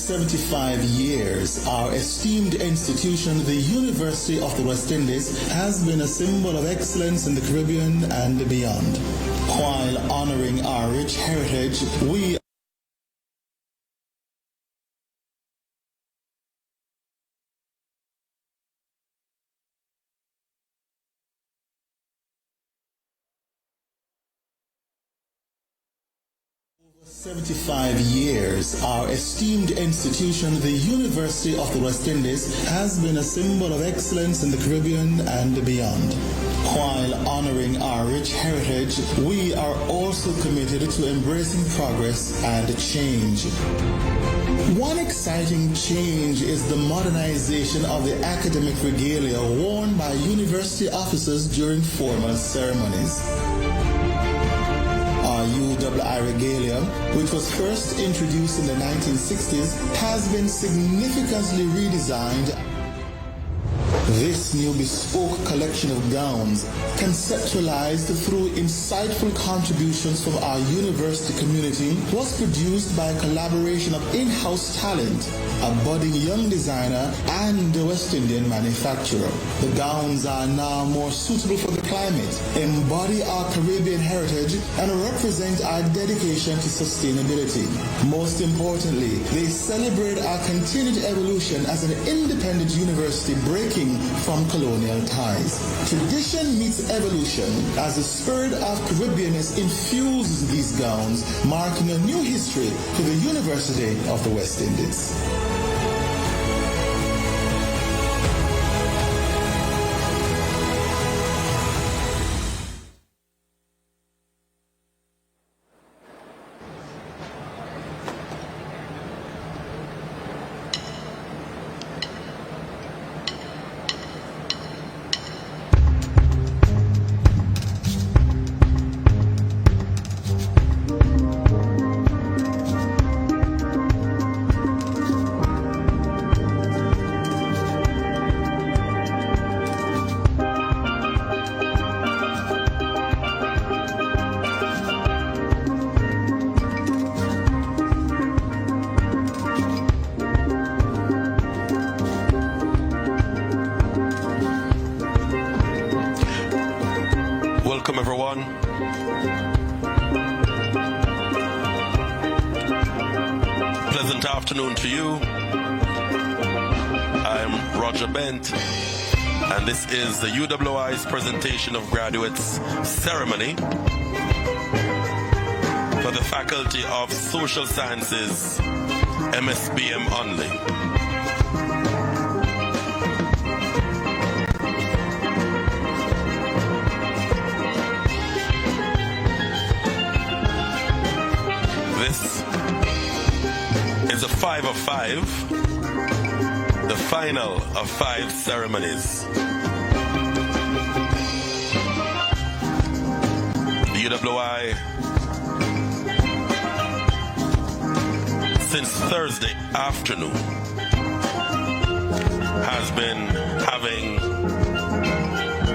75 years, our esteemed institution, the University of the West Indies, has been a symbol of excellence in the Caribbean and beyond. While honoring our rich heritage, we over 75 years, our esteemed institution, the University of the West Indies, has been a symbol of excellence in the Caribbean and beyond. While honoring our rich heritage, we are also committed to embracing progress and change. One exciting change is the modernization of the academic regalia worn by university officers during formal ceremonies. Our UWI regalia, which was first introduced in the 1960s, has been significantly redesigned. This new bespoke collection of gowns, conceptualized through insightful contributions from our university community, was produced by a collaboration of in-house talent, a budding young designer, and a West Indian manufacturer. The gowns are now more suitable for the climate, embody our Caribbean heritage, and represent our dedication to sustainability. Most importantly, they celebrate our continued evolution as an independent university breaking from colonial ties. Tradition meets evolution as the spirit of Caribbeanness infuses these gowns, marking a new history to the University of the West Indies. Welcome, everyone. Pleasant afternoon to you. I'm Roger Bent, and this is the UWI's presentation of graduates ceremony for the Faculty of Social Sciences, MSBM only. Is a 5 of 5, the final of 5 ceremonies. The UWI, since Thursday afternoon, has been having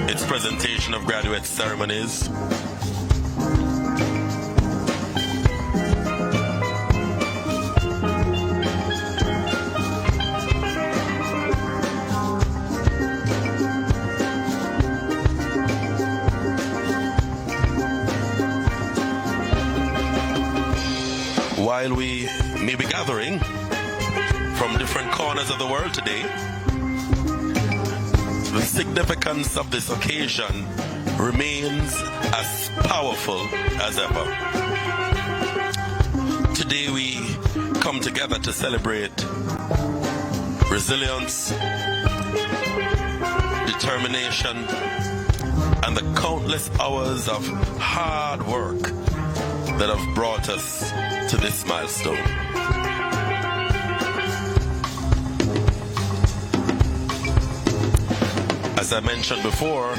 its presentation of graduate ceremonies. While we may be gathering from different corners of the world today, the significance of this occasion remains as powerful as ever. Today we come together to celebrate resilience, determination, and the countless hours of hard work that have brought us to this milestone. As I mentioned before,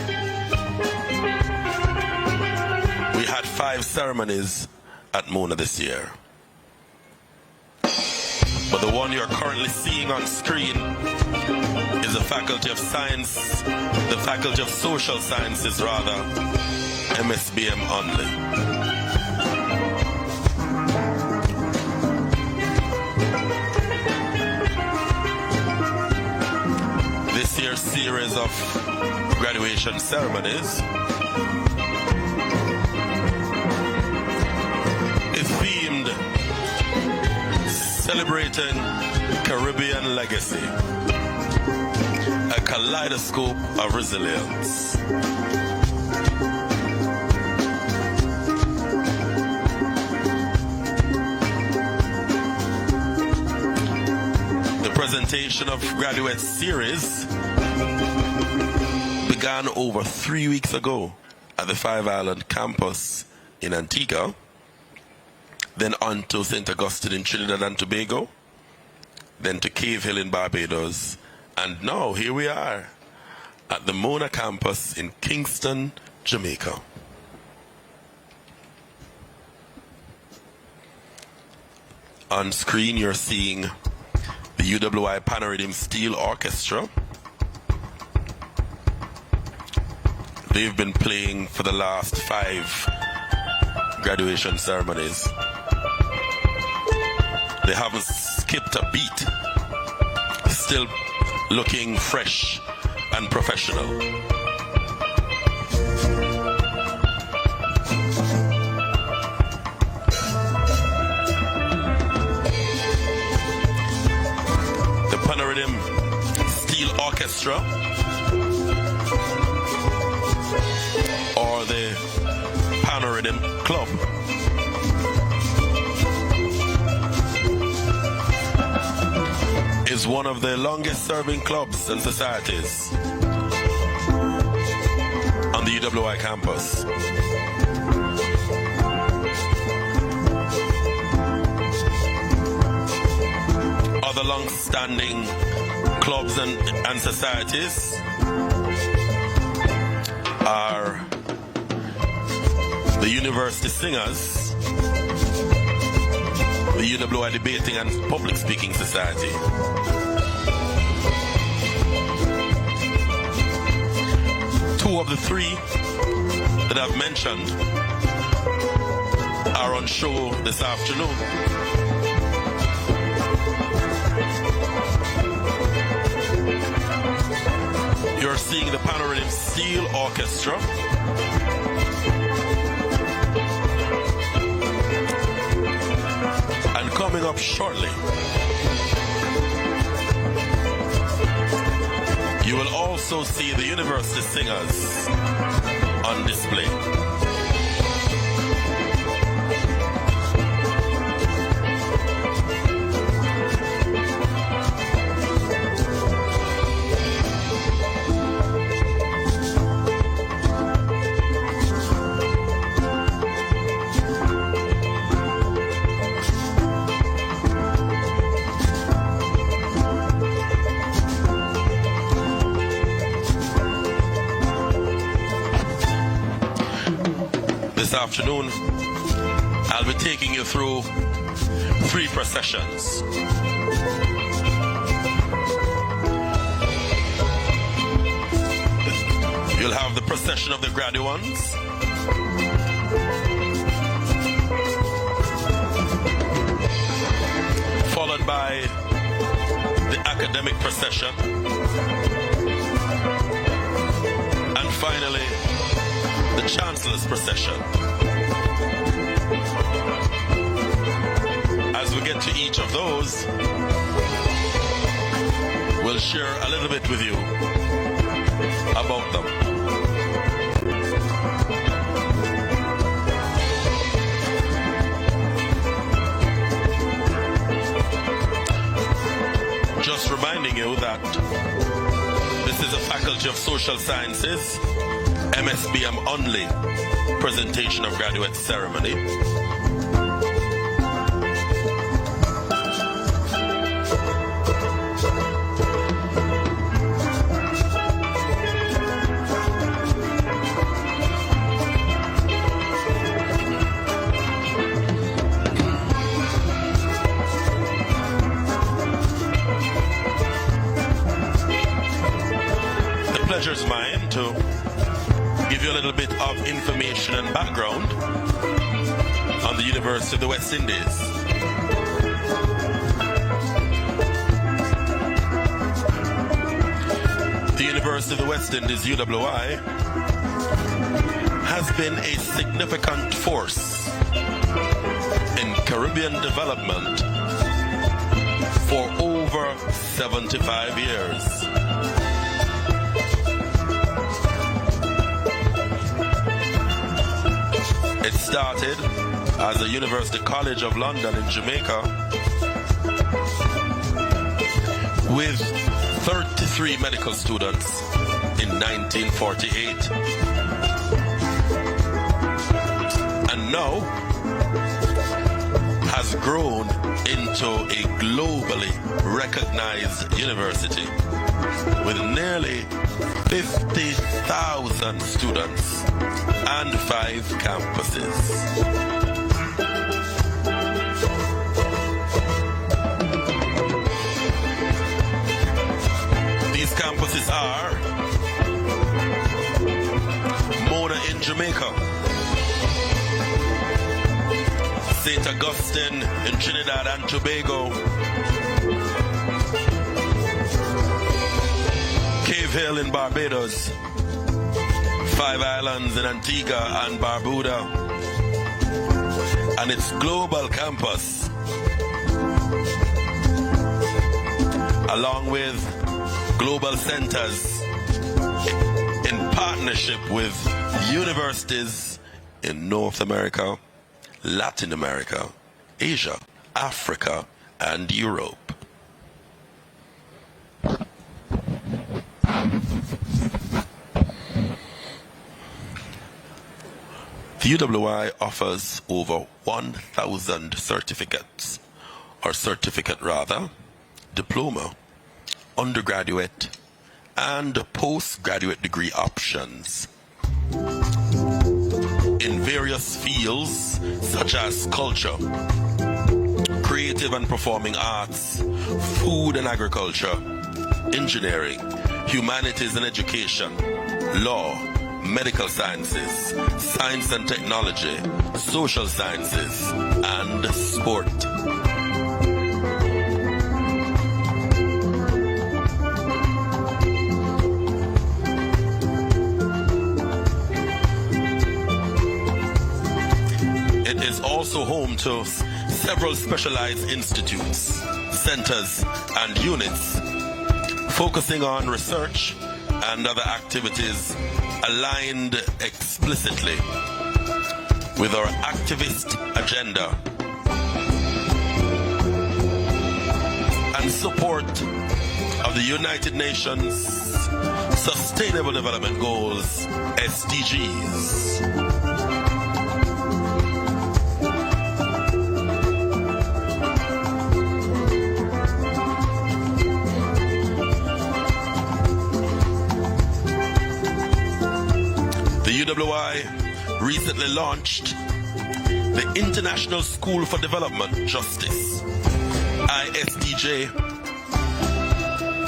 we had 5 ceremonies at Mona this year. But the one you're currently seeing on screen is the Faculty of Science, the Faculty of Social Sciences rather, MSBM only. series of graduation ceremonies is themed celebrating Caribbean legacy, a kaleidoscope of resilience. The presentation of graduate series began over 3 weeks ago at the Five Island campus in Antigua, then on to St. Augustine in Trinidad and Tobago, then to Cave Hill in Barbados, and now here we are at the Mona campus in Kingston, Jamaica. On screen you're seeing the UWI Panorhythm Steel Orchestra. They've been playing for the last 5 graduation ceremonies. They haven't skipped a beat. Still looking fresh and professional. The Panorhythm Steel Orchestra, or the Panorhythm Club, is one of the longest serving clubs and societies on the UWI campus. Other long-standing clubs and societies are the University Singers, the UWI Debating and Public Speaking Society. Two of the 3 that I've mentioned are on show this afternoon. You're seeing the Panorhythm Steel Orchestra, and coming up shortly, you will also see the University Singers on display. This afternoon, I'll be taking you through 3 processions. You'll have the procession of the graduates, followed by the academic procession, and finally the Chancellor's procession. As we get to each of those, we'll share a little bit with you about them. Just reminding you that this is a Faculty of Social Sciences, MSBM only presentation of graduate ceremony. The pleasure's mine to give you a little bit of information and background on the University of the West Indies. The University of the West Indies, UWI, has been a significant force in Caribbean development for over 75 years. It started as the University College of London in Jamaica with 33 medical students in 1948. And now has grown into a globally recognized university with nearly 50,000 students and 5 campuses. These campuses are Mona in Jamaica, St. Augustine in Trinidad and Tobago, Cave Hill in Barbados, 5 Islands in Antigua and Barbuda, and its global campus, along with global centers in partnership with universities in North America, Latin America, Asia, Africa, and Europe. The UWI offers over 1,000 certificates, or certificate rather, diploma, undergraduate, and postgraduate degree options in various fields such as culture, creative and performing arts, food and agriculture, engineering, humanities and education, law, medical sciences, science and technology, social sciences, and sport. It is also home to several specialized institutes, centers, and units focusing on research and other activities aligned explicitly with our activist agenda and support of the United Nations Sustainable Development Goals, SDGs. The UWI recently launched the International School for Development Justice, ISDJ,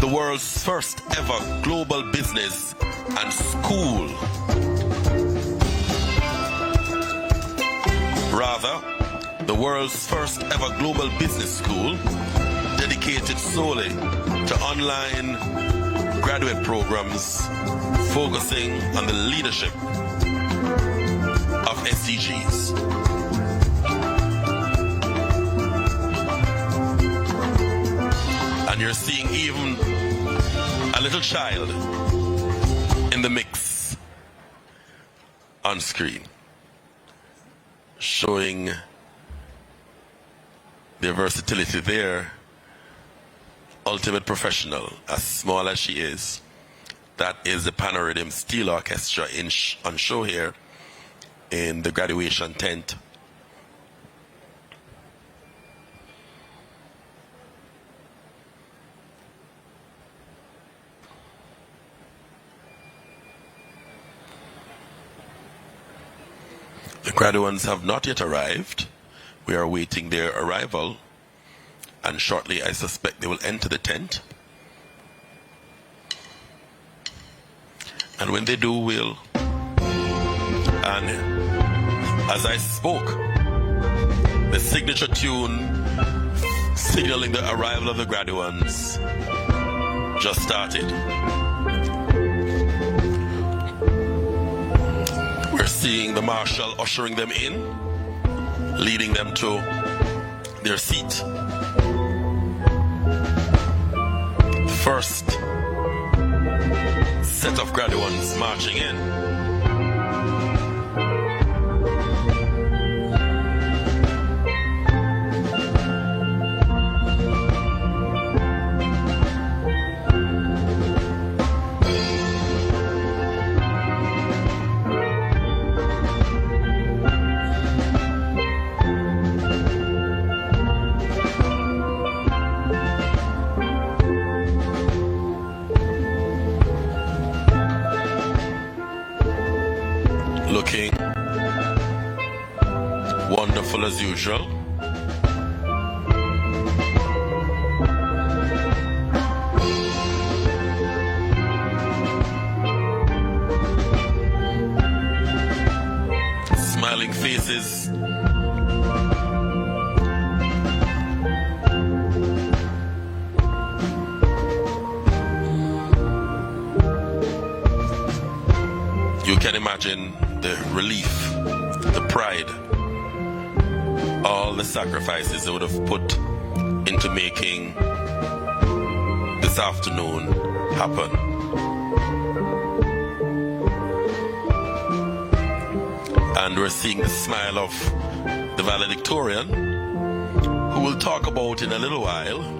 the world's first ever global business and school. Rather, the world's first ever global business school dedicated solely to online graduate programs focusing on the leadership of SDGs. And you're seeing even a little child in the mix on screen, showing their versatility there. Ultimate professional, as small as she is. That is the Panorhythm Steel Orchestra on show here in the graduation tent. The graduates have not yet arrived. We are awaiting their arrival, and shortly I suspect they will enter the tent. And when they do, we'll... And as I spoke, the signature tune signaling the arrival of the graduates just started. seeing the marshal ushering them in, leading them to their seat. First set of graduates marching in. Looking wonderful as usual. Smiling faces. You can imagine the relief, the pride, all the sacrifices they would have put into making this afternoon happen. And we're seeing the smile of the valedictorian, who we'll talk about in a little while.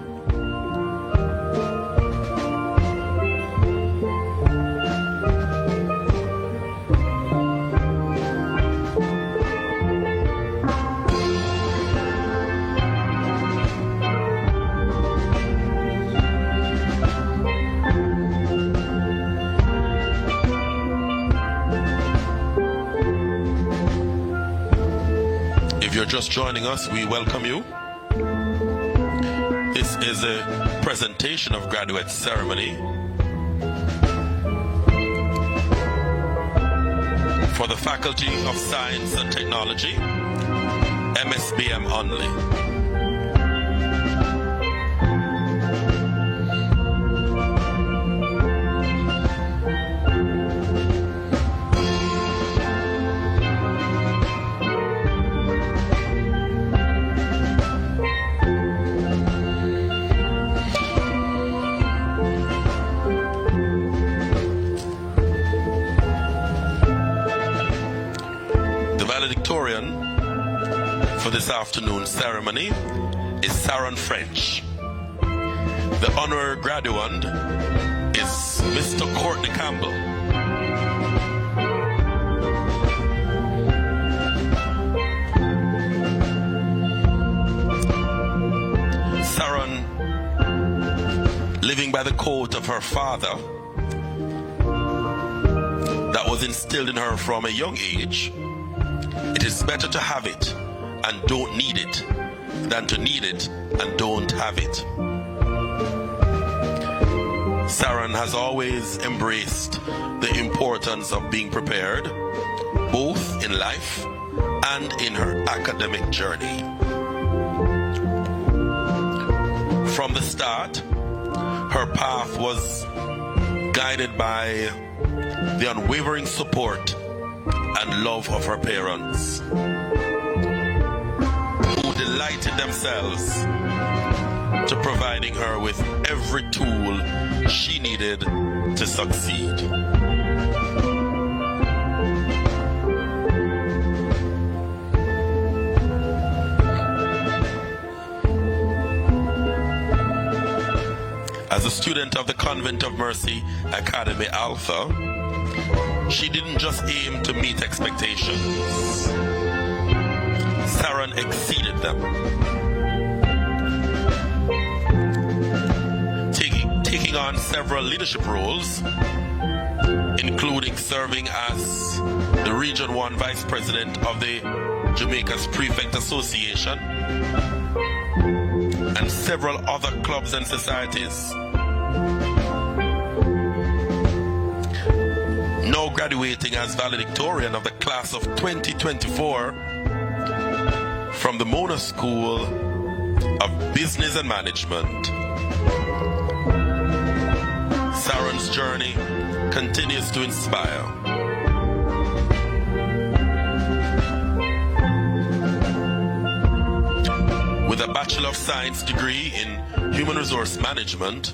If you're just joining us, we welcome you. This is a presentation of graduate ceremony for the Faculty of Science and Technology, MSBM only. Valedictorian for this afternoon's ceremony is Saron French. The honorary graduand is Mr. Courtney Campbell. Saron, living by the code of her father that was instilled in her from a young age, it is better to have it and don't need it than to need it and don't have it. Saron has always embraced the importance of being prepared, both in life and in her academic journey. From the start, her path was guided by the unwavering support and love of her parents, who delighted themselves to providing her with every tool she needed to succeed. As a student of the Convent of Mercy Academy Alpha, she didn't just aim to meet expectations. Saron exceeded them, taking on several leadership roles, including serving as the Region 1 Vice President of the Jamaica's Prefect Association and several other clubs and societies. Now graduating as valedictorian of the class of 2024 from the Mona School of Business and Management. Saron's journey continues to inspire. with a Bachelor of Science degree in Human Resource Management,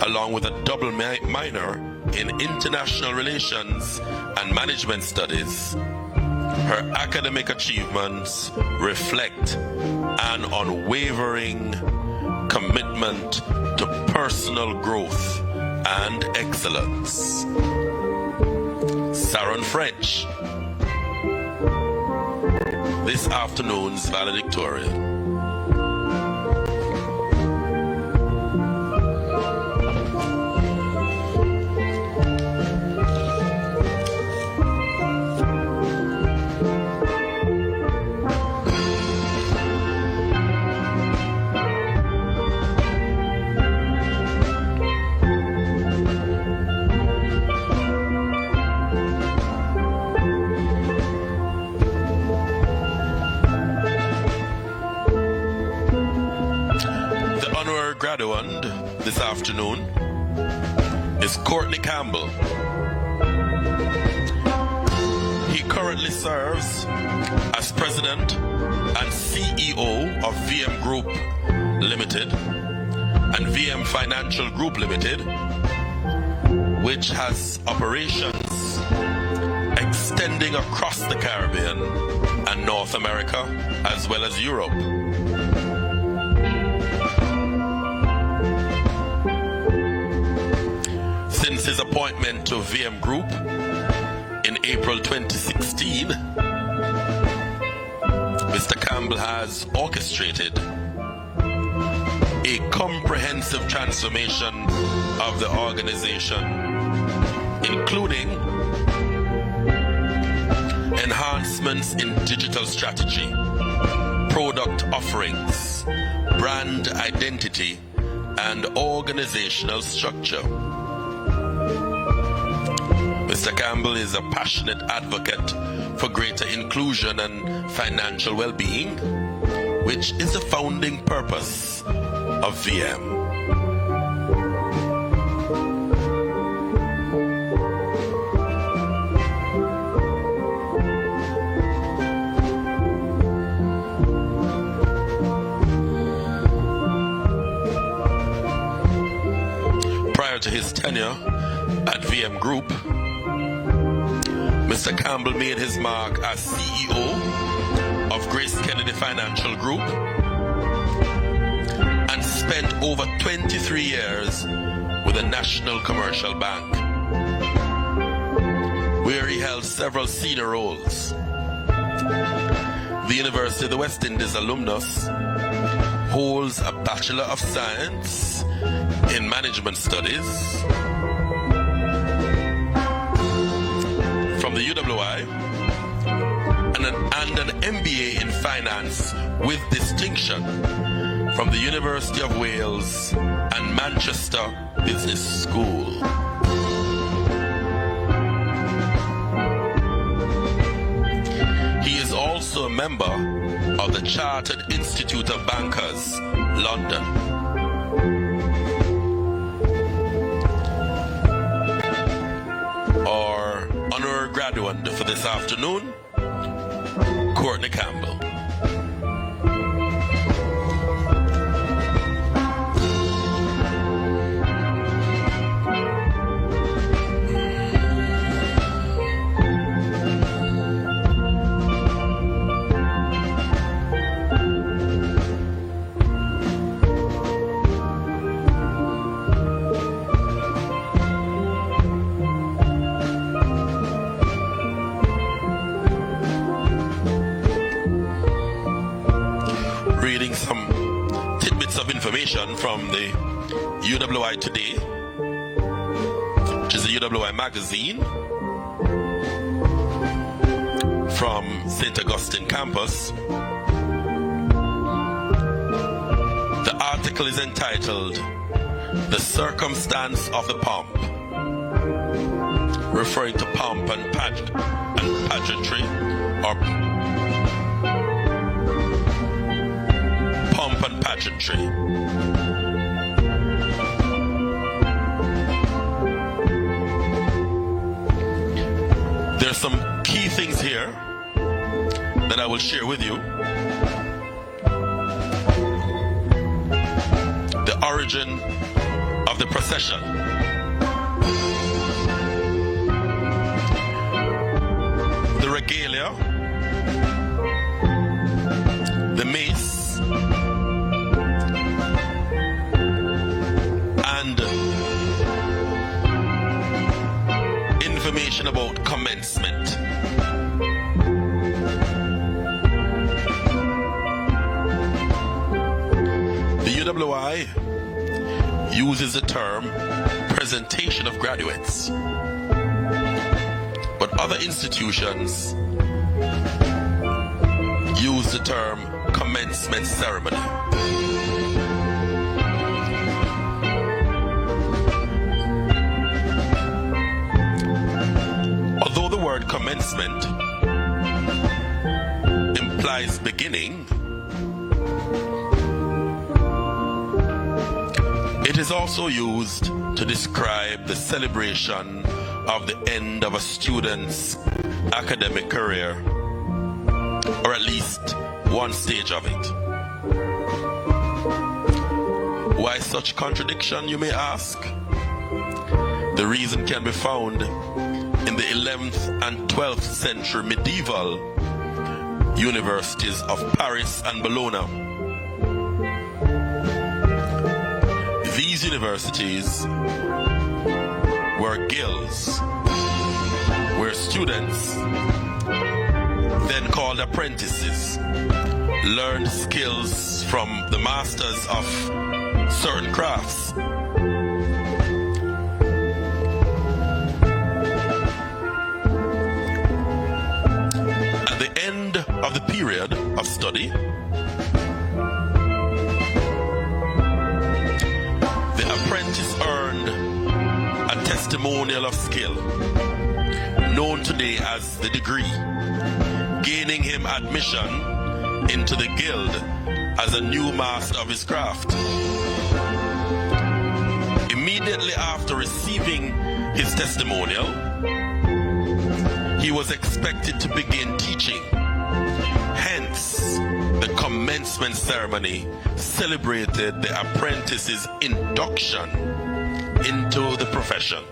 along with a double minor in International Relations and Management Studies. Her academic achievements reflect an unwavering commitment to personal growth and excellence. Sharon French, this afternoon's valedictorian. Graduand this afternoon is Courtney Campbell. He currently serves as President and CEO of VM Group Limited and VM Financial Group Limited, which has operations extending across the Caribbean and North America as well as Europe. Since his appointment to VM Group in April 2016, Mr. Campbell has orchestrated a comprehensive transformation of the organization, including enhancements in digital strategy, product offerings, brand identity, and organizational structure. Mr. Campbell is a passionate advocate for greater inclusion and financial well-being, which is the founding purpose of VM. Prior to his tenure at VM Group, Mr. Campbell made his mark as CEO of Grace Kennedy Financial Group and spent over 23 years with the National Commercial Bank, where he held several senior roles. The University of the West Indies alumnus, holds a Bachelor of Science in Management Studies from the UWI and an MBA in Finance with distinction from the University of Wales and Manchester Business School. He is also a member of the Chartered Institute of Bankers, London. Our honor graduand for this afternoon, Courtney Campbell. Reading some tidbits of information from the UWI Today, which is a UWI magazine from St. Augustine campus. The article is entitled "The Circumstance of the Pomp," referring to pomp and pageantry, or pomp and pageantry. There's some key things here that I will share with you. origin of the procession. The regalia, the mace, and information about commencement. The UWI uses the term presentation of graduates, but other institutions use the term commencement ceremony. Although the word commencement implies beginning, it is also used to describe the celebration of the end of a student's academic career, or at least one stage of it. Why such contradiction, you may ask? The reason can be found in the 11th and 12th century medieval universities of Paris and Bologna. These universities were guilds where students, then called apprentices, learned skills from the masters of certain crafts. At the end of the period of study, the apprentice earned a testimonial of skill, known today as the degree, gaining him admission into the guild as a new master of his craft. Immediately after receiving his testimonial, he was expected to begin teaching. Hence, the commencement ceremony celebrated the apprentice's induction into the profession.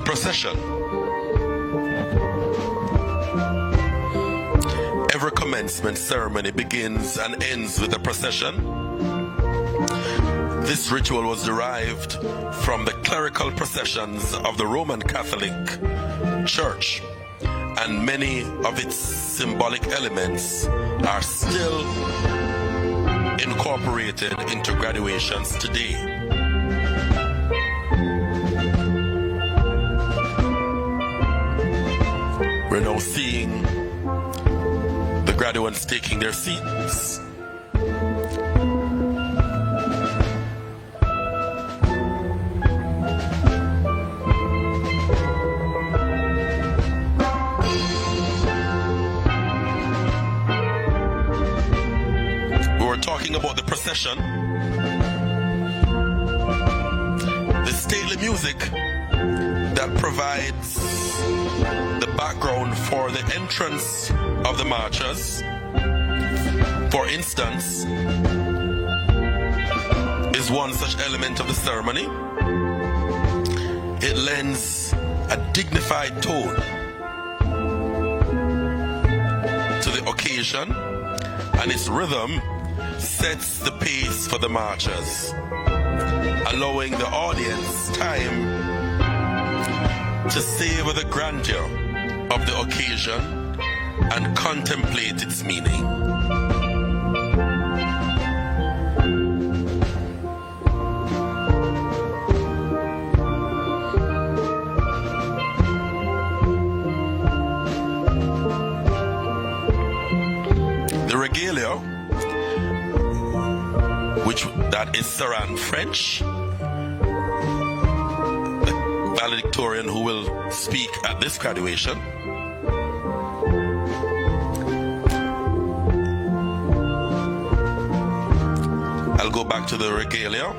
Procession. Every commencement ceremony begins and ends with a procession. This ritual was derived from the clerical processions of the Roman Catholic Church, and many of its symbolic elements are still incorporated into graduations today. We're now seeing the graduates taking their seats. We were talking about the procession. The stately music that provides the background for the entrance of the marchers, for instance, is one such element of the ceremony. It lends a dignified tone to the occasion, and its rhythm sets the pace for the marchers, allowing the audience time to savor the grandeur of the occasion and contemplate its meaning. regalia, that is Saran French, the valedictorian who will speak at this graduation. I'll go back to the regalia.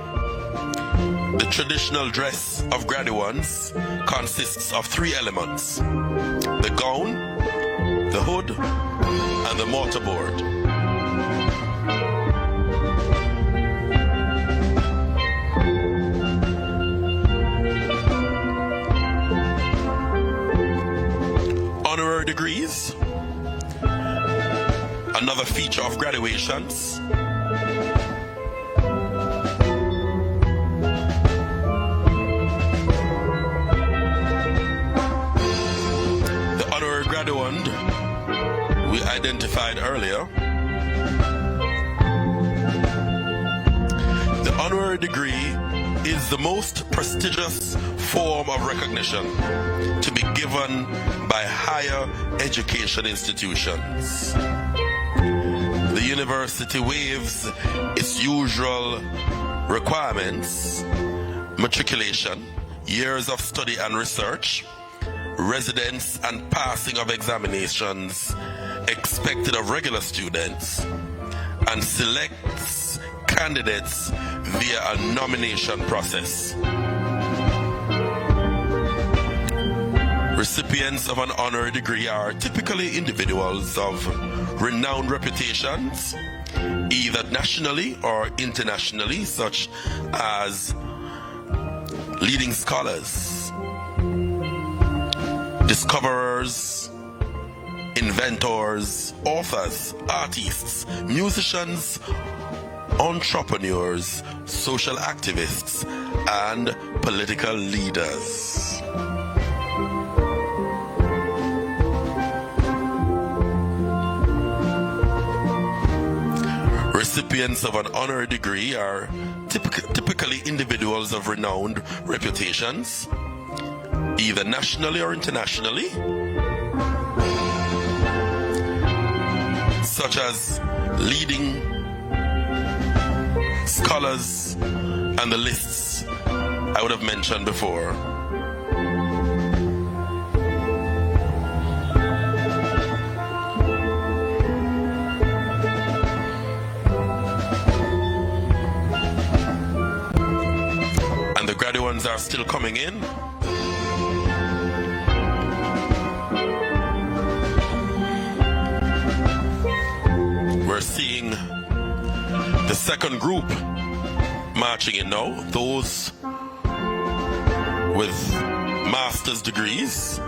The traditional dress of graduates consists of 3 elements: the gown, the hood, and the mortarboard. Honorary degrees, another feature of graduations. Graduand we identified earlier. The honorary degree is the most prestigious form of recognition to be given by higher education institutions. The university waives its usual requirements: matriculation, years of study and research, residence and passing of examinations expected of regular students, and selects candidates via a nomination process. Recipients of an honorary degree are typically individuals of renowned reputations, either nationally or internationally, such as leading scholars, discoverers, inventors, authors, artists, musicians, entrepreneurs, social activists, and political leaders. Recipients of an honorary degree are typically individuals of renowned reputations, either nationally or internationally, such as leading scholars and the lists I would have mentioned before. And the graduates are still coming in. We're seeing the second group marching in now, those with master's degrees.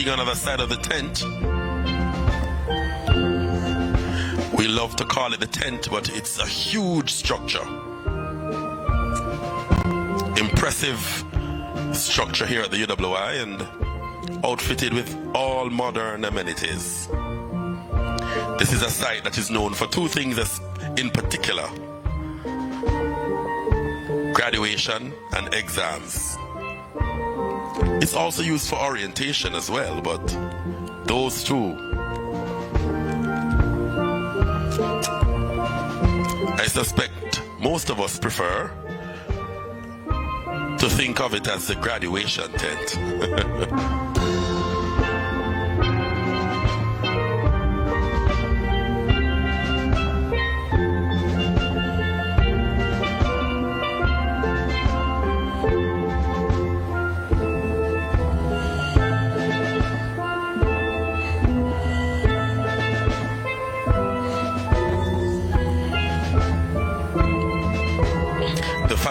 On the other side of the tent. We love to call it the tent, but it's a huge structure. Impressive structure here at the UWI and outfitted with all modern amenities. This is a site that is known for 2 things in particular: graduation and exams. It's also used for orientation as well, but those 2, I suspect most of us prefer to think of it as the graduation tent.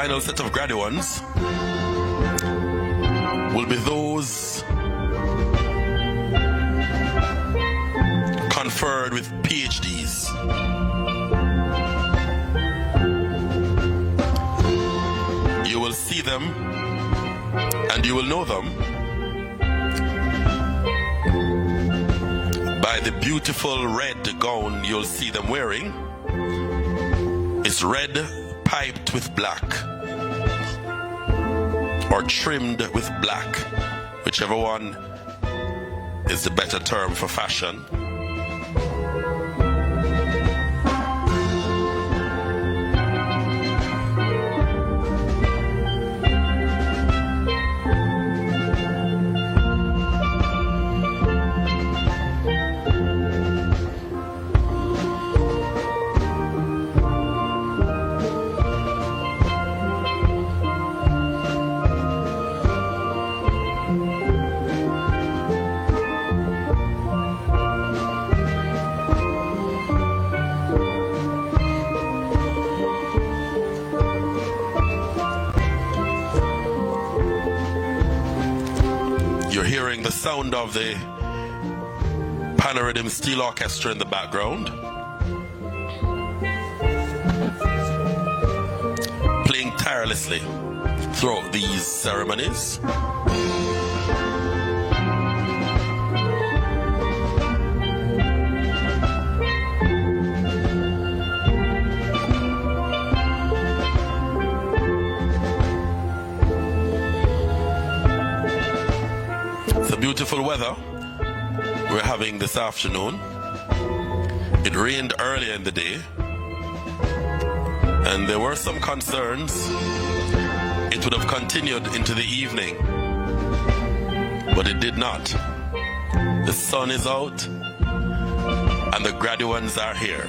Final set of graduates will be those conferred with PhDs. You will see them and you will know them by the beautiful red gown you'll see them wearing. It's red piped with black or trimmed with black, whichever one is the better term for fashion. You're hearing the sound of the Panorhythm Steel Orchestra in the background, playing tirelessly throughout these ceremonies. Beautiful weather we're having this afternoon. It rained earlier in the day and there were some concerns it would have continued into the evening, but it did not. The sun is out and the graduates are here.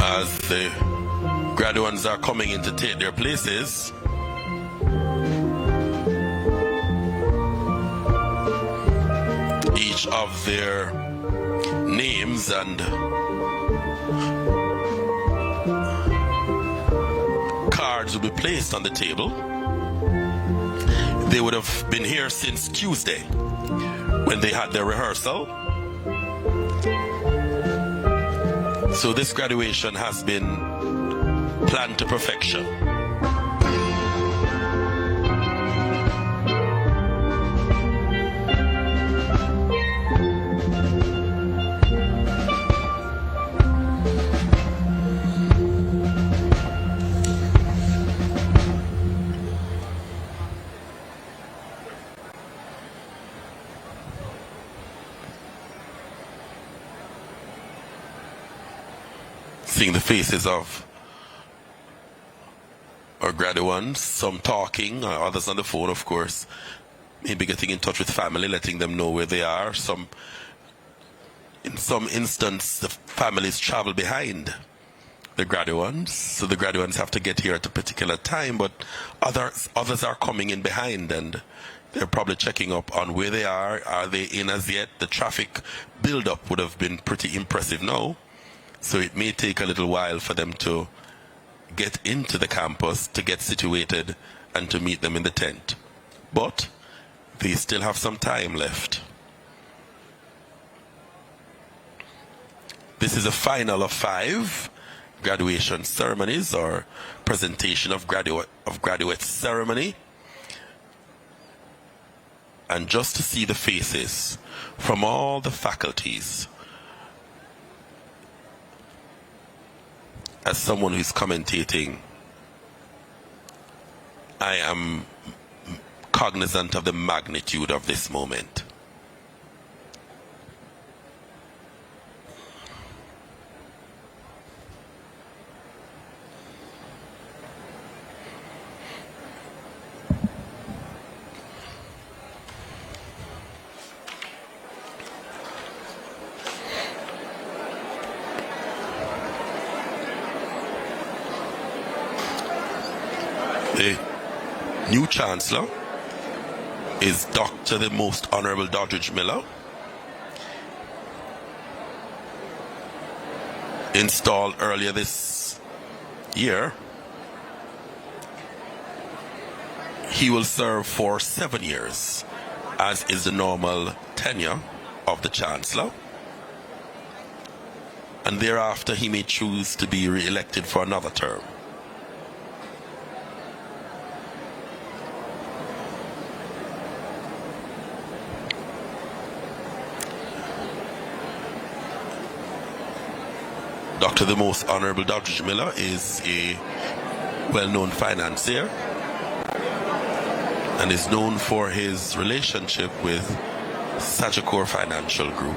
As the graduates are coming in to take their places, each of their names and cards will be placed on the table. They would have been here since Tuesday when they had their rehearsal. So this graduation has been planned to perfection. Seeing the faces of our graduates, some talking, others on the phone, of course, maybe getting in touch with family, letting them know where they are. In some instance, the families travel behind the graduates, so the graduates have to get here at a particular time, but others are coming in behind and they're probably checking up on where they are. Are they in as yet? The traffic build-up would have been pretty impressive now. So it may take a little while for them to get into the campus, to get situated, and to meet them in the tent. But they still have some time left. This is a final of 5 graduation ceremonies or presentation of graduate ceremony. And just to see the faces from all the faculties, as someone who's commentating, I am cognizant of the magnitude of this moment. The new Chancellor is Dr. the Most Honorable Doddridge Miller, installed earlier this year. He will serve for 7 years, as is the normal tenure of the Chancellor. And thereafter he may choose to be re-elected for another term. Dr. the Most Honorable Doddridge Miller is a well-known financier and is known for his relationship with Sagicor Financial Group.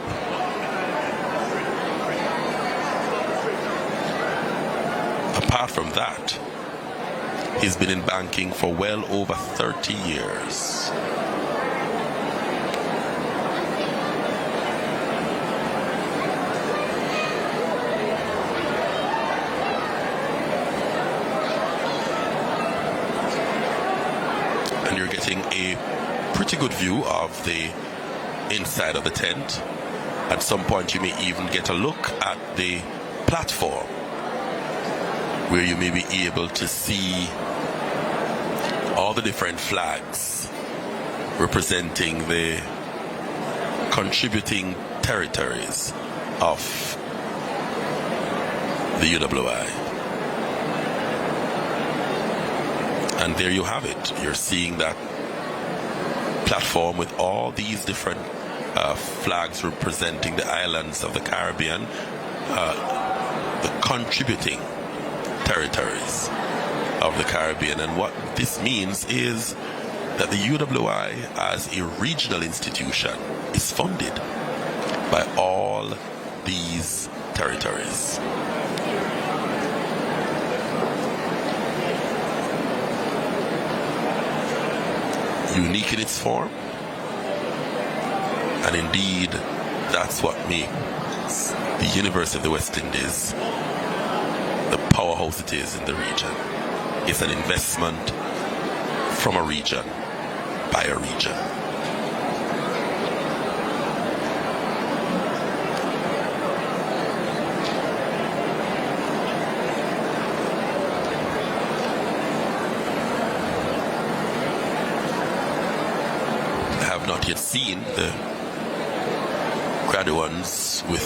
Apart from that, he's been in banking for well over 30 years. And you're getting a pretty good view of the inside of the tent. At some point you may even get a look at the platform, where you may be able to see all the different flags representing the contributing territories of the UWI. And there you have it. You're seeing that platform with all these different flags representing the islands of the Caribbean, the contributing territories of the Caribbean. And what this means is that the UWI as a regional institution is funded by all these territories. Unique in its form, and indeed that's what makes the University of the West Indies the powerhouse it is in the region. It's an investment from a region by a region. I have not yet seen the graduates with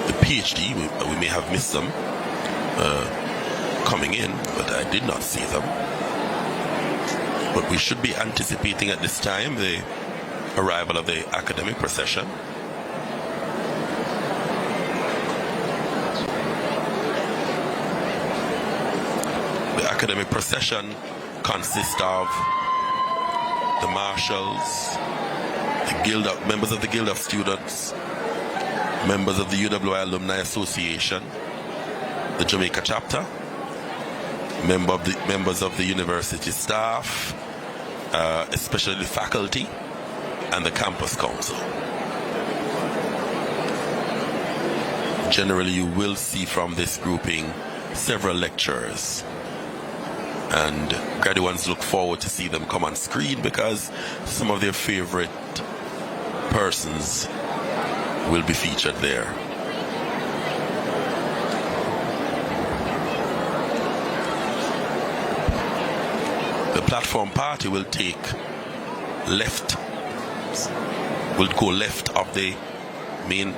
the PhD. We may have missed them coming in, but I did not see them. But we should be anticipating at this time the arrival of the academic procession. The academic procession consists of the marshals, the guild of, members of the Guild of Students, members of the UWI Alumni Association, the Jamaica chapter, members of the university staff, especially the faculty, and the campus council. Generally, you will see from this grouping several lecturers, and graduates look forward to see them come on screen because some of their favorite persons will be featured there. The platform party will take will go left of the main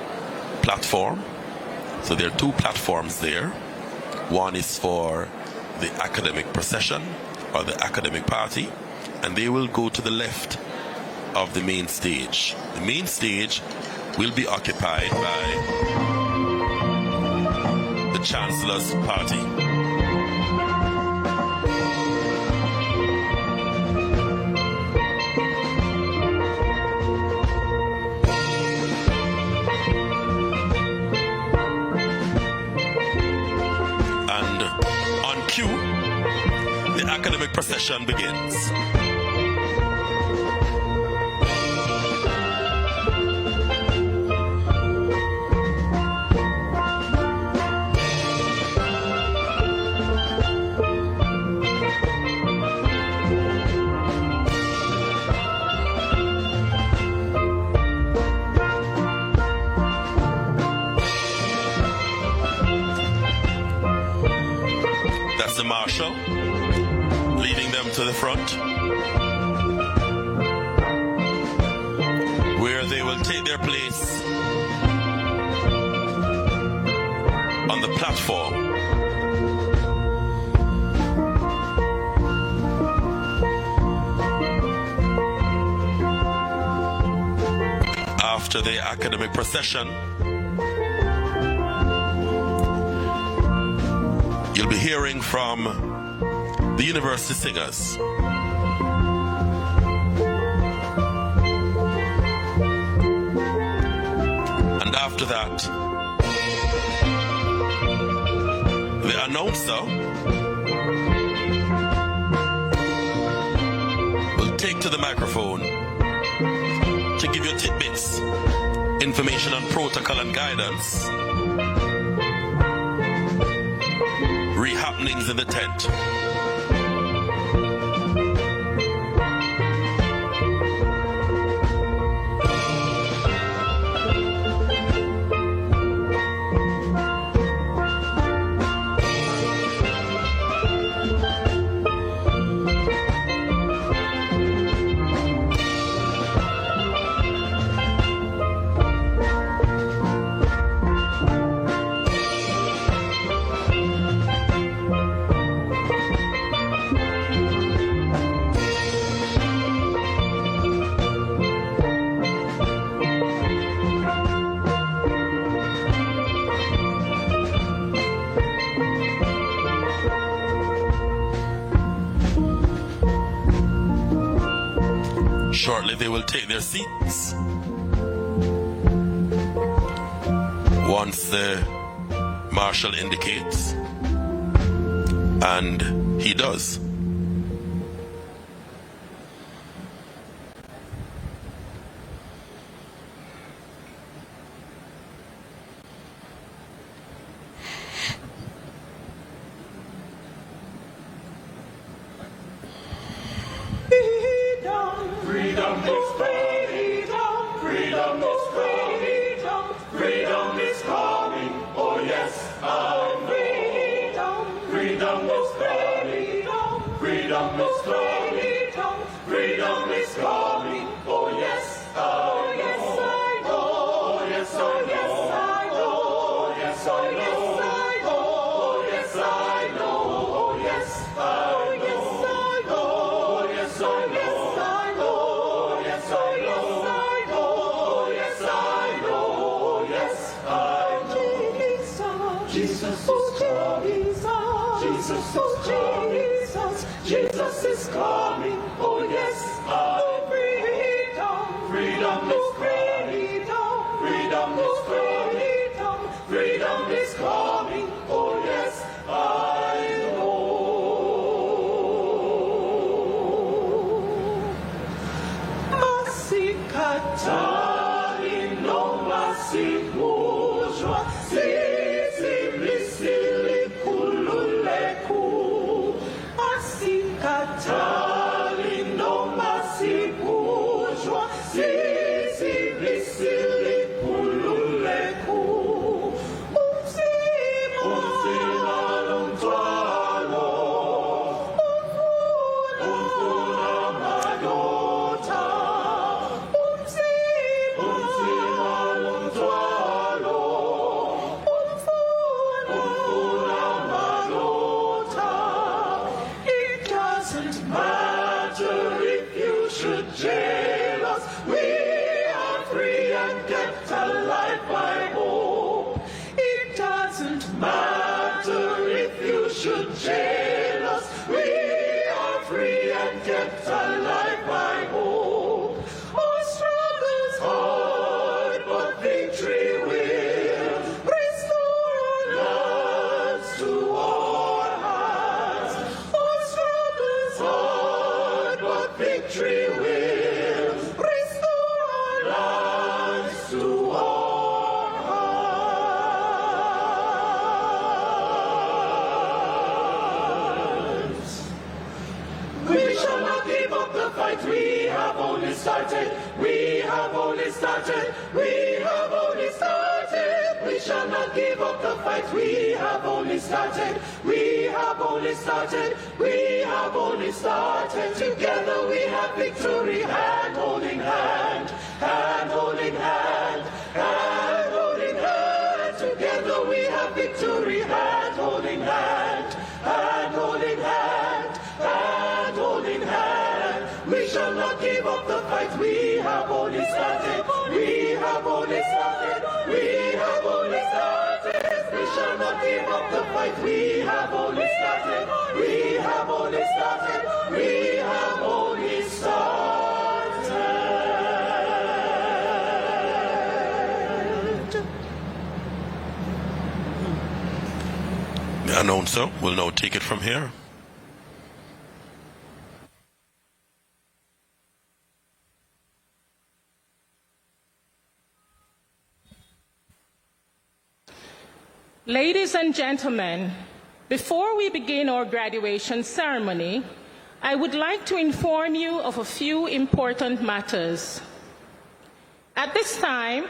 platform. So there are two platforms there. One is for the academic procession or the academic party, and they will go to the left of the main stage. The main stage will be occupied by the Chancellor's party. The academic procession begins. the marshal, leading them to the front, where they will take their place on the platform. After the academic procession, you'll be hearing from the university singers. And after that, the announcer will take to the microphone to give you tidbits, information on protocol and guidance, re-happenings in the tent. Shortly they will take their seats. Once the marshal indicates, and he does. Freedom is coming, freedom is coming, freedom is coming, oh yes, I'm freedom. Freedom is coming, freedom is coming, freedom is coming, oh yes, I know, oh yes, I know, oh yes, I know, oh yes, I know, oh yes, I know, oh yes, I know. Jesus is coming, Jesus is coming, Jesus is coming, oh yes, freedom, freedom is coming, freedom is coming, freedom is coming, oh yes, I know. Masikatali no masikujwa, Katali no masikujwa, sisi visili kululeku. Umzima lumthwalo, umfuna madota. Umzima lumthwalo, umfuna madota. Doesn't matter if you should jail us, we are free and kept alive by hope. It doesn't matter if you should jail us, we are free and kept alive by hope. Our struggle's hard, but victory will restore lands to our hands. Victory will restore lands to our hands. We shall not give up the fight, we have only started, we have only started, we have only started. we shall not give up the fight. We have only started. We have only started. We have only started. Together we have victory. Hand holding hand. Hand holding hand. Hand holding hand. Together we have victory. Hand holding hand. Hand holding hand. Hand holding hand. We shall not give up the fight. We have only started. We have only started. We have only started. We shall not give up the fight. We have only started. We have only started. We have only started. The announcer will now take it from here. Ladies and gentlemen, before we begin our graduation ceremony, I would like to inform you of a few important matters. At this time,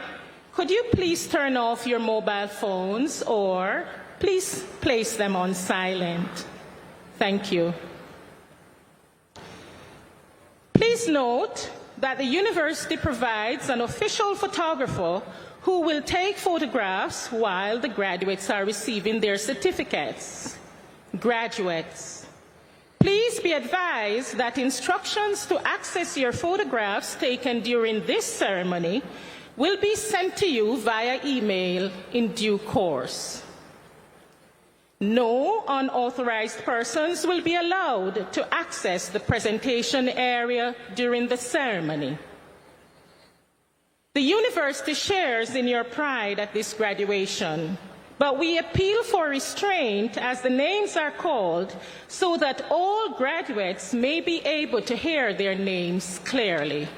could you please turn off your mobile phones or please place them on silent? Thank you. Please note that the university provides an official photographer who will take photographs while the graduates are receiving their certificates. Graduates, please be advised that instructions to access your photographs taken during this ceremony will be sent to you via email in due course. No unauthorized persons will be allowed to access the presentation area during the ceremony. The university shares in your pride at this graduation, but we appeal for restraint as the names are called so that all graduates may be able to hear their names clearly.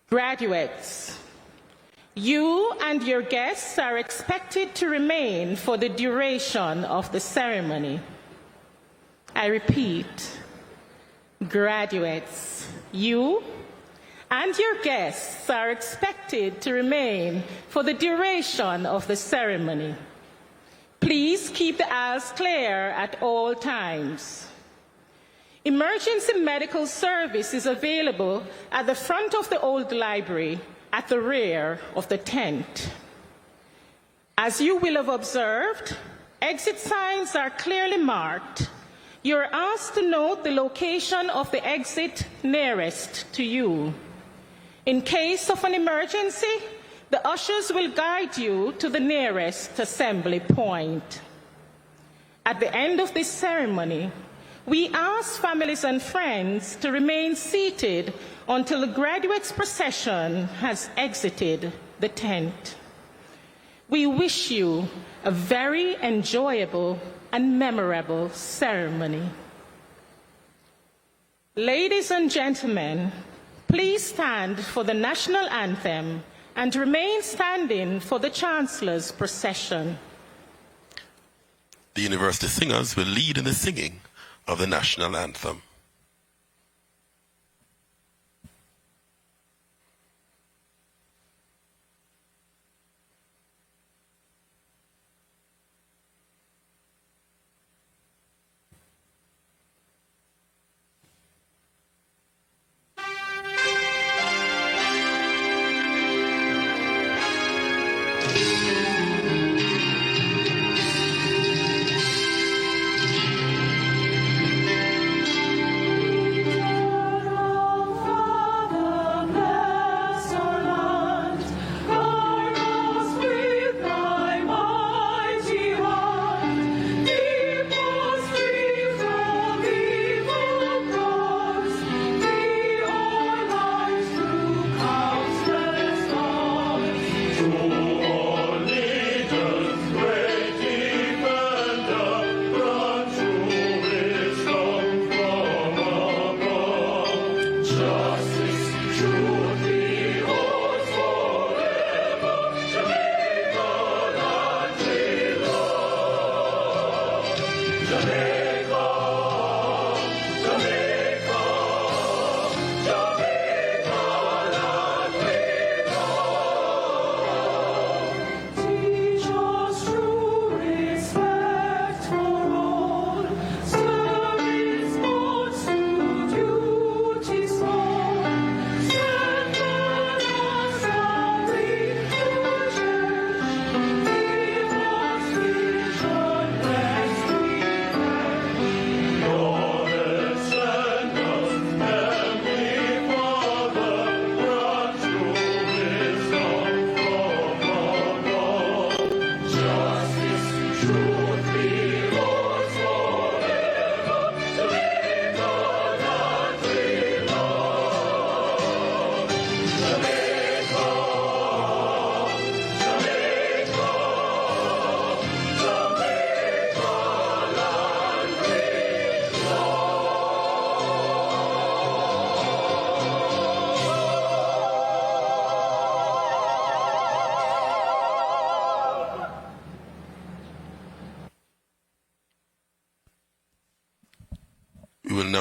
Graduates, you and your guests are expected to remain for the duration of the ceremony. I repeat, graduates, you and your guests are expected to remain for the duration of the ceremony. Please keep the aisles clear at all times. Emergency medical service is available at the front of the old library at the rear of the tent. As you will have observed, exit signs are clearly marked. You're asked to note the location of the exit nearest to you. In case of an emergency, the ushers will guide you to the nearest assembly point. At the end of this ceremony, we ask families and friends to remain seated until the graduates' procession has exited the tent. We wish you a very enjoyable and memorable ceremony. Ladies and gentlemen, please stand for the national anthem and remain standing for the Chancellor's procession. The university singers will lead in the singing of the national anthem.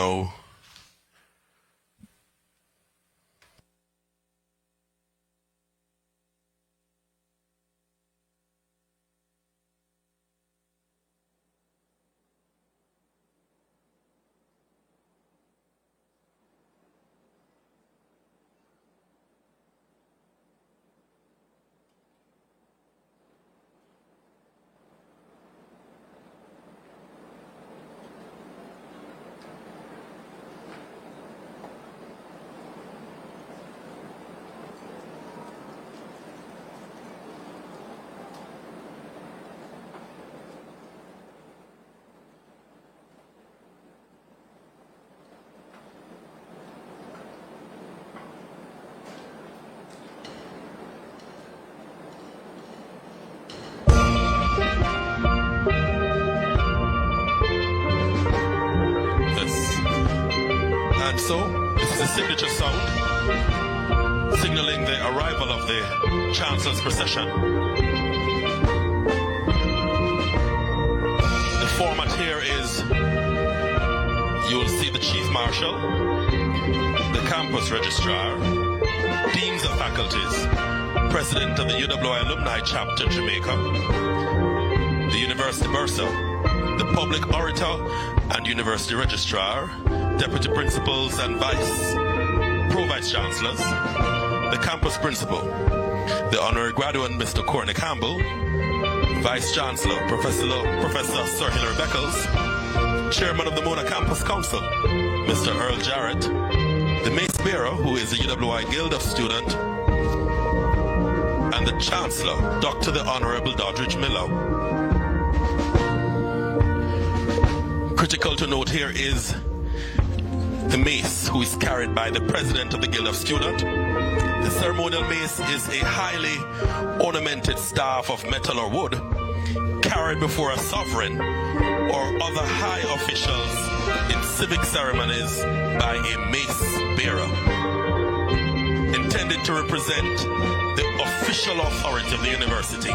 now and so, this is a signature sound, signaling the arrival of the Chancellor's procession. The format here is, you will see the Chief Marshal, the Campus Registrar, Deans of Faculties, President of the UWI Alumni Chapter Jamaica, the University Bursar, the Public Orator and University Registrar, Deputy Principals and Pro-Vice Chancellors, the Campus Principal, the Honorary Graduate Mr. Courtney Campbell, Vice Chancellor Professor Sir Hilary Beckles, Chairman of the Mona Campus Council, Mr. Earl Jarrett, the Mace Bearer, who is a UWI Guild of Student, and the Chancellor, Dr. the Honorable Doddridge Miller. Critical to note here is the mace, who is carried by the President of the Guild of Student. The ceremonial mace is a highly ornamented staff of metal or wood, carried before a sovereign or other high officials in civic ceremonies by a mace bearer, intended to represent the official authority of the university.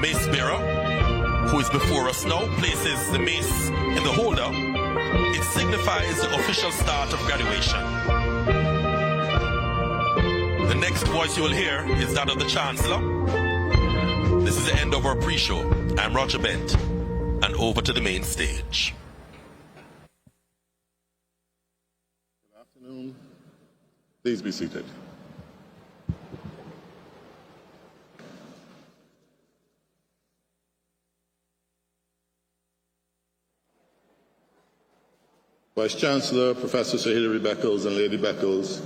Mace bearer, who is before us now, places the mace in the holder, it signifies the official start of graduation. The next voice you will hear is that of the Chancellor. This is the end of our pre-show. I'm Roger Bent, and over to the main stage. Good afternoon. Please be seated. Vice Chancellor, Professor Sir Hilary Beckles and Lady Beckles,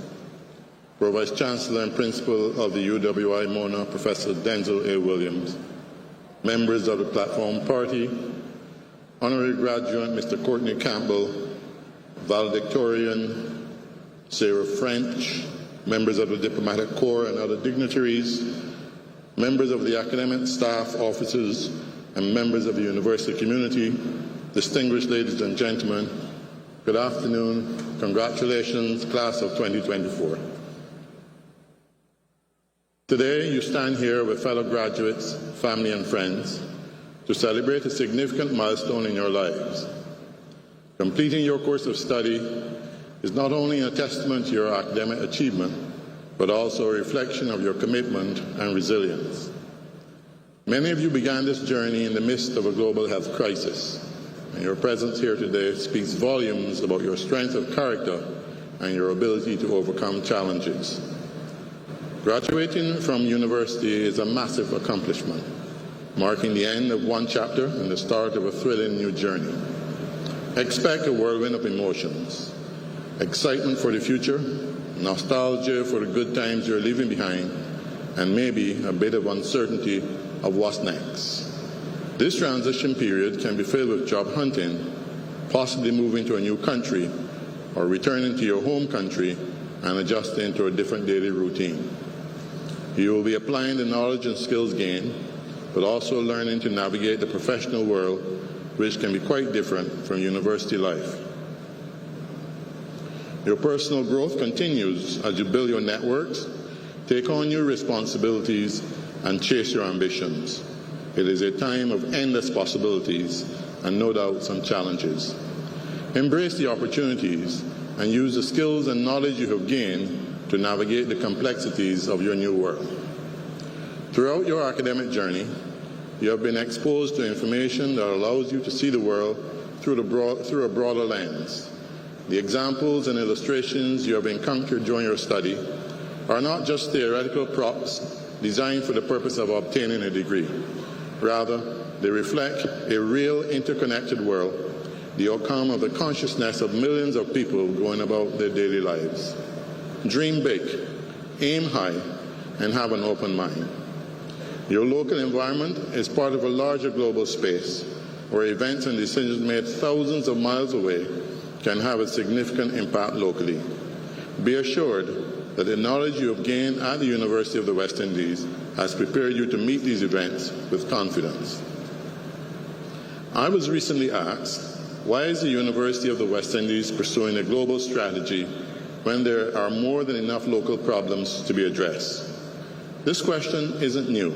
Pro-Vice Chancellor and Principal of the UWI Mona, Professor Denzel A. Williams, members of the Platform Party, Honorary Graduate Mr. Courtney Campbell, Valedictorian Sarah French, members of the Diplomatic Corps and other dignitaries, members of the academic staff, officers, and members of the university community, distinguished ladies and gentlemen, good afternoon. Congratulations, class of 2024. Today, you stand here with fellow graduates, family, and friends to celebrate a significant milestone in your lives. Completing your course of study is not only a testament to your academic achievement, but also a reflection of your commitment and resilience. Many of you began this journey in the midst of a global health crisis. And your presence here today speaks volumes about your strength of character and your ability to overcome challenges. Graduating from university is a massive accomplishment, marking the end of one chapter and the start of a thrilling new journey. Expect a whirlwind of emotions, excitement for the future, nostalgia for the good times you're leaving behind, and maybe a bit of uncertainty of what's next. This transition period can be filled with job hunting, possibly moving to a new country, or returning to your home country and adjusting to a different daily routine. You will be applying the knowledge and skills gained, but also learning to navigate the professional world, which can be quite different from university life. Your personal growth continues as you build your networks, take on new responsibilities, and chase your ambitions. It is a time of endless possibilities and no doubt some challenges. Embrace the opportunities and use the skills and knowledge you have gained to navigate the complexities of your new world. Throughout your academic journey, you have been exposed to information that allows you to see the world through a broader lens. The examples and illustrations you have encountered during your study are not just theoretical props designed for the purpose of obtaining a degree. Rather, they reflect a real interconnected world, the outcome of the consciousness of millions of people going about their daily lives. Dream big, aim high, and have an open mind. Your local environment is part of a larger global space where events and decisions made thousands of miles away can have a significant impact locally. Be assured that the knowledge you have gained at the University of the West Indies has prepared you to meet these events with confidence. I was recently asked, why is the University of the West Indies pursuing a global strategy when there are more than enough local problems to be addressed? This question isn't new.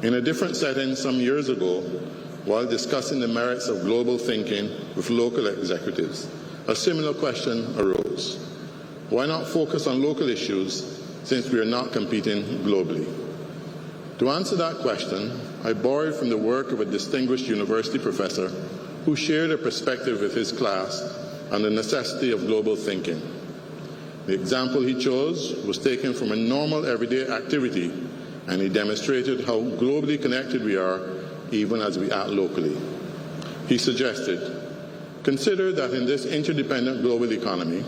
In a different setting some years ago, while discussing the merits of global thinking with local executives, a similar question arose. Why not focus on local issues since we are not competing globally? To answer that question, I borrowed from the work of a distinguished university professor who shared a perspective with his class on the necessity of global thinking. The example he chose was taken from a normal everyday activity, and he demonstrated how globally connected we are even as we act locally. He suggested, consider that in this interdependent global economy,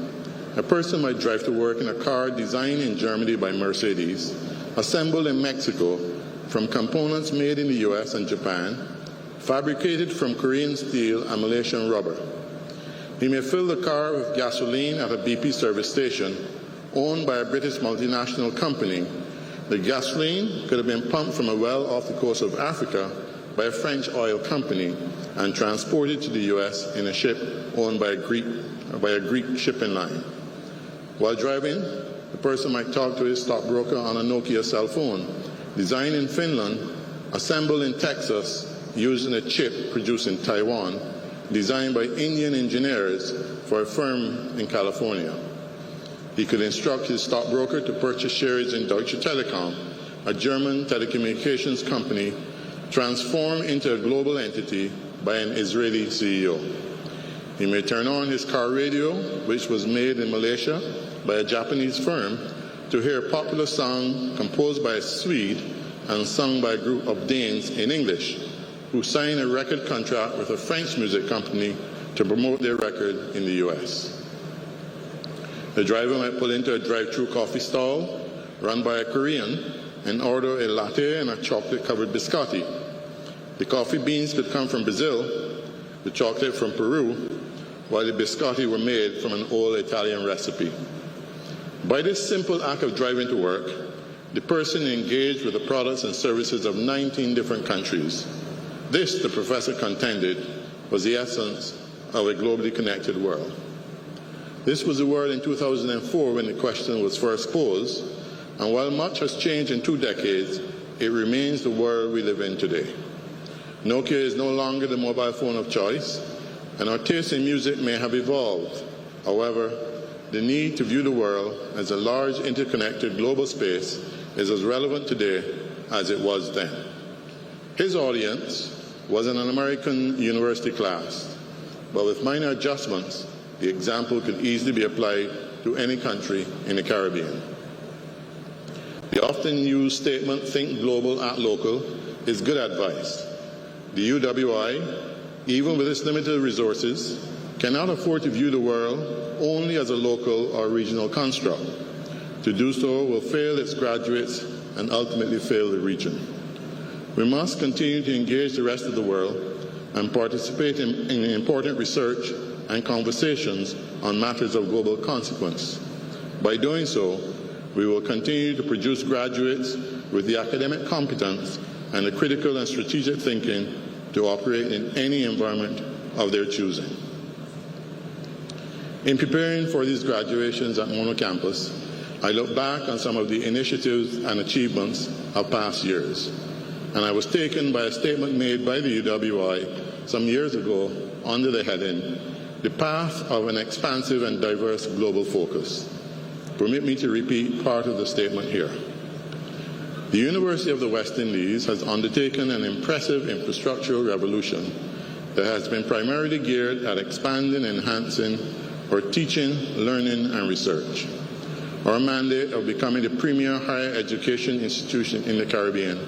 a person might drive to work in a car designed in Germany by Mercedes, assembled in Mexico from components made in the US and Japan, fabricated from Korean steel and Malaysian rubber. He may fill the car with gasoline at a BP service station owned by a British multinational company. The gasoline could have been pumped from a well off the coast of Africa by a French oil company and transported to the US in a ship owned by a Greek shipping line. While driving, the person might talk to his stockbroker on a Nokia cell phone, designed in Finland, assembled in Texas using a chip produced in Taiwan, designed by Indian engineers for a firm in California. He could instruct his stockbroker to purchase shares in Deutsche Telekom, a German telecommunications company transformed into a global entity by an Israeli CEO. He may turn on his car radio, which was made in Malaysia by a Japanese firm, to hear a popular song composed by a Swede and sung by a group of Danes in English, who signed a record contract with a French music company to promote their record in the US. The driver might pull into a drive-through coffee stall run by a Korean and order a latte and a chocolate-covered biscotti. The coffee beans could come from Brazil, the chocolate from Peru, while the biscotti were made from an old Italian recipe. By this simple act of driving to work, the person engaged with the products and services of 19 different countries. This, the professor contended, was the essence of a globally connected world. This was the world in 2004 when the question was first posed, and while much has changed in 2 decades, it remains the world we live in today. Nokia is no longer the mobile phone of choice, and our taste in music may have evolved. However, the need to view the world as a large interconnected global space is as relevant today as it was then. His audience was in an American university class, but with minor adjustments, the example could easily be applied to any country in the Caribbean. The often used statement, think global, act local, is good advice. The UWI, even with its limited resources, cannot afford to view the world only as a local or regional construct. To do so will fail its graduates and ultimately fail the region. We must continue to engage the rest of the world and participate in important research and conversations on matters of global consequence. By doing so, we will continue to produce graduates with the academic competence and the critical and strategic thinking to operate in any environment of their choosing. In preparing for these graduations at Mono Campus, I look back on some of the initiatives and achievements of past years, and I was taken by a statement made by the UWI some years ago under the heading, "The Path of an Expansive and Diverse Global Focus." Permit me to repeat part of the statement here. The University of the West Indies has undertaken an impressive infrastructural revolution that has been primarily geared at expanding and enhancing our teaching, learning, and research. Our mandate of becoming the premier higher education institution in the Caribbean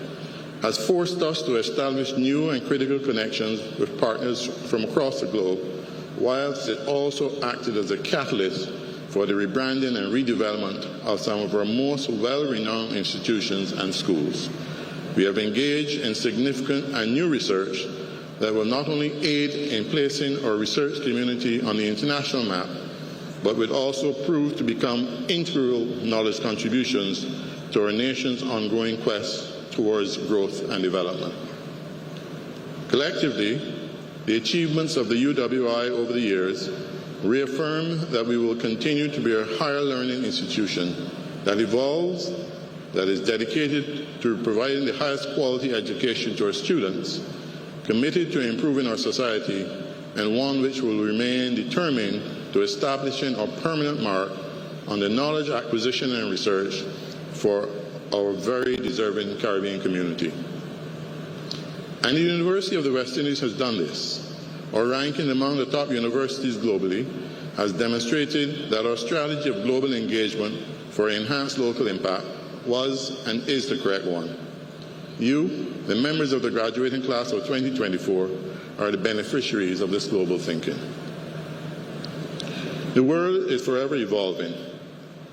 has forced us to establish new and critical connections with partners from across the globe, whilst it also acted as a catalyst for the rebranding and redevelopment of some of our most well-renowned institutions and schools. We have engaged in significant and new research that will not only aid in placing our research community on the international map, but will also prove to become integral knowledge contributions to our nation's ongoing quest towards growth and development. Collectively, the achievements of the UWI over the years reaffirm that we will continue to be a higher learning institution that evolves, that is dedicated to providing the highest quality education to our students, committed to improving our society, and one which will remain determined to establishing a permanent mark on the knowledge acquisition and research for our very deserving Caribbean community. And the University of the West Indies has done this. Our ranking among the top universities globally has demonstrated that our strategy of global engagement for enhanced local impact was and is the correct one. You, the members of the graduating class of 2024, are the beneficiaries of this global thinking. The world is forever evolving,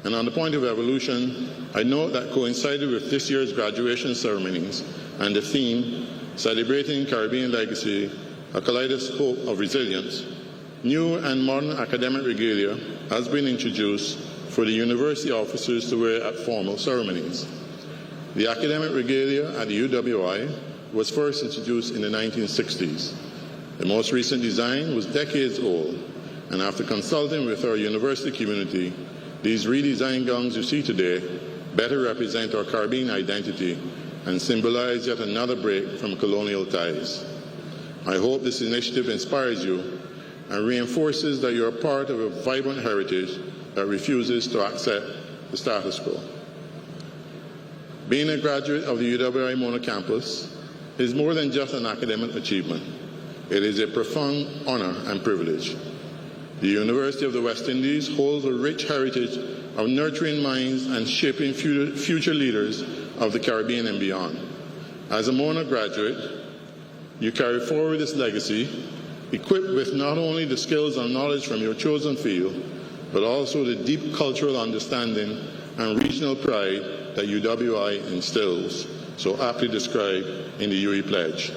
and on the point of evolution, I note that coincided with this year's graduation ceremonies and the theme, Celebrating Caribbean Legacy, a kaleidoscope of resilience, new and modern academic regalia has been introduced for the university officers to wear at formal ceremonies. The academic regalia at the UWI was first introduced in the 1960s. The most recent design was decades old, and after consulting with our university community, these redesigned gowns you see today better represent our Caribbean identity and symbolize yet another break from colonial ties. I hope this initiative inspires you and reinforces that you are part of a vibrant heritage that refuses to accept the status quo. Being a graduate of the UWI Mona campus is more than just an academic achievement. It is a profound honor and privilege. The University of the West Indies holds a rich heritage of nurturing minds and shaping future leaders of the Caribbean and beyond. As a Mona graduate, you carry forward this legacy, equipped with not only the skills and knowledge from your chosen field, but also the deep cultural understanding and regional pride that UWI instills, so aptly described in the UE Pledge.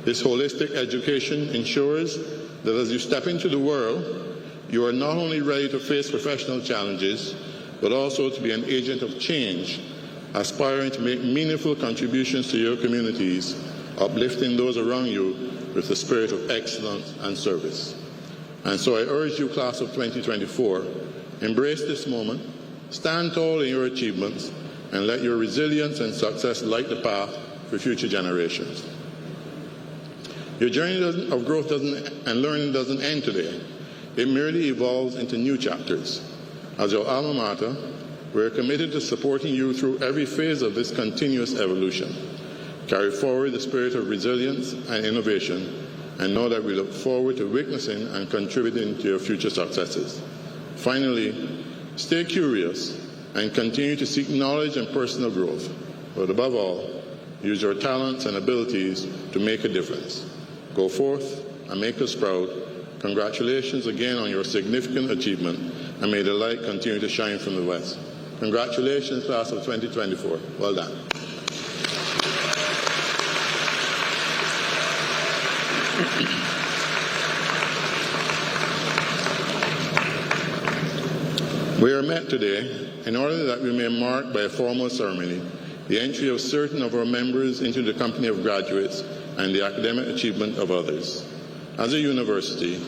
This holistic education ensures that as you step into the world, you are not only ready to face professional challenges, but also to be an agent of change, aspiring to make meaningful contributions to your communities, uplifting those around you with the spirit of excellence and service. And so I urge you, class of 2024, embrace this moment, stand tall in your achievements, and let your resilience and success light the path for future generations. Your journey of growth and learning doesn't end today. It merely evolves into new chapters. As your alma mater, we're committed to supporting you through every phase of this continuous evolution. Carry forward the spirit of resilience and innovation, and know that we look forward to witnessing and contributing to your future successes. Finally, stay curious and continue to seek knowledge and personal growth. But above all, use your talents and abilities to make a difference. Go forth and make us proud. Congratulations again on your significant achievement, and may the light continue to shine from the west. Congratulations, class of 2024. Well done. We are met today in order that we may mark by a formal ceremony the entry of certain of our members into the company of graduates and the academic achievement of others. As a university,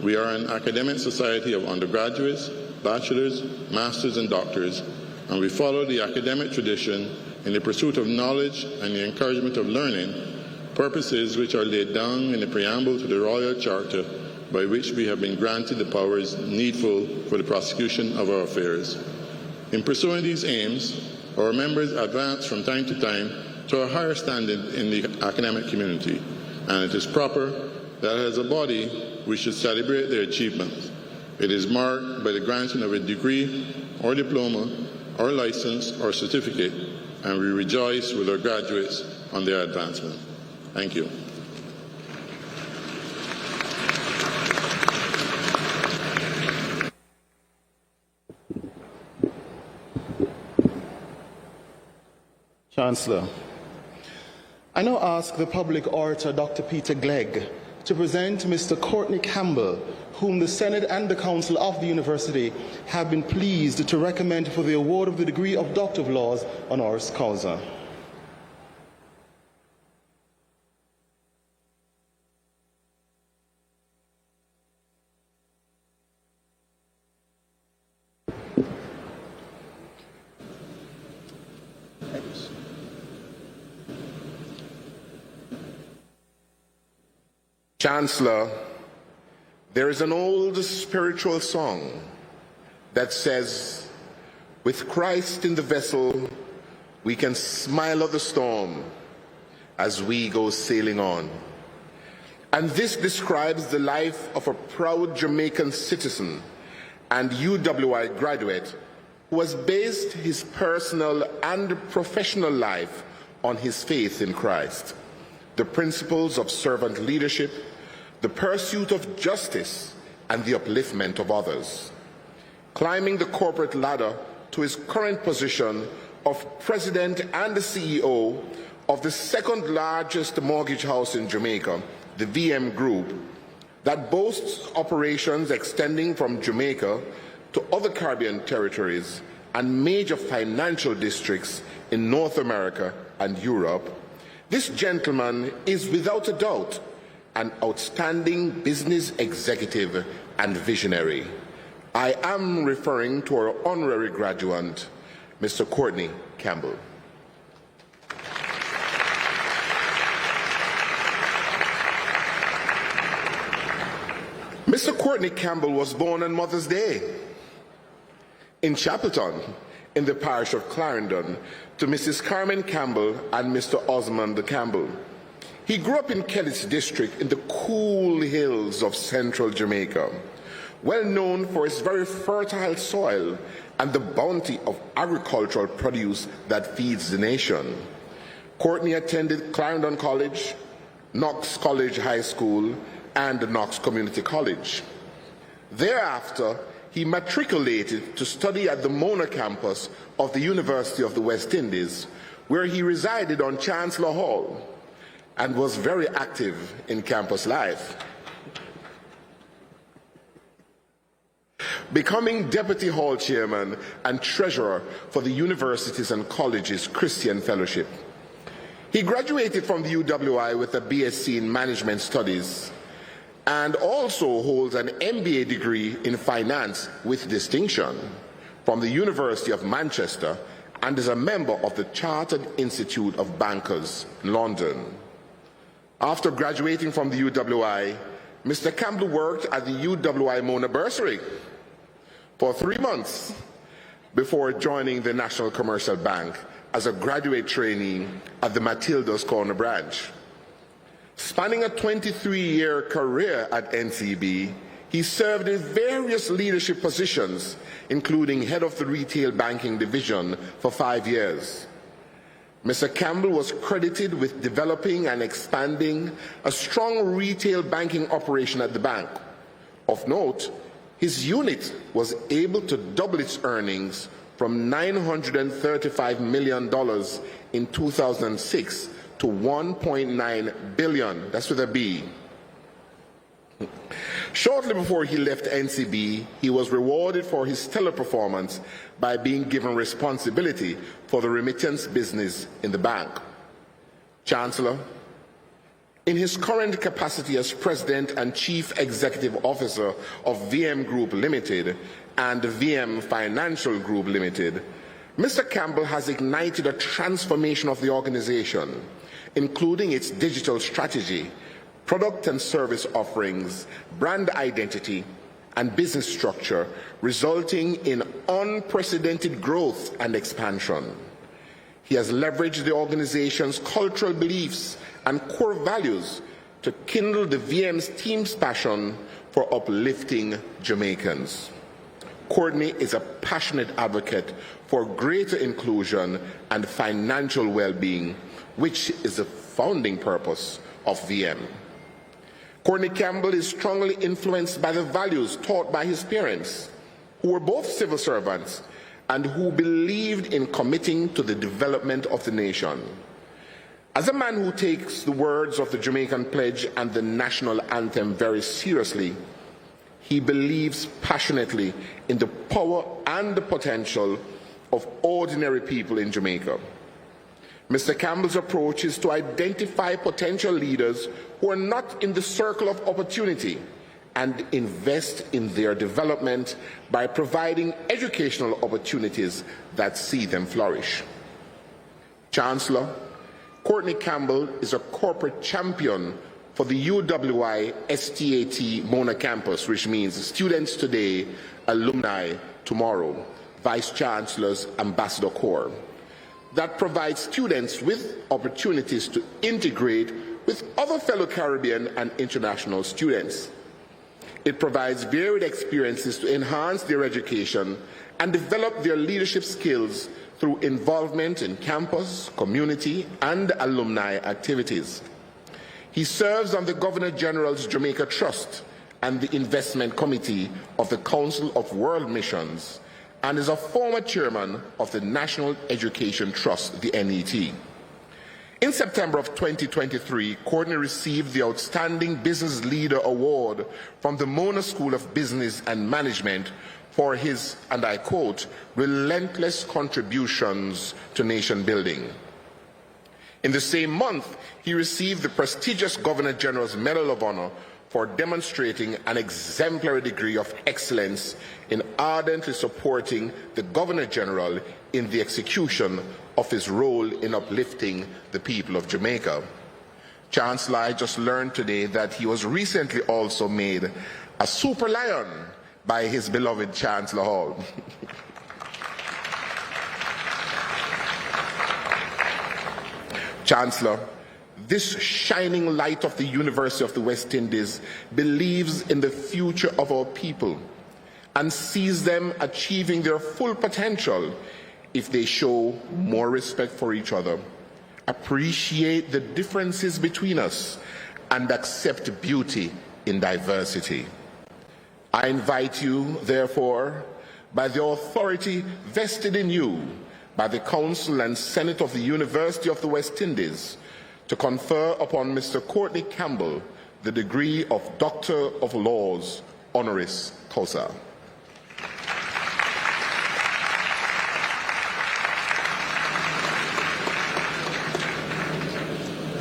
we are an academic society of undergraduates, bachelors, masters, and doctors and we follow the academic tradition in the pursuit of knowledge and the encouragement of learning, purposes which are laid down in the preamble to the Royal Charter, by which we have been granted the powers needful for the prosecution of our affairs. In pursuing these aims, our members advance from time to time to a higher standard in the academic community, and it is proper that as a body we should celebrate their achievements. It is marked by the granting of a degree or diploma or license or certificate, and we rejoice with our graduates on their advancement. Thank you. Chancellor, I now ask the public orator, Dr. Peter Glegg, to present Mr. Courtney Campbell, whom the Senate and the Council of the University have been pleased to recommend for the award of the degree of Doctor of Laws honoris causa. Chancellor, there is an old spiritual song that says, with Christ in the vessel, we can smile at the storm as we go sailing on. And this describes the life of a proud Jamaican citizen and UWI graduate who has based his personal and professional life on his faith in Christ, the principles of servant leadership, the pursuit of justice, and the upliftment of others. Climbing the corporate ladder to his current position of President and the CEO of the second largest mortgage house in Jamaica, the VM Group, that boasts operations extending from Jamaica to other Caribbean territories and major financial districts in North America and Europe, this gentleman is without a doubt an outstanding business executive and visionary. I am referring to our honorary graduate, Mr. Courtney Campbell. Mr. Courtney Campbell was born on Mother's Day in Chapelton, in the parish of Clarendon, to Mrs. Carmen Campbell and Mr. Osmond Campbell. He grew up in Kellis District in the cool hills of central Jamaica, well known for its very fertile soil and the bounty of agricultural produce that feeds the nation. Courtney attended Clarendon College, Knox College High School, and Knox Community College. Thereafter, he matriculated to study at the Mona campus of the University of the West Indies, where he resided on Chancellor Hall and was very active in campus life, becoming Deputy Hall Chairman and Treasurer for the Universities and Colleges Christian Fellowship. He graduated from the UWI with a BSc in Management Studies and also holds an MBA degree in Finance with distinction from the University of Manchester and is a member of the Chartered Institute of Bankers in London. After graduating from the UWI, Mr. Campbell worked at the UWI Mona Bursary for 3 months before joining the National Commercial Bank as a graduate trainee at the Matilda's Corner branch. Spanning a 23-year career at NCB, he served in various leadership positions, including head of the Retail Banking Division for 5 years. Mr. Campbell was credited with developing and expanding a strong retail banking operation at the bank. Of note, his unit was able to double its earnings from $935 million in 2006 to $1.9 billion, that's with a B. Shortly before he left NCB, he was rewarded for his stellar performance by being given responsibility for the remittance business in the bank. Chancellor, in his current capacity as President and Chief Executive Officer of VM Group Limited and VM Financial Group Limited, Mr. Campbell has ignited a transformation of the organization, including its digital strategy, product and service offerings, brand identity, and business structure, resulting in unprecedented growth and expansion. He has leveraged the organization's cultural beliefs and core values to kindle the VM's team's passion for uplifting Jamaicans. Courtney is a passionate advocate for greater inclusion and financial well-being, which is the founding purpose of VM. Courtney Campbell is strongly influenced by the values taught by his parents, who were both civil servants and who believed in committing to the development of the nation. As a man who takes the words of the Jamaican Pledge and the national anthem very seriously, he believes passionately in the power and the potential of ordinary people in Jamaica. Mr. Campbell's approach is to identify potential leaders who are not in the circle of opportunity and invest in their development by providing educational opportunities that see them flourish. Chancellor, Courtney Campbell is a corporate champion for the UWI STAT Mona campus, which means students today, alumni tomorrow, Vice Chancellor's Ambassador Corps, that provides students with opportunities to integrate with other fellow Caribbean and international students. It provides varied experiences to enhance their education and develop their leadership skills through involvement in campus, community, and alumni activities. He serves on the Governor General's Jamaica Trust and the Investment Committee of the Council of World Missions, and is a former chairman of the National Education Trust, the NET. In September of 2023, Courtney received the Outstanding Business Leader Award from the Mona School of Business and Management for his, and I quote, relentless contributions to nation building. In the same month, he received the prestigious Governor General's Medal of Honor for demonstrating an exemplary degree of excellence in ardently supporting the Governor General in the execution of his role in uplifting the people of Jamaica. Chancellor, I just learned today that he was recently also made a super lion by his beloved Chancellor Hall. Chancellor, this shining light of the University of the West Indies believes in the future of our people and sees them achieving their full potential if they show more respect for each other, appreciate the differences between us, and accept beauty in diversity. I invite you, therefore, by the authority vested in you by the Council and Senate of the University of the West Indies, to confer upon Mr. Courtney Campbell the degree of Doctor of Laws, honoris causa.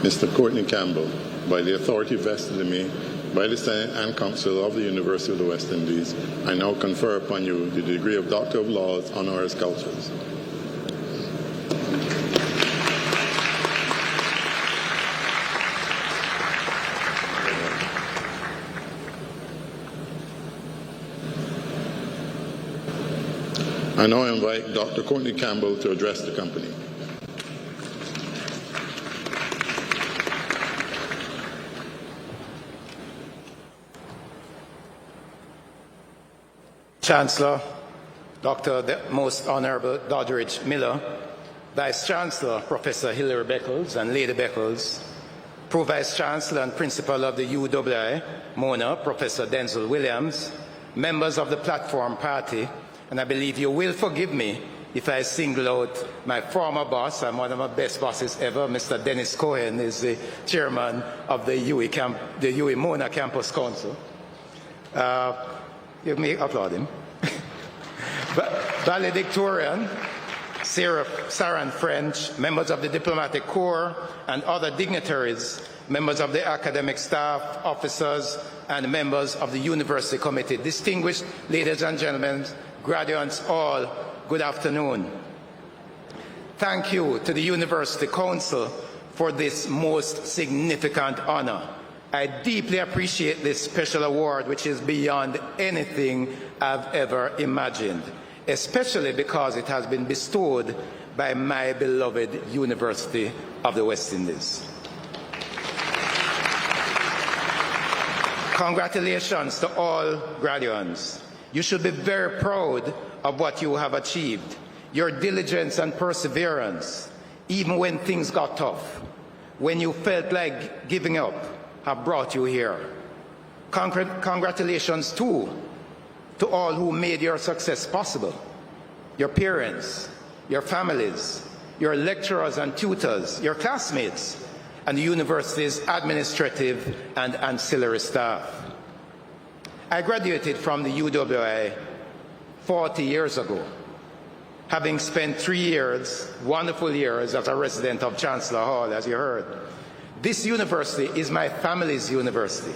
Mr. Courtney Campbell, by the authority vested in me by the Senate and Council of the University of the West Indies, I now confer upon you the degree of Doctor of Laws, honoris causa. I now invite Dr. Courtney Campbell to address the company. Chancellor, Dr. the Most Honorable Doddridge Miller, Vice Chancellor Professor Hilary Beckles and Lady Beckles, Pro-Vice Chancellor and Principal of the UWI, Mona, Professor Denzel Williams, members of the Platform Party, and I believe you will forgive me if I single out my former boss and one of my best bosses ever, Mr. Dennis Cohen, is the chairman of the UWI Mona Campus Council. You may applaud him. Valedictorian, Saran French, members of the Diplomatic Corps and other dignitaries, members of the academic staff, officers, and members of the University Committee. Distinguished ladies and gentlemen, graduates all, good afternoon. thank you to the University Council for this most significant honor. I deeply appreciate this special award, which is beyond anything I've ever imagined, especially because it has been bestowed by my beloved University of the West Indies. Congratulations to all graduates. You should be very proud of what you have achieved. Your diligence and perseverance, even when things got tough, when you felt like giving up, have brought you here. Congratulations too to all who made your success possible. Your parents, your families, your lecturers and tutors, your classmates, and the university's administrative and ancillary staff. I graduated from the UWI 40 years ago, having spent 3 years, wonderful years, as a resident of Chancellor Hall, as you heard. This university is my family's university.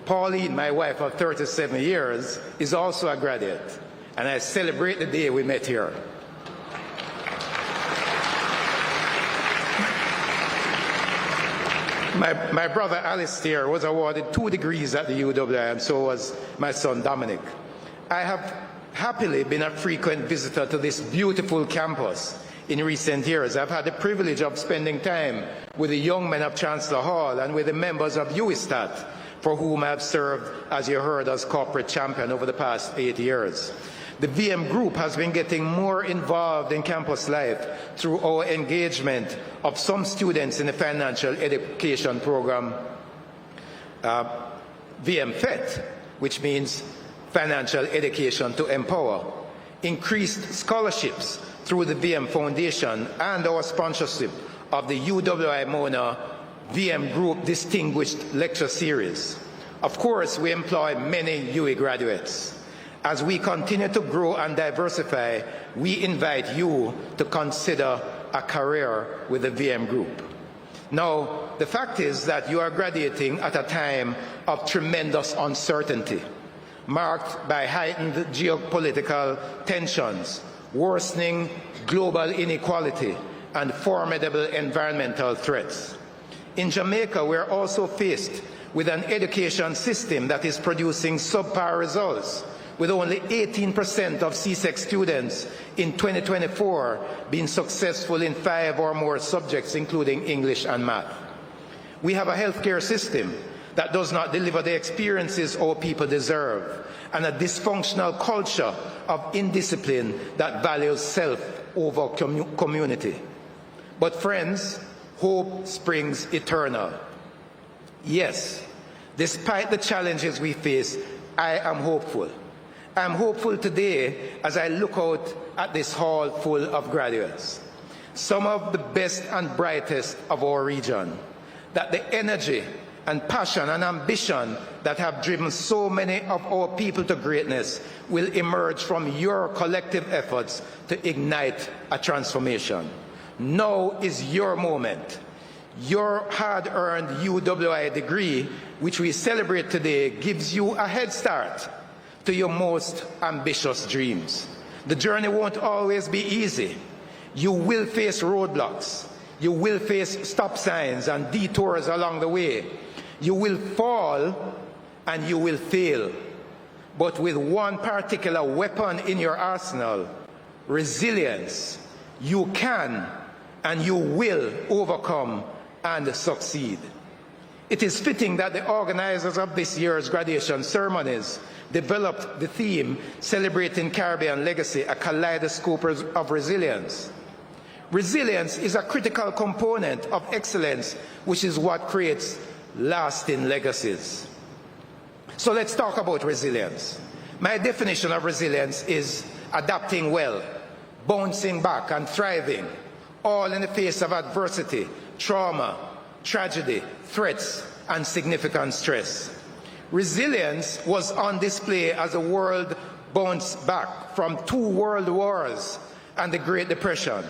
Pauline, my wife of 37 years, is also a graduate, and I celebrate the day we met here. My brother Alistair was awarded 2 degrees at the UWI, and so was my son Dominic. I have happily been a frequent visitor to this beautiful campus in recent years. I've had the privilege of spending time with the young men of Chancellor Hall and with the members of UWISTAT, for whom I've served, as you heard, as corporate champion over the past 8 years. The VM Group has been getting more involved in campus life through our engagement of some students in the financial education program, VMFET, which means Financial Education to Empower, increased scholarships through the VM Foundation, and our sponsorship of the UWI Mona VM Group Distinguished Lecture Series. Of course, we employ many UWI graduates. As we continue to grow and diversify, we invite you to consider a career with the VM Group. Now, the fact is that you are graduating at a time of tremendous uncertainty, marked by heightened geopolitical tensions, worsening global inequality, and formidable environmental threats. In Jamaica, we are also faced with an education system that is producing subpar results, with only 18% of CSEC students in 2024 being successful in 5 or more subjects, including English and math. We have a healthcare system that does not deliver the experiences our people deserve, and a dysfunctional culture of indiscipline that values self over community. But friends, hope springs eternal. Yes, despite the challenges we face, I am hopeful. I'm hopeful today as I look out at this hall full of graduates, some of the best and brightest of our region, that the energy and passion and ambition that have driven so many of our people to greatness will emerge from your collective efforts to ignite a transformation. Now is your moment. Your hard-earned UWI degree, which we celebrate today, gives you a head start to your most ambitious dreams. The journey won't always be easy. You will face roadblocks. You will face stop signs and detours along the way. You will fall and you will fail. But with one particular weapon in your arsenal, resilience, you can and you will overcome and succeed. It is fitting that the organizers of this year's graduation ceremonies developed the theme, Celebrating Caribbean Legacy, a kaleidoscope of resilience. Resilience is a critical component of excellence, which is what creates lasting legacies. So let's talk about resilience. My definition of resilience is adapting well, bouncing back and thriving, all in the face of adversity, trauma, tragedy, threats, and significant stress. Resilience was on display as the world bounced back from 2 world wars and the Great Depression.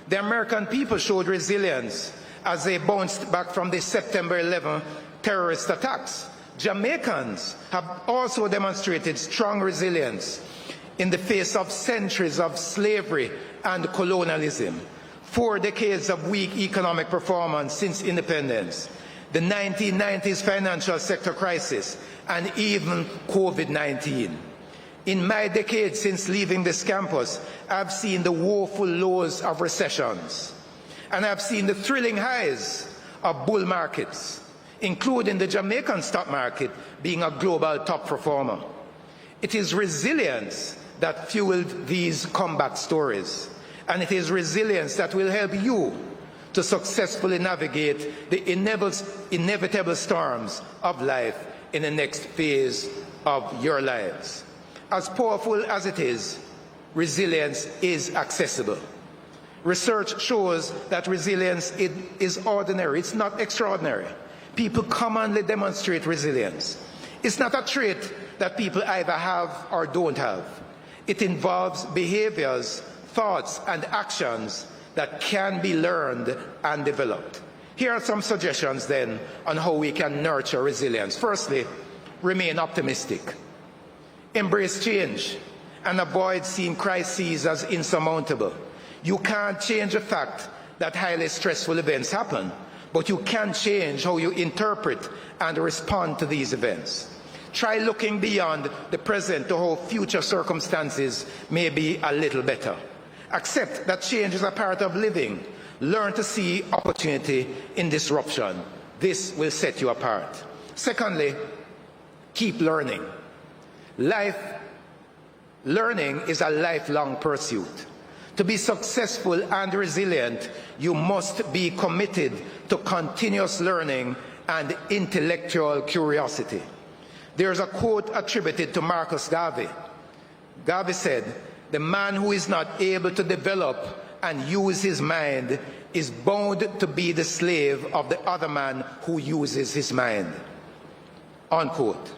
The American people showed resilience as they bounced back from the September 11 terrorist attacks. Jamaicans have also demonstrated strong resilience in the face of centuries of slavery and colonialism. 4 decades of weak economic performance since independence, the 1990s financial sector crisis, and even COVID-19. In my decade since leaving this campus, I've seen the woeful lows of recessions, and I've seen the thrilling highs of bull markets, including the Jamaican stock market being a global top performer. It is resilience that fueled these comeback stories, and it is resilience that will help you to successfully navigate the inevitable storms of life in the next phase of your lives. As powerful as it is, resilience is accessible. Research shows that resilience is ordinary, it's not extraordinary. People commonly demonstrate resilience. It's not a trait that people either have or don't have. It involves behaviors, thoughts, and actions that can be learned and developed. Here are some suggestions then on how we can nurture resilience. Firstly, remain optimistic. Embrace change and avoid seeing crises as insurmountable. You can't change the fact that highly stressful events happen, but you can change how you interpret and respond to these events. Try looking beyond the present to how future circumstances may be a little better. Accept that change is a part of living. Learn to see opportunity in disruption. This will set you apart. Secondly, keep learning. Learning is a lifelong pursuit. To be successful and resilient, you must be committed to continuous learning and intellectual curiosity. There's a quote attributed to Marcus Garvey. Garvey said, "The man who is not able to develop and use his mind is bound to be the slave of the other man who uses his mind." Unquote.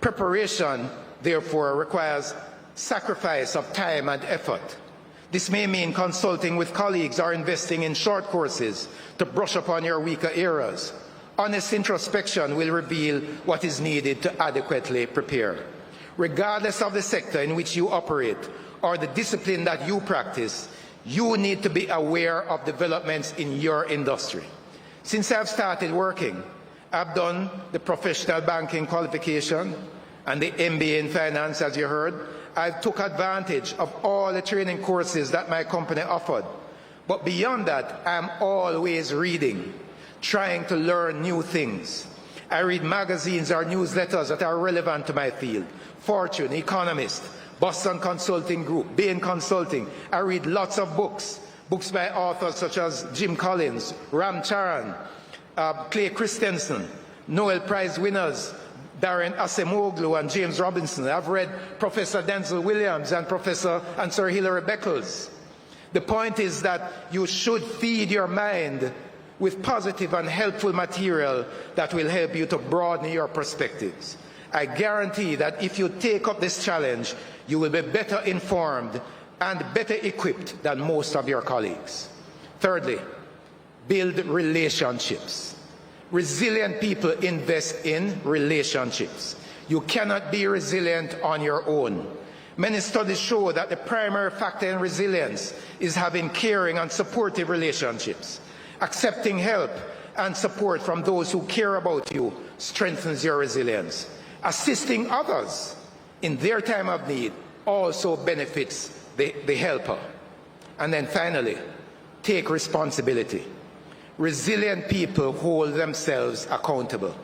Preparation, therefore, requires sacrifice of time and effort. This may mean consulting with colleagues or investing in short courses to brush upon your weaker areas. Honest introspection will reveal what is needed to adequately prepare. Regardless of the sector in which you operate or the discipline that you practice, you need to be aware of developments in your industry. Since I've started working, I've done the professional banking qualification and the MBA in finance, as you heard. I took advantage of all the training courses that my company offered. But beyond that, I'm always reading, trying to learn new things. I read magazines or newsletters that are relevant to my field. Fortune, Economist, Boston Consulting Group, Bain Consulting. I read lots of books by authors such as Jim Collins, Ram Charan, Clay Christensen, Nobel Prize winners, Darren Acemoglu and James Robinson. I've read Professor Denzel Williams and Sir Hilary Beckles. The point is that you should feed your mind with positive and helpful material that will help you to broaden your perspectives. I guarantee that if you take up this challenge, you will be better informed and better equipped than most of your colleagues. Thirdly, build relationships. Resilient people invest in relationships. You cannot be resilient on your own. Many studies show that the primary factor in resilience is having caring and supportive relationships. Accepting help and support from those who care about you strengthens your resilience. Assisting others in their time of need also benefits the helper. And then finally, take responsibility. Resilient people hold themselves accountable.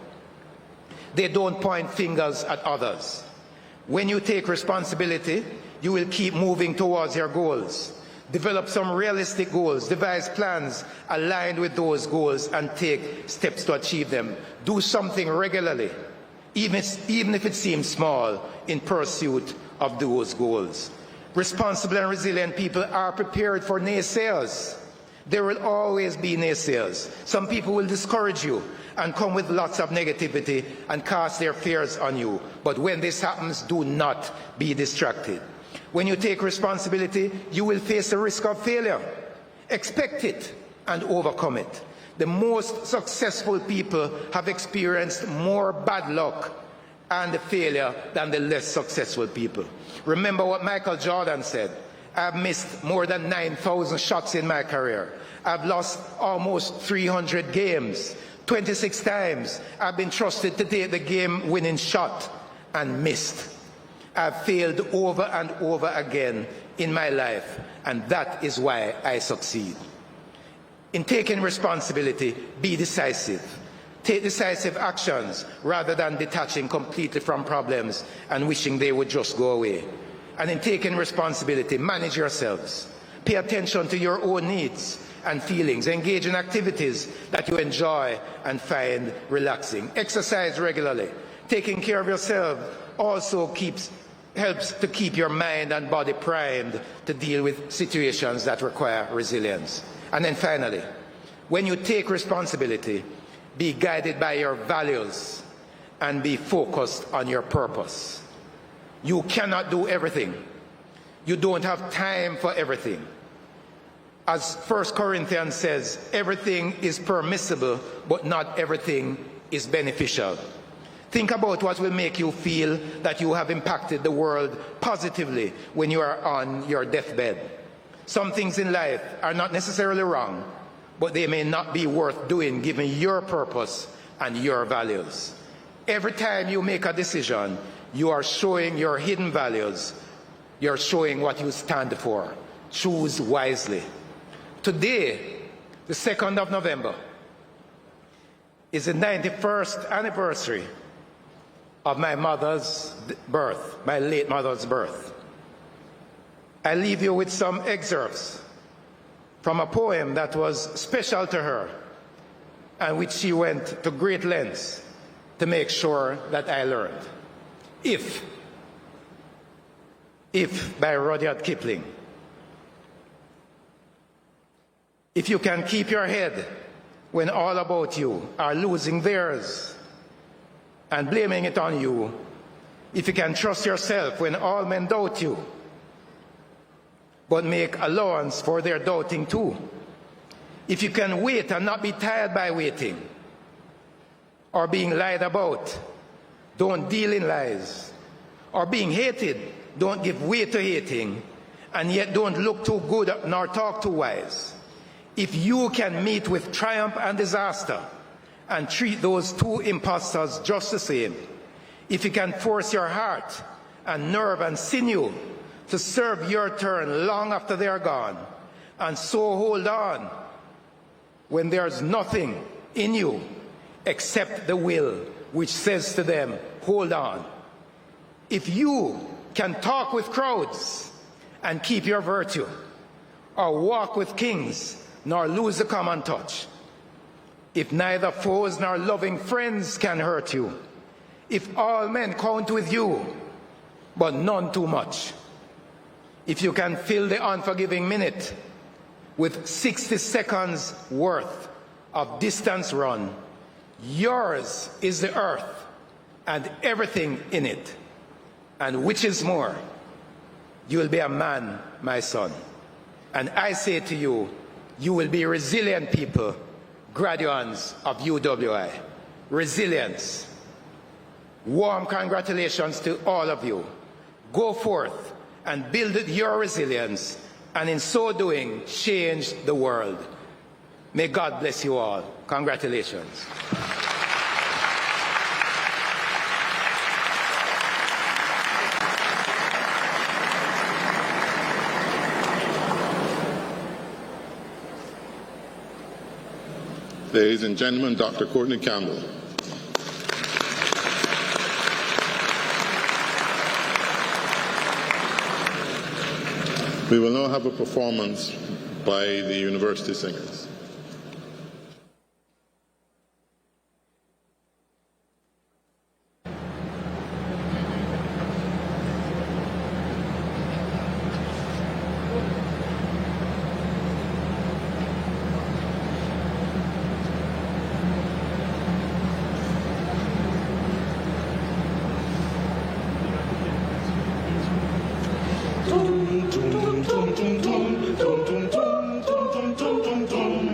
They don't point fingers at others. When you take responsibility, you will keep moving towards your goals. Develop some realistic goals, devise plans aligned with those goals, and take steps to achieve them. Do something regularly, even if it seems small, in pursuit of those goals. Responsible and resilient people are prepared for naysayers. There will always be naysayers. Some people will discourage you and come with lots of negativity and cast their fears on you. But when this happens, do not be distracted. When you take responsibility, you will face the risk of failure. Expect it and overcome it. The most successful people have experienced more bad luck and failure than the less successful people. Remember what Michael Jordan said, I've missed more than 9,000 shots in my career. I've lost almost 300 games. 26 times I've been trusted to take the game-winning shot and missed. I've failed over and over again in my life, and that is why I succeed. In taking responsibility, be decisive. Take decisive actions rather than detaching completely from problems and wishing they would just go away. And in taking responsibility, manage yourselves. Pay attention to your own needs and feelings. Engage in activities that you enjoy and find relaxing. Exercise regularly. Taking care of yourself also helps to keep your mind and body primed to deal with situations that require resilience. And then finally, when you take responsibility, be guided by your values and be focused on your purpose. You cannot do everything. You don't have time for everything. As 1 Corinthians says, everything is permissible, but not everything is beneficial. Think about what will make you feel that you have impacted the world positively when you are on your deathbed. Some things in life are not necessarily wrong, but they may not be worth doing given your purpose and your values. Every time you make a decision, you are showing your hidden values. You're showing what you stand for. Choose wisely. Today, the 2nd of November, is the 91st anniversary of my mother's birth, my late mother's birth. I leave you with some excerpts from a poem that was special to her and which she went to great lengths to make sure that I learned. If by Rudyard Kipling. If you can keep your head when all about you are losing theirs and blaming it on you, if you can trust yourself when all men doubt you, but make allowance for their doubting too, if you can wait and not be tired by waiting or being lied about, don't deal in lies, or being hated, don't give way to hating, and yet don't look too good nor talk too wise. If you can meet with triumph and disaster and treat those two impostors just the same, if you can force your heart and nerve and sinew to serve your turn long after they are gone, and so hold on when there's nothing in you except the will which says to them, hold on. If you can talk with crowds and keep your virtue, or walk with kings nor lose the common touch, if neither foes nor loving friends can hurt you, if all men count with you, but none too much, if you can fill the unforgiving minute with 60 seconds worth of distance run, yours is the earth and everything in it. And which is more, you will be a man, my son. And I say to you, you will be resilient people, graduates of UWI. Resilience. Warm congratulations to all of you. Go forth and build your resilience, and in so doing, change the world. May God bless you all. Congratulations. Ladies and gentlemen, Dr. Courtney Campbell. We will now have a performance by the University Singers. Dum dum dum dum dum dum dum dum dum dum dum dum.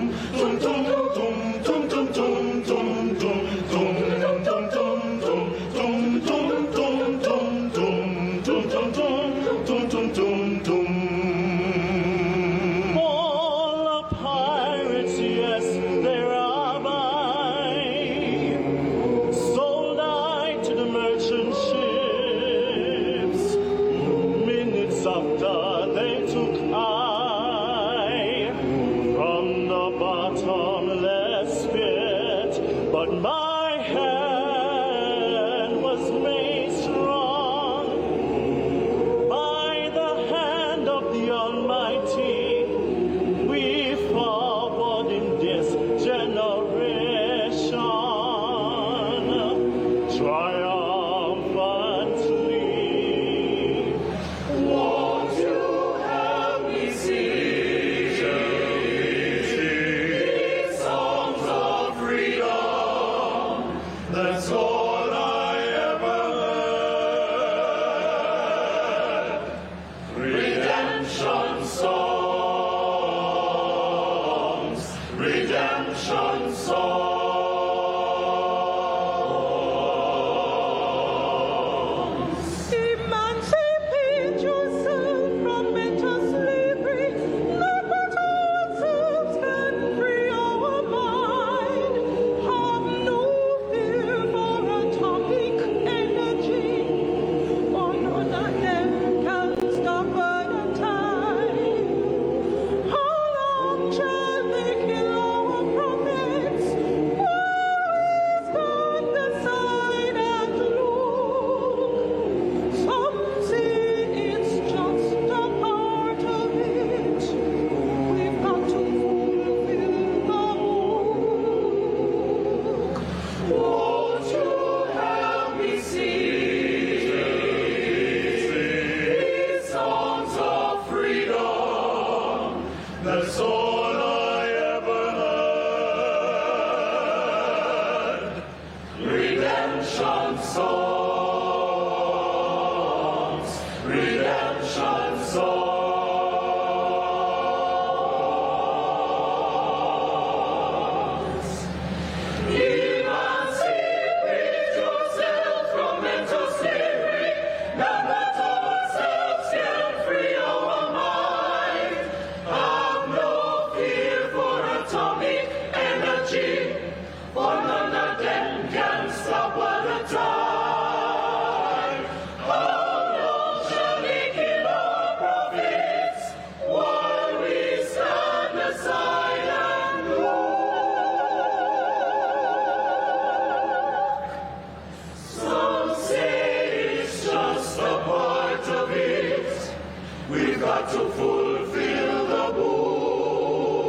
are to fulfill the book.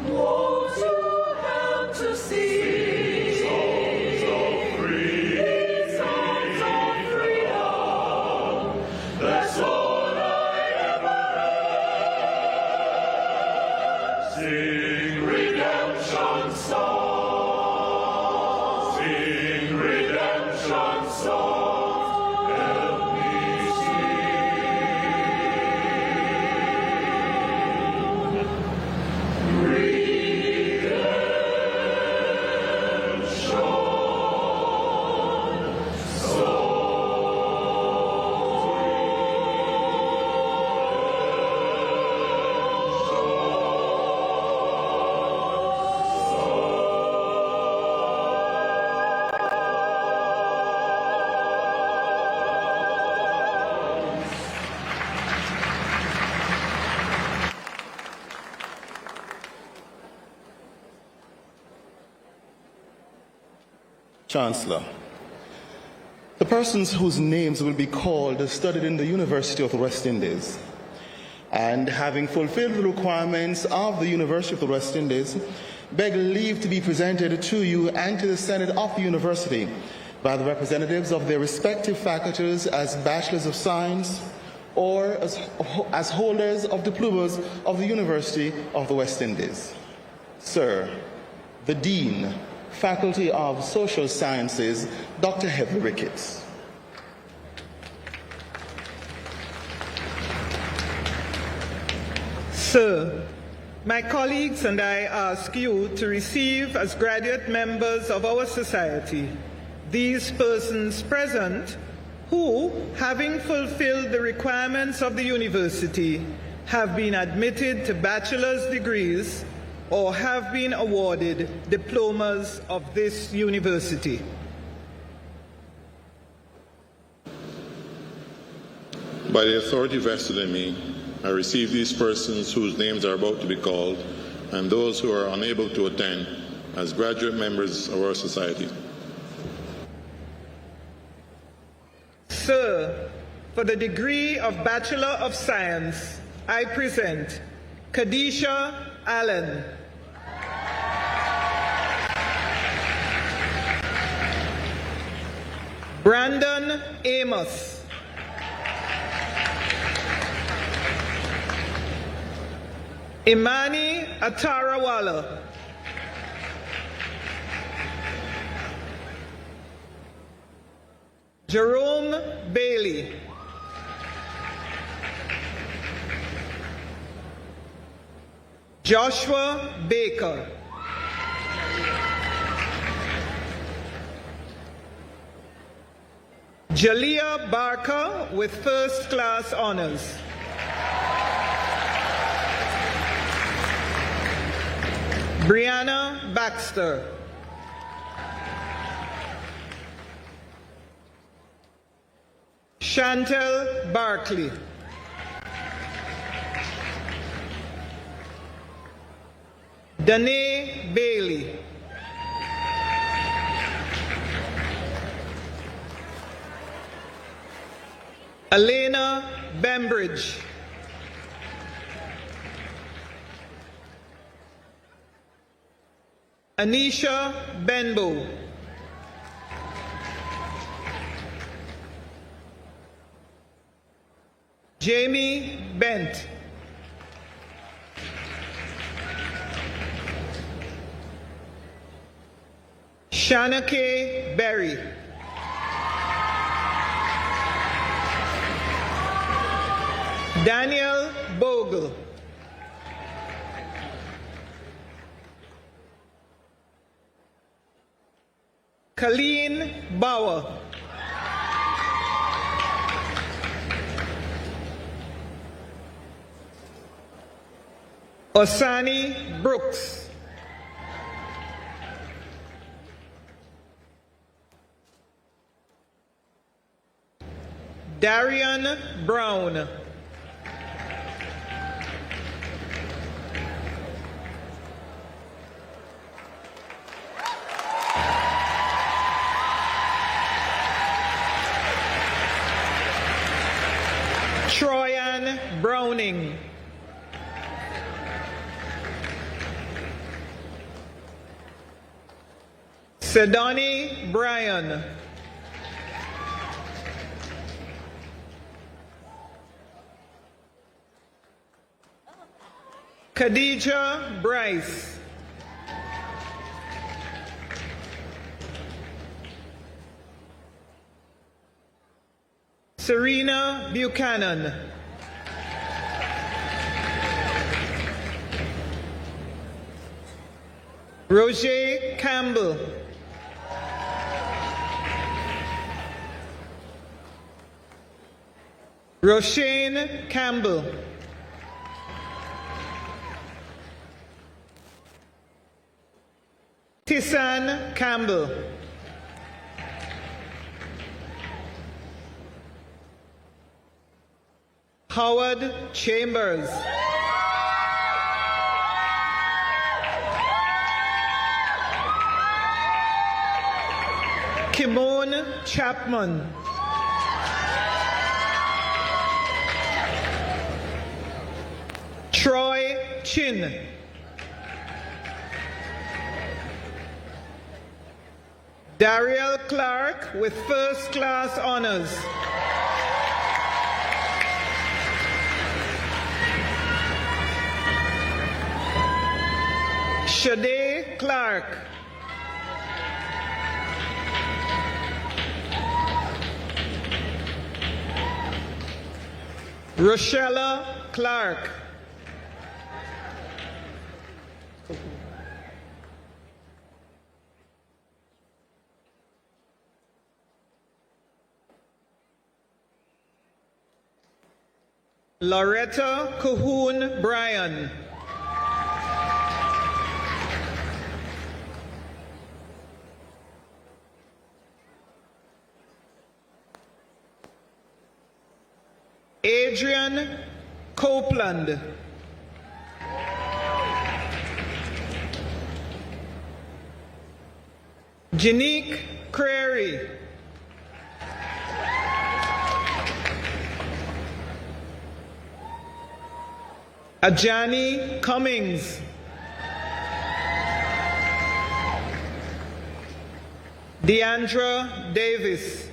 Won't you help to sing songs of freedom? Songs of freedom. That's all I ever heard. Sing redemption songs. Sing redemption songs. Help me Chancellor, the persons whose names will be called studied in the University of the West Indies, and having fulfilled the requirements of the University of the West Indies, beg leave to be presented to you and to the Senate of the University by the representatives of their respective faculties as Bachelors of Science or as holders of diplomas of the University of the West Indies. Sir, the Dean, Faculty of Social Sciences, Dr. Heather Ricketts. Sir, my colleagues and I ask you to receive as graduate members of our society these persons present who, having fulfilled the requirements of the university, have been admitted to bachelor's degrees or have been awarded diplomas of this university. By the authority vested in me, I receive these persons whose names are about to be called and those who are unable to attend as graduate members of our society. Sir, for the degree of Bachelor of Science, I present Kadisha Allen, Brandon Amos, Imani Atarawala, Jerome Bailey, Joshua Baker, Jalea Barker with first class honors, Brianna Baxter, Chantel Barkley, Danae Bailey, Elena Bembridge, Anisha Benbow, Jamie Bent, Shanake Berry, Daniel Bogle, Colleen Bauer, Osani Brooks, Darian Brown, Troyan Anne Browning. Sedani Bryan. Khadija Bryce. Serena Buchanan. Roger Campbell. Roshane Campbell. Tisan Campbell. Howard Chambers. Kimon Chapman. Troy Chin. Dariel Clark with first class honors. Shade Clark. Rochella Clark. Loretta Cahoon Bryan. Adrian Copeland. Janique Crary. Ajani Cummings. Deandra Davis.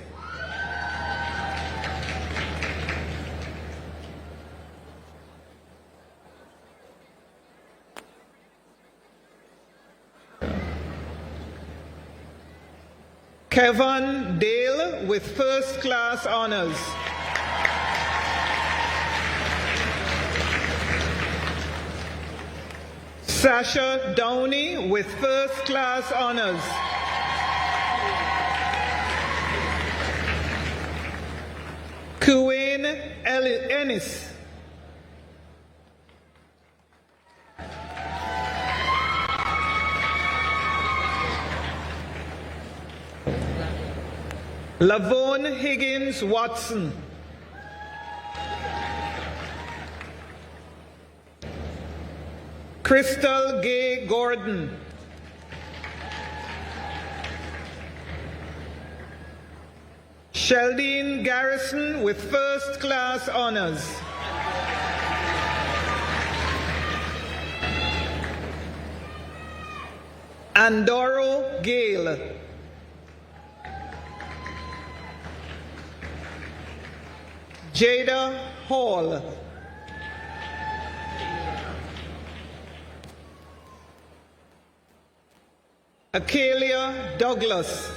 Kevin Dale with first class honors. Sasha Downey with first class honors. Kuwait Ennis. Lavone Higgins Watson. Crystal Gay Gordon. Sheldine Garrison with first class honors. Andoro Gale. Jada Hall. Akelia Douglas.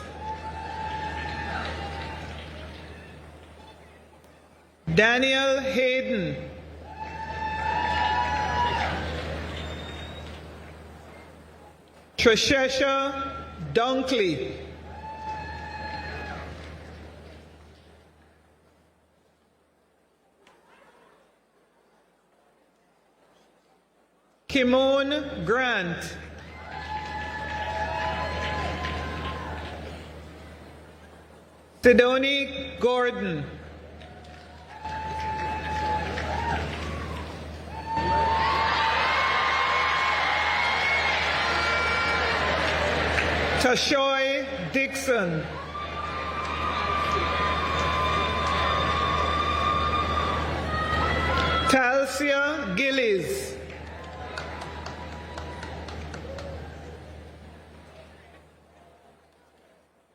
Daniel Hayden. Trishesha Dunkley. Kimon Grant. Sidoni Gordon. Tashoy Dixon. Marcia Gillies.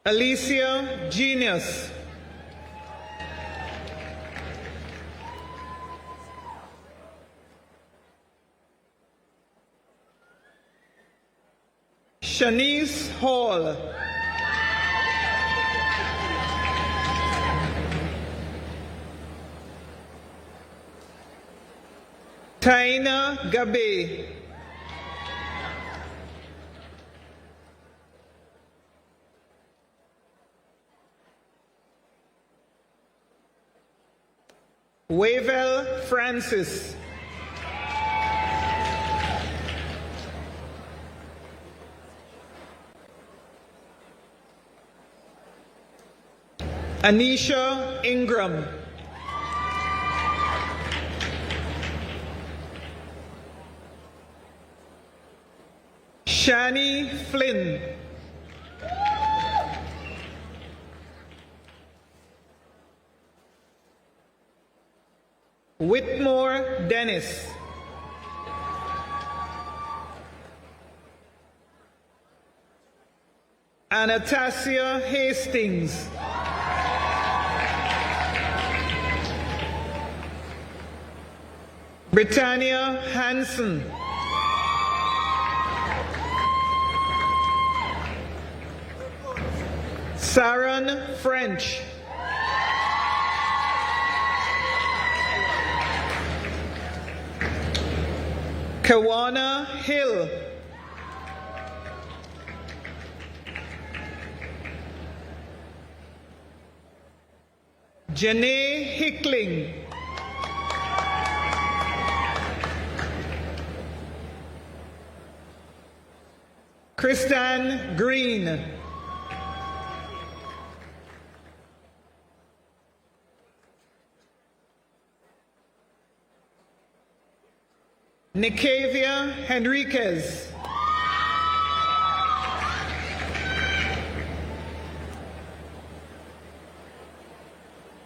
Alicia Genius. Shanice Hall. Taina Gabe. Wavell Francis. Anisha Ingram. Shani Flynn. Whitmore Dennis. Anastasia Hastings. Britannia Hansen. Saran French. Kawana Hill. Janae Hickling. Kristan Green. Nicavia Henriquez.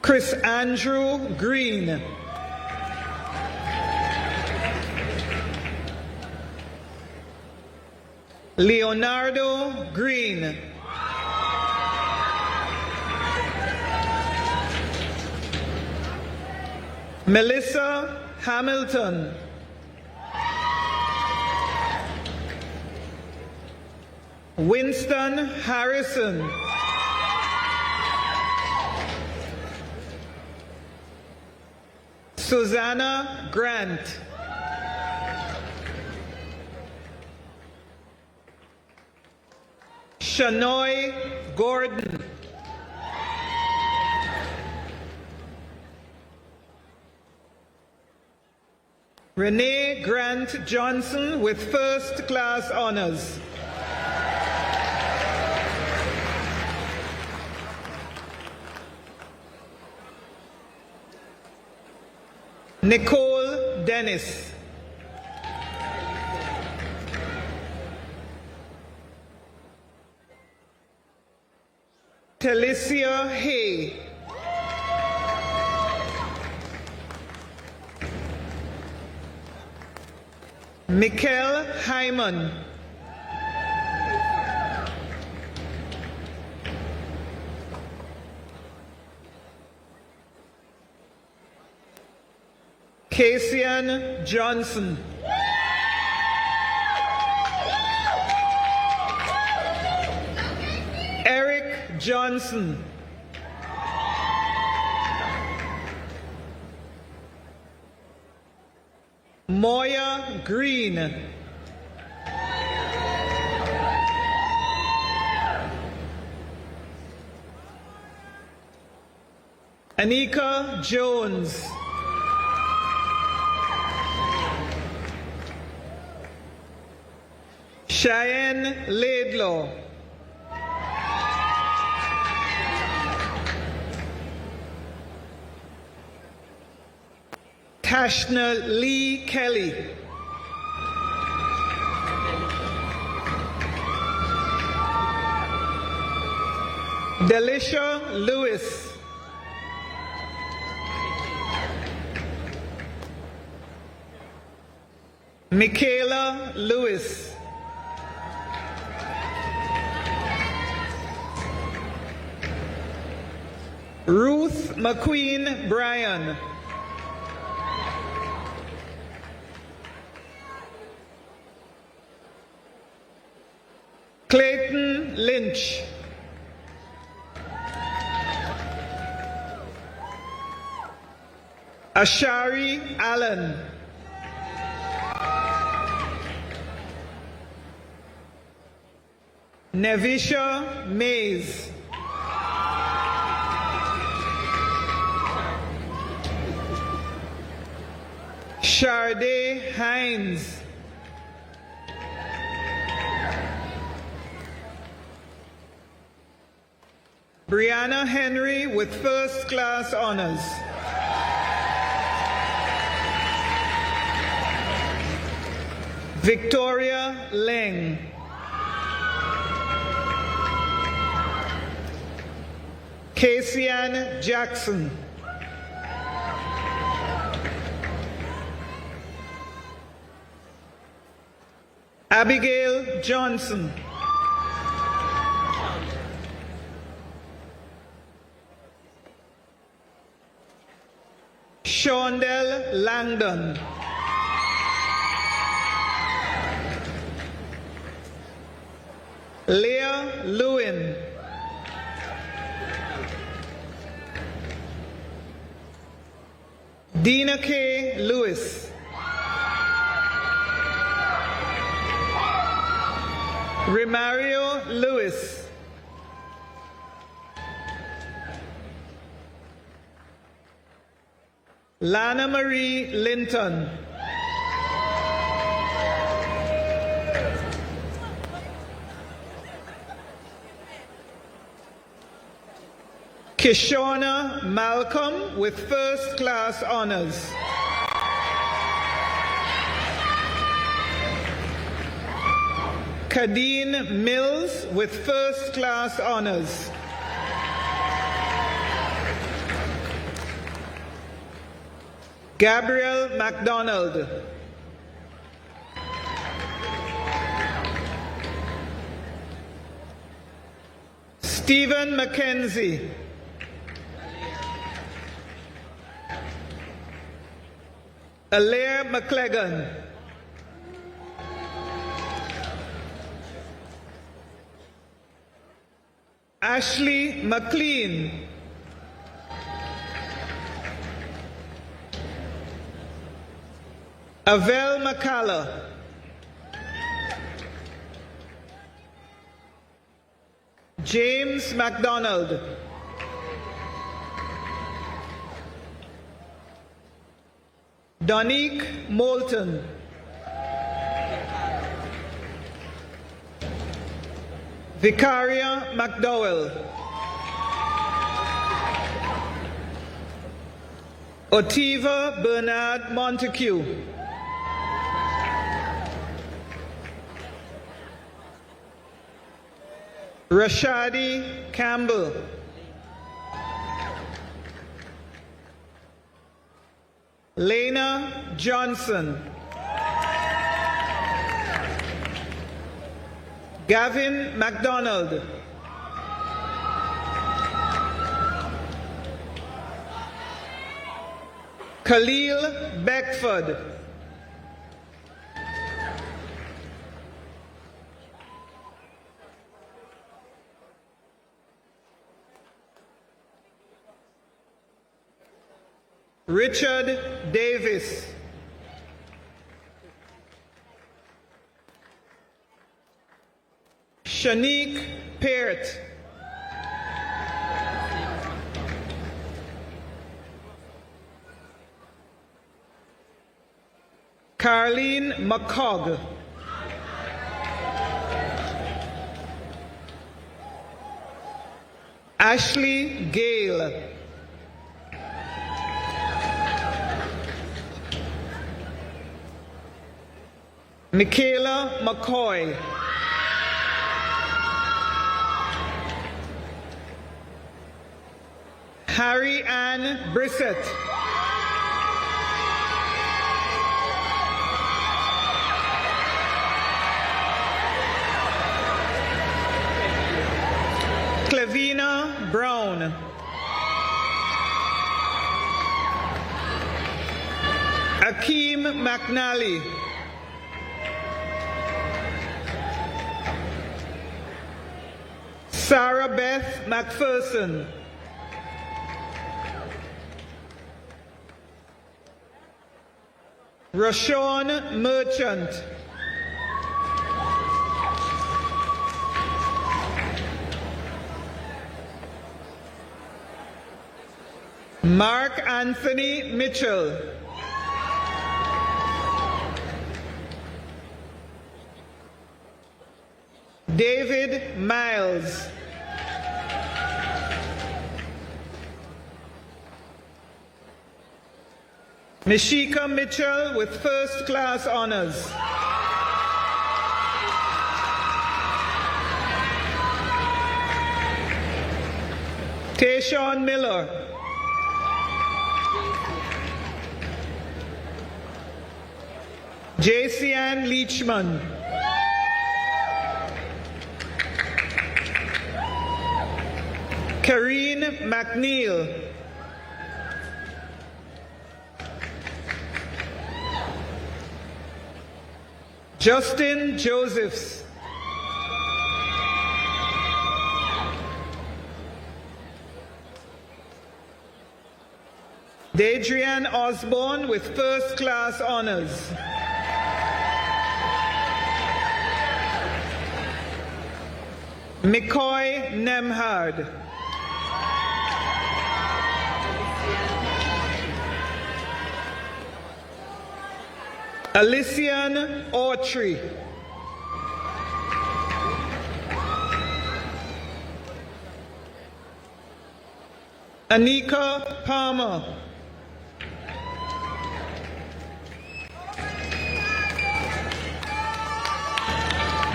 Chris Andrew Green. Leonardo Green. Melissa Hamilton. Winston Harrison. Susanna Grant. Shanoy Gordon. Renee Grant Johnson with first class honors. Nicole Dennis. Talicia Hay. Mikkel Hyman. Cassian Johnson. Eric Johnson. Moya Green. Anika Jones. Cheyenne Laidlaw. Tashna Lee Kelly. Delisha Lewis. Michaela Lewis. Ruth McQueen Bryan. Clayton Lynch. Ashari Allen. Nevisha Mays. Sharday Hines. Brianna Henry with first class honors. Victoria Leng. Casey-Ann Jackson. Abigail Johnson. Shondell Langdon. Leah Lewin. Dina K. Lewis. Remario Lewis. Lana Marie Linton. Kishona Malcolm with first class honors. Kadeen Mills with first class honors. Gabrielle MacDonald. Stephen McKenzie. Alaire McLegan. Ashley McLean. Avel McCalla. James MacDonald. Donique Moulton. Vicaria McDowell. Otiva Bernard Montague. Rashadi Campbell. Lena Johnson. Gavin MacDonald. Khalil Beckford. Richard Davis. Shanique Peart. Carlene McCogg. Ashley Gale. Michaela McCoy. Harry Ann Brissett. John. Akeem McNally. Sarah Beth McPherson. Rashawn Merchant. Mark Anthony Mitchell. David Miles. Mishika Mitchell with first class honors. Tayshawn Miller. JCN Leachman. Kareen McNeil. Justin Josephs. Dadrian Osborne with first class honors. McCoy Nemhard. Alician Autry. Anika Palmer.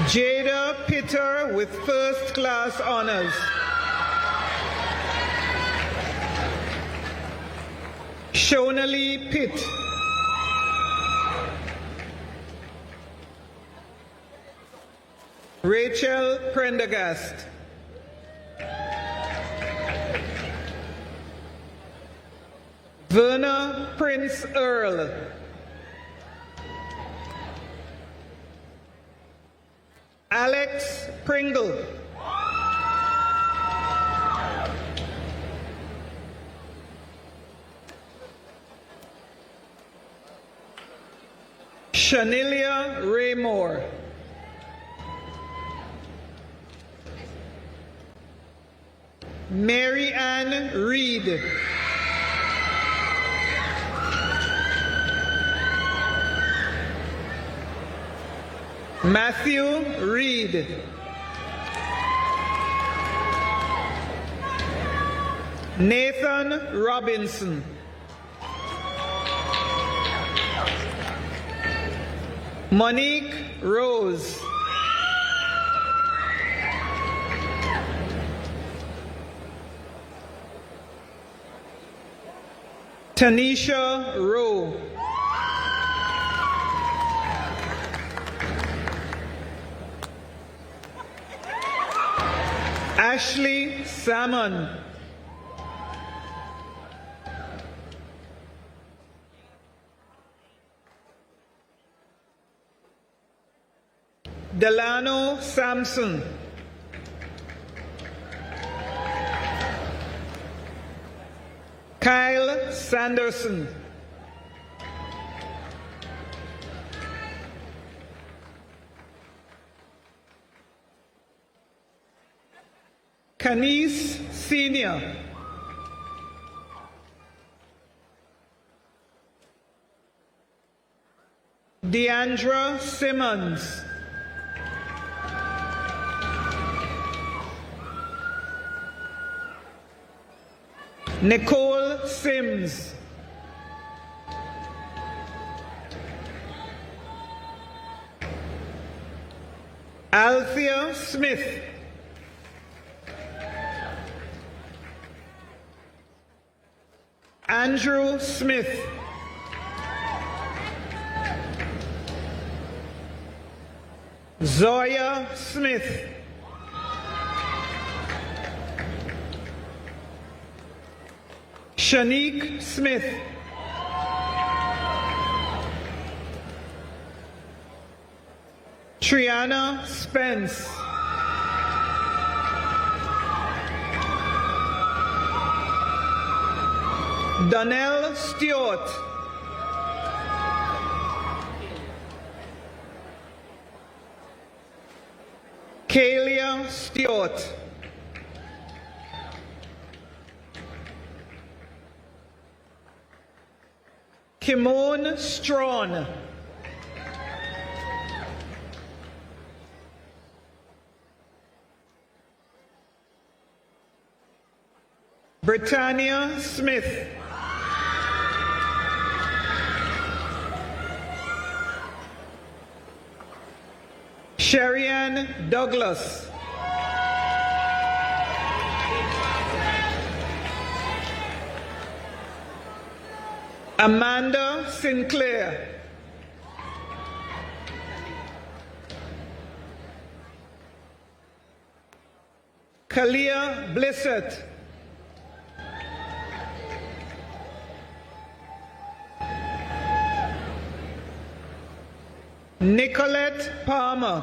Jada Pitter with first class honors. Shonali Pitt. Rachel Prendergast. Verna Prince Earl. Alex Pringle. Shanilia Raymore. Mary Ann Reed. Matthew Reed. Nathan Robinson. Monique Rose. Tanisha Rowe. Ashley Salmon. Delano Sampson. Kyle Sanderson. Canis Senior. Deandra Simmons. Nicole Sims. Althea Smith. Andrew Smith. Zoya Smith. Shanique Smith. Triana Spence. Donnell Stewart. Kalia Stewart. Kimon Strawn. Britannia Smith. Sherianne Douglas. Amanda Sinclair. Kalia Blissett. Nicolette Palmer.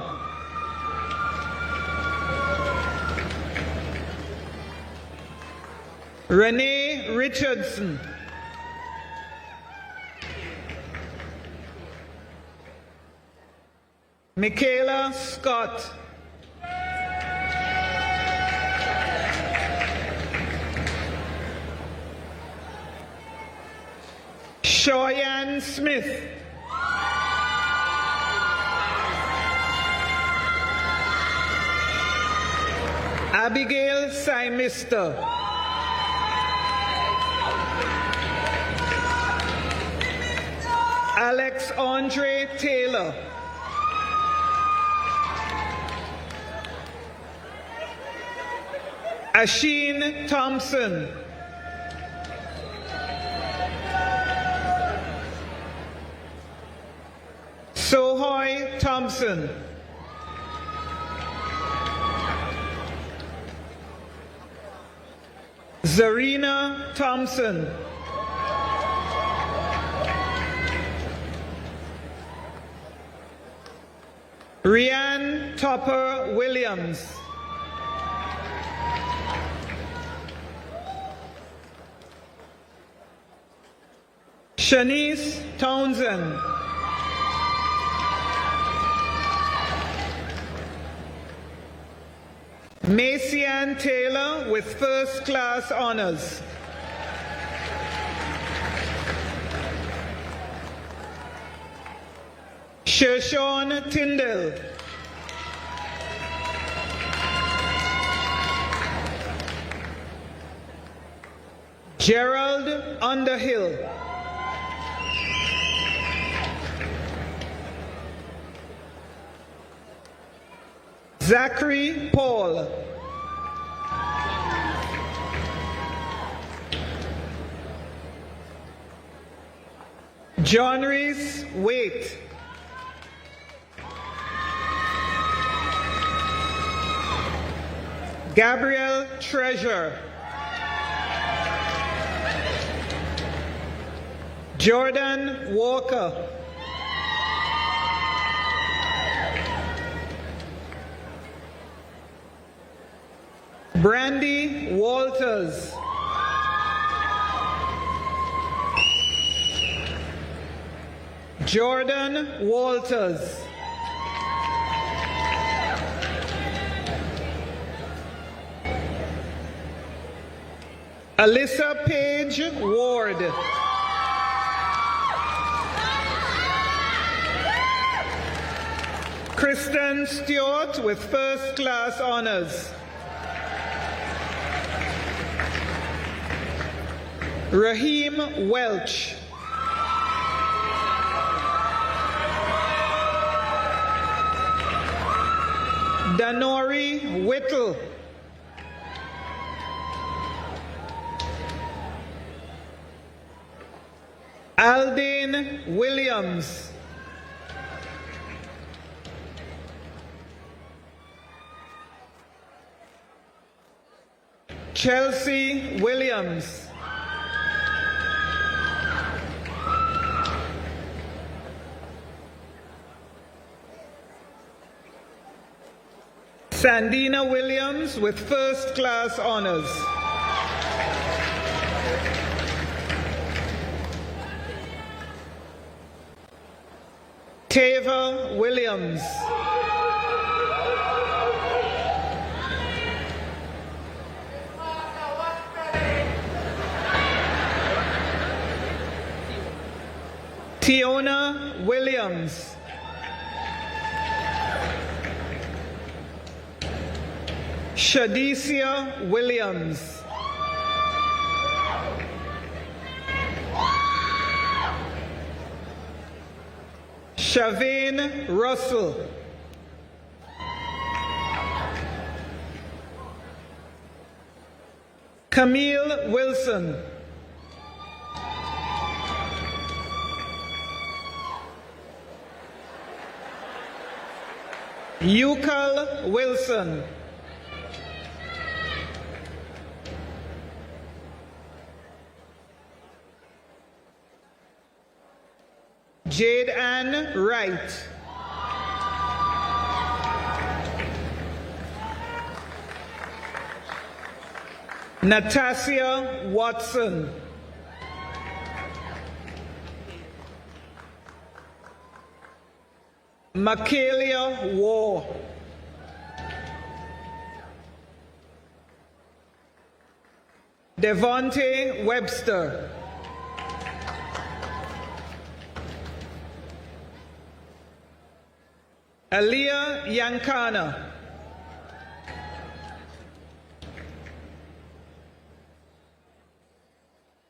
Renee Richardson. Michaela Scott. Shoyan Smith. Abigail Symister. Alex Andre Taylor. Asheen Thompson. Sohoy Thompson. Zarina Thompson. Rianne Topper Williams. Shanice Townsend. Macian Taylor with first class honors. Shershawn Tyndall. Gerald Underhill. Zachary Paul. John Reese Waite. Gabrielle Treasure. Jordan Walker. Brandy Walters. Jordan Walters. Alyssa Page Ward. Kristen Stewart with first class honors. Raheem Welch. Danori Whittle. Aldine Williams. Chelsea Williams. Sandina Williams with first-class honors. Tava Williams. Tiona Williams. Shadicia Williams. Shavane Russell. Camille Wilson. Yukal Wilson. Jade Ann Wright. Natasha Watson. Michaelia War. Devontae Webster. Aliyah Yankana.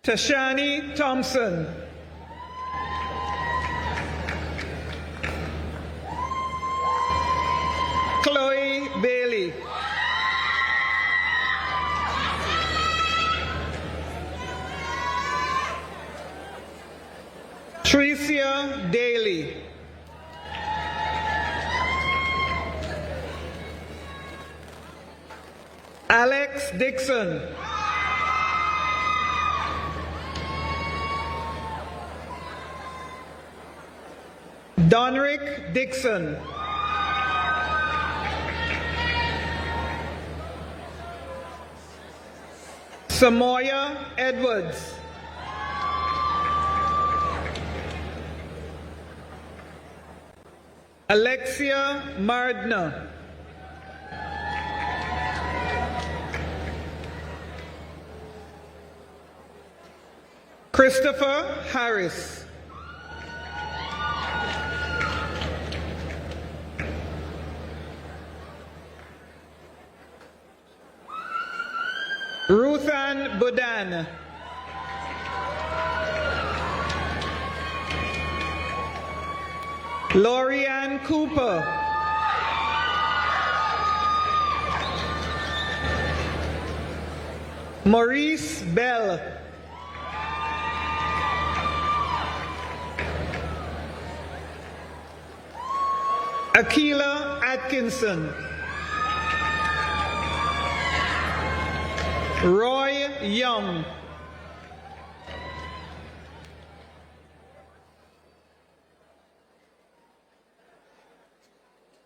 Tashani Thompson. Chloe Bailey. Tricia Daly. Alex Dixon. Donrick Dixon. Samoya Edwards. Alexia Mardner. Christopher Harris. Ruthann Budan. Lorianne Cooper. Maurice Bell. Akila Atkinson. Roy Young.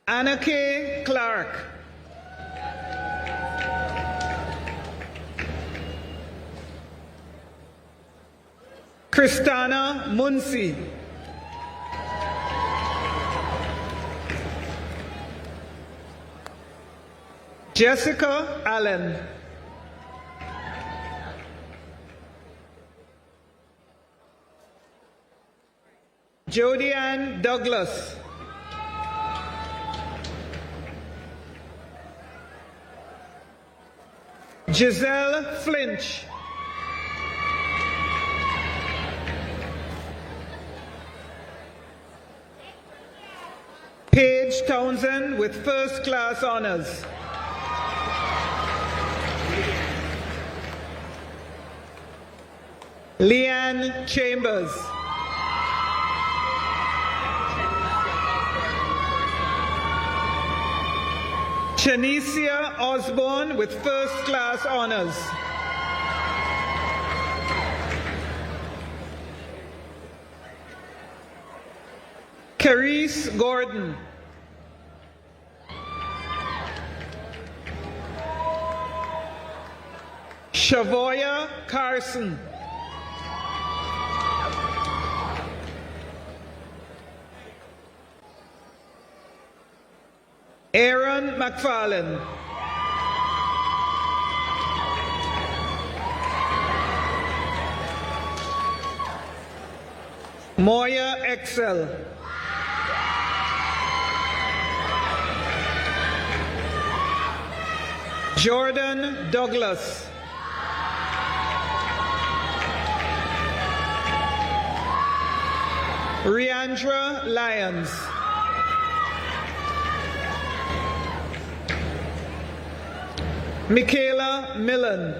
Anna K. Clark. Kristana Muncy. Jessica Allen. Jodianne Douglas. Giselle Flinch. Paige Townsend with first-class honors. Leanne Chambers. Shanicia Osborne with first-class honors. Carice Gordon. Shavoya Carson. Aaron McFarlane. Moya Excel. Jordan Douglas. Riandra Lyons. Michaela Millen.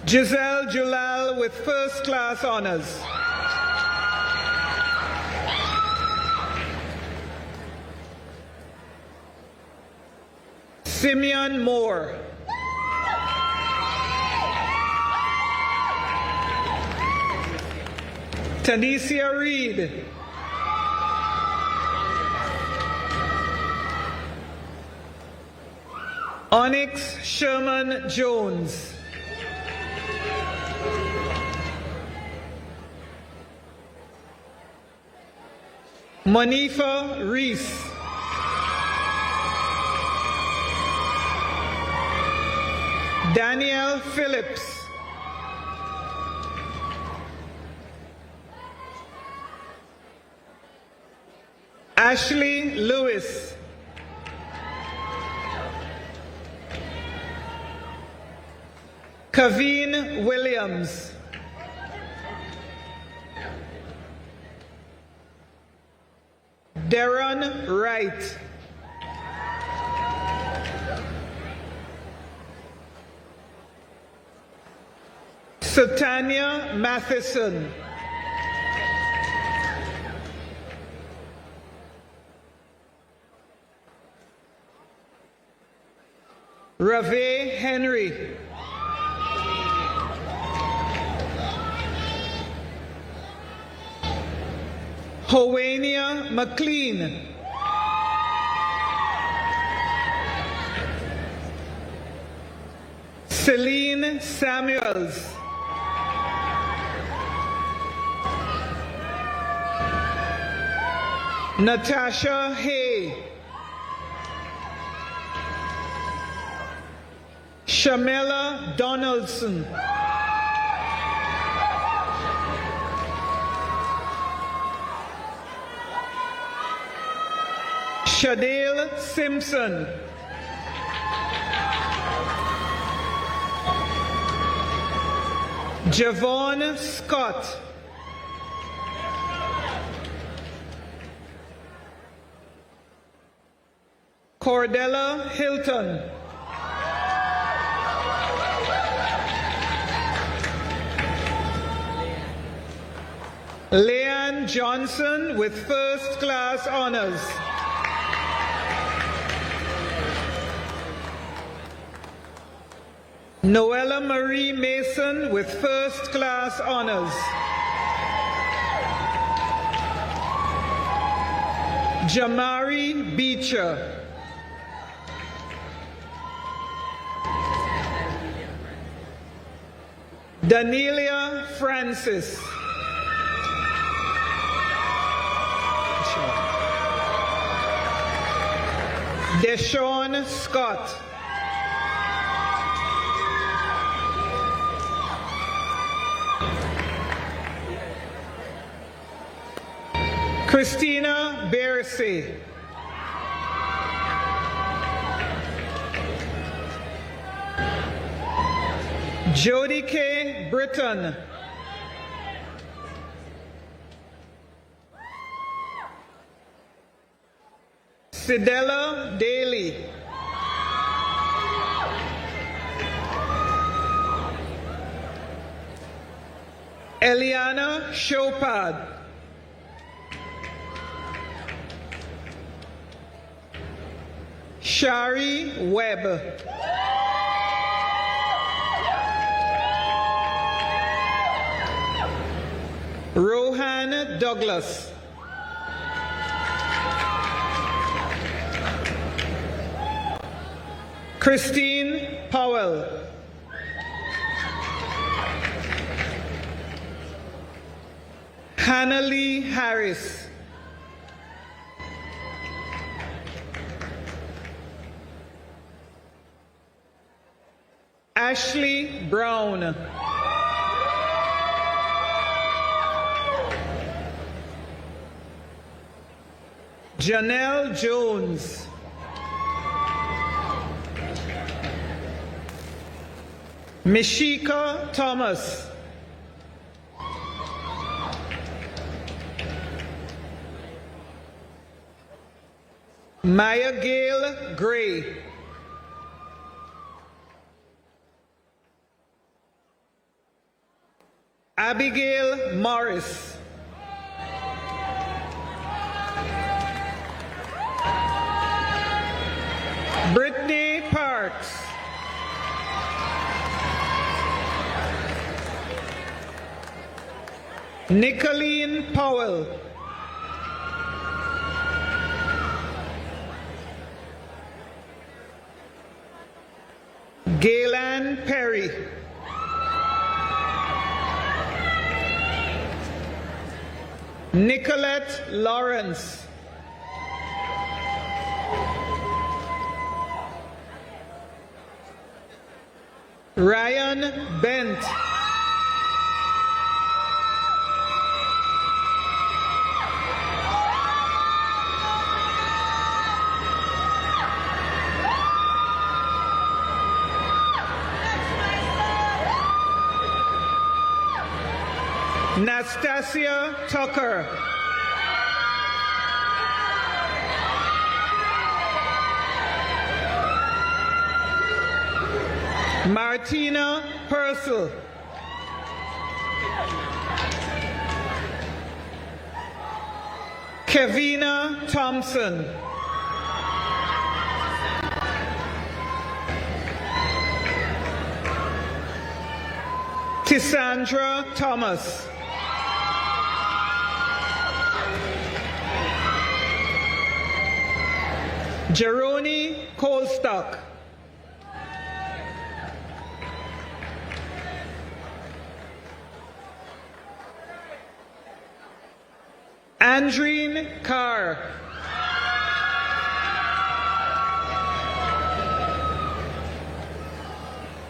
Giselle Julal with first class honors. Simeon Moore. Tanisha Reed. Onyx Sherman Jones. Monifa Reese. Danielle Phillips. Ashley Lewis. Kaveen Williams. Darren Wright. Satania Matheson. Rave Henry. Howania McLean. Celine Samuels. Natasha Hay. Shamela Donaldson. Shadale Simpson. Javon Scott. Cordella Hilton. Leanne Johnson with first class honors. Noella Marie Mason with first class honors. Jamari Beecher. Danelia Francis. Deshaun Scott. Christina Bersey. Jody K. Britton. Sidella Daly. Eliana Chopard. Shari Webb. Rohan Douglas. Christine Powell. Hannah Lee Harris. Ashley Brown. Janelle Jones. Mishika Thomas. Maya Gail Gray. Abigail Morris. Brittany Parks. Nicolene Powell. Gaylan Perry. Nicolette Lawrence. Ryan Bent. Nastasia Tucker. Martina Purcell. Kevina Thompson. Cassandra Thomas. Jeroni Colstock. Andreen Carr.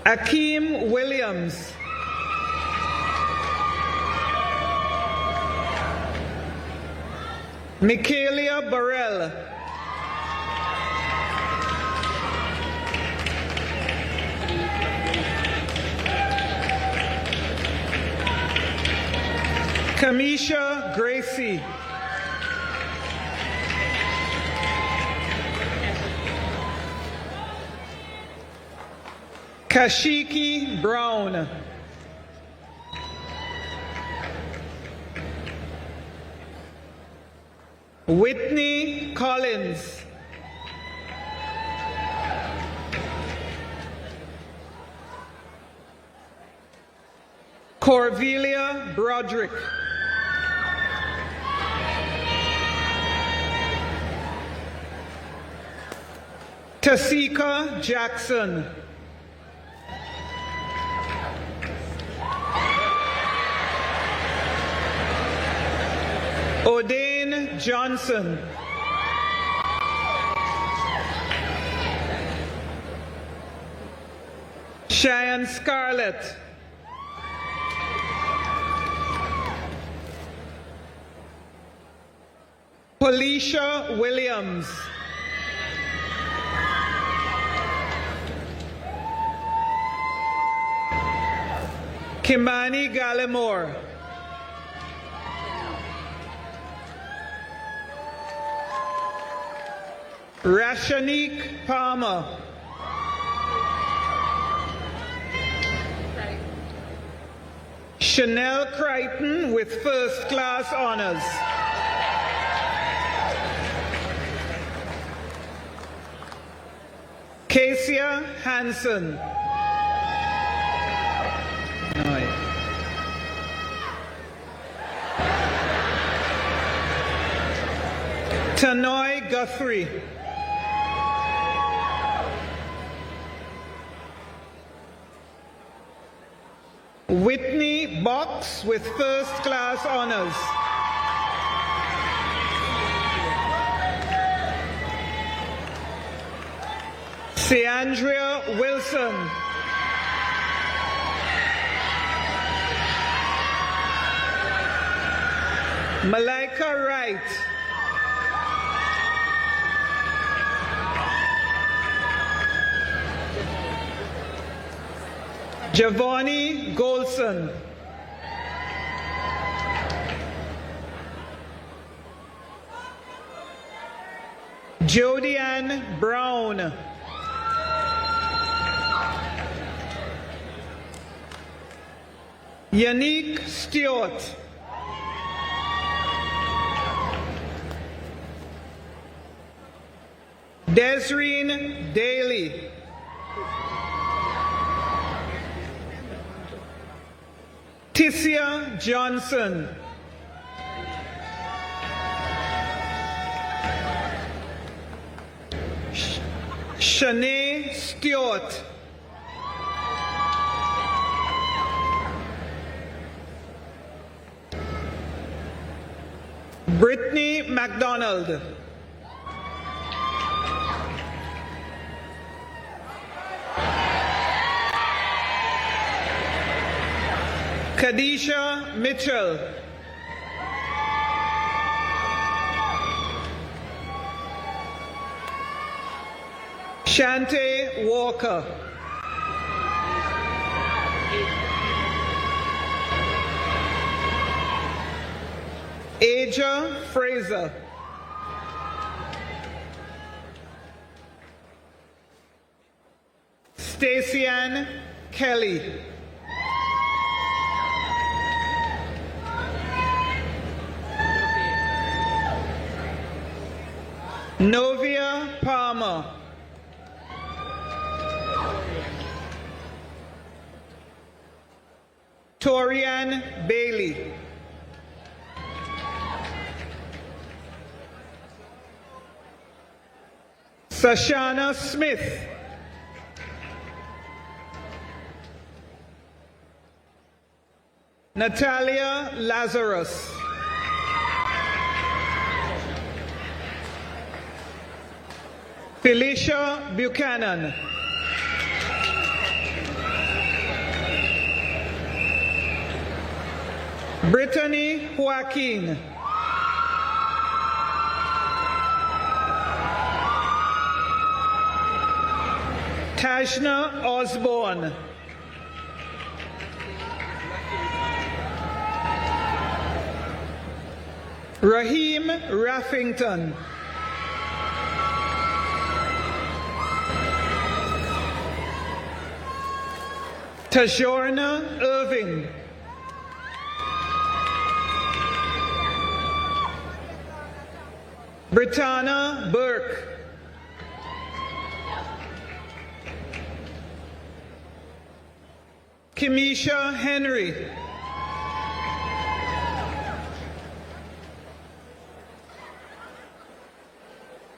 Akeem Williams. Michaelia Burrell. Kamisha Gracie. Kashiki Brown. Whitney Collins. Corvelia Broderick. Tasika Jackson. Odane Johnson. Cheyenne Scarlett. Felicia Williams. Kimani Gallimore. Rashanique Palmer. Chanel Crichton with first class honors. Kesia Hansen. Tanoy Guthrie. Whitney Box with first-class honors. Ciandria Wilson. Malika Wright. Giovanni Golson. Jodianne Brown. Yannick Stewart. Desreen Daly. Tissia Johnson. Shanae Stewart. Brittany MacDonald. Kadisha Mitchell. Shante Walker. Aja Fraser. Stacey-Ann Kelly. Novia Palmer. Torian Bailey. Sashana Smith. Natalia Lazarus. Felicia Buchanan. Brittany Joaquin. Tashna Osborne. Raheem Raffington. Tajorna Irving. Britanna Burke. Kimisha Henry.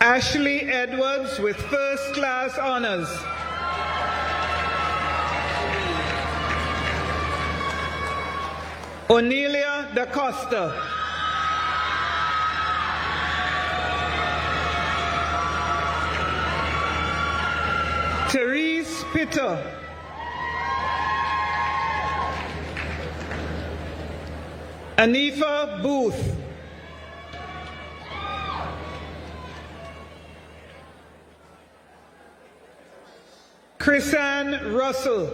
Ashley Edwards with first-class honors. Onelia Da Costa. Therese Pitter. Anifa Booth. Chrisanne Russell.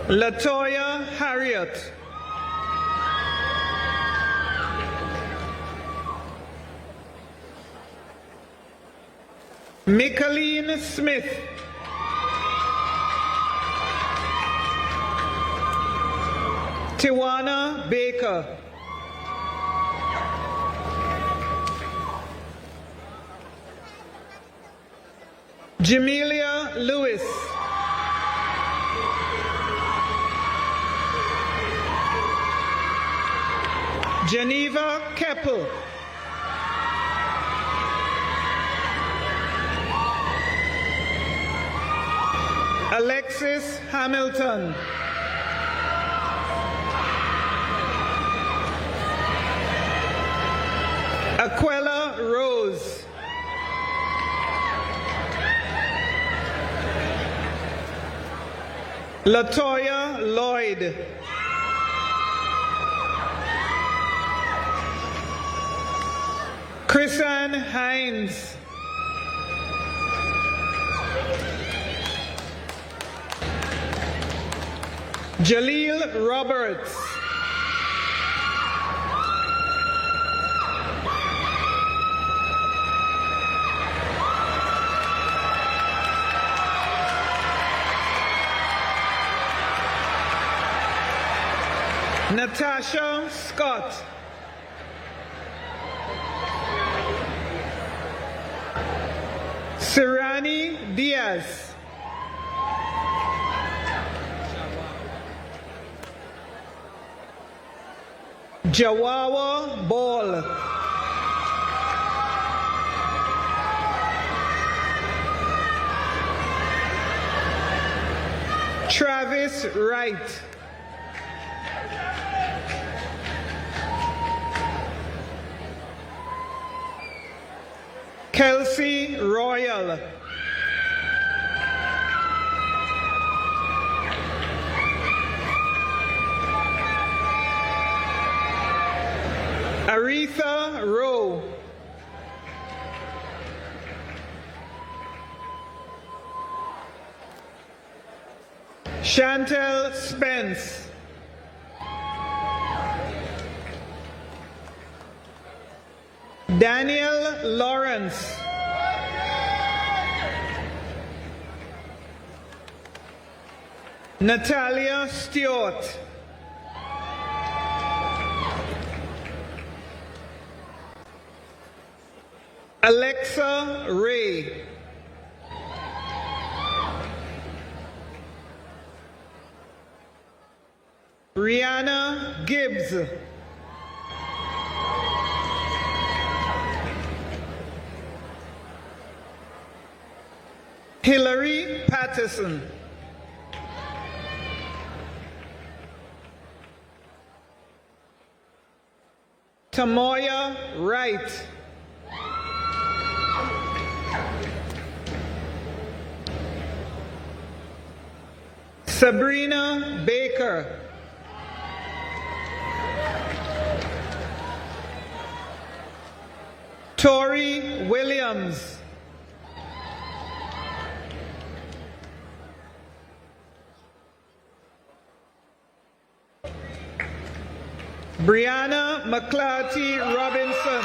Latoya Harriet. Micheline Smith. Tiwana Baker. Jamelia Lewis. Geneva Keppel. Alexis Hamilton. Aquella Rose. Latoya Lloyd. Chrisanne Hines. Jaleel Roberts. Natasha Scott. Sirani Diaz. Jawawa Ball. Travis Wright. Kelsey Royal. Aretha Rowe. Chantel Spence. Daniel Lawrence. Natalia Stewart. Alexa Ray. Rihanna Gibbs. Hillary Patterson. Tamoya Wright. Sabrina Baker. Tori Williams. Brianna McClarty Robinson.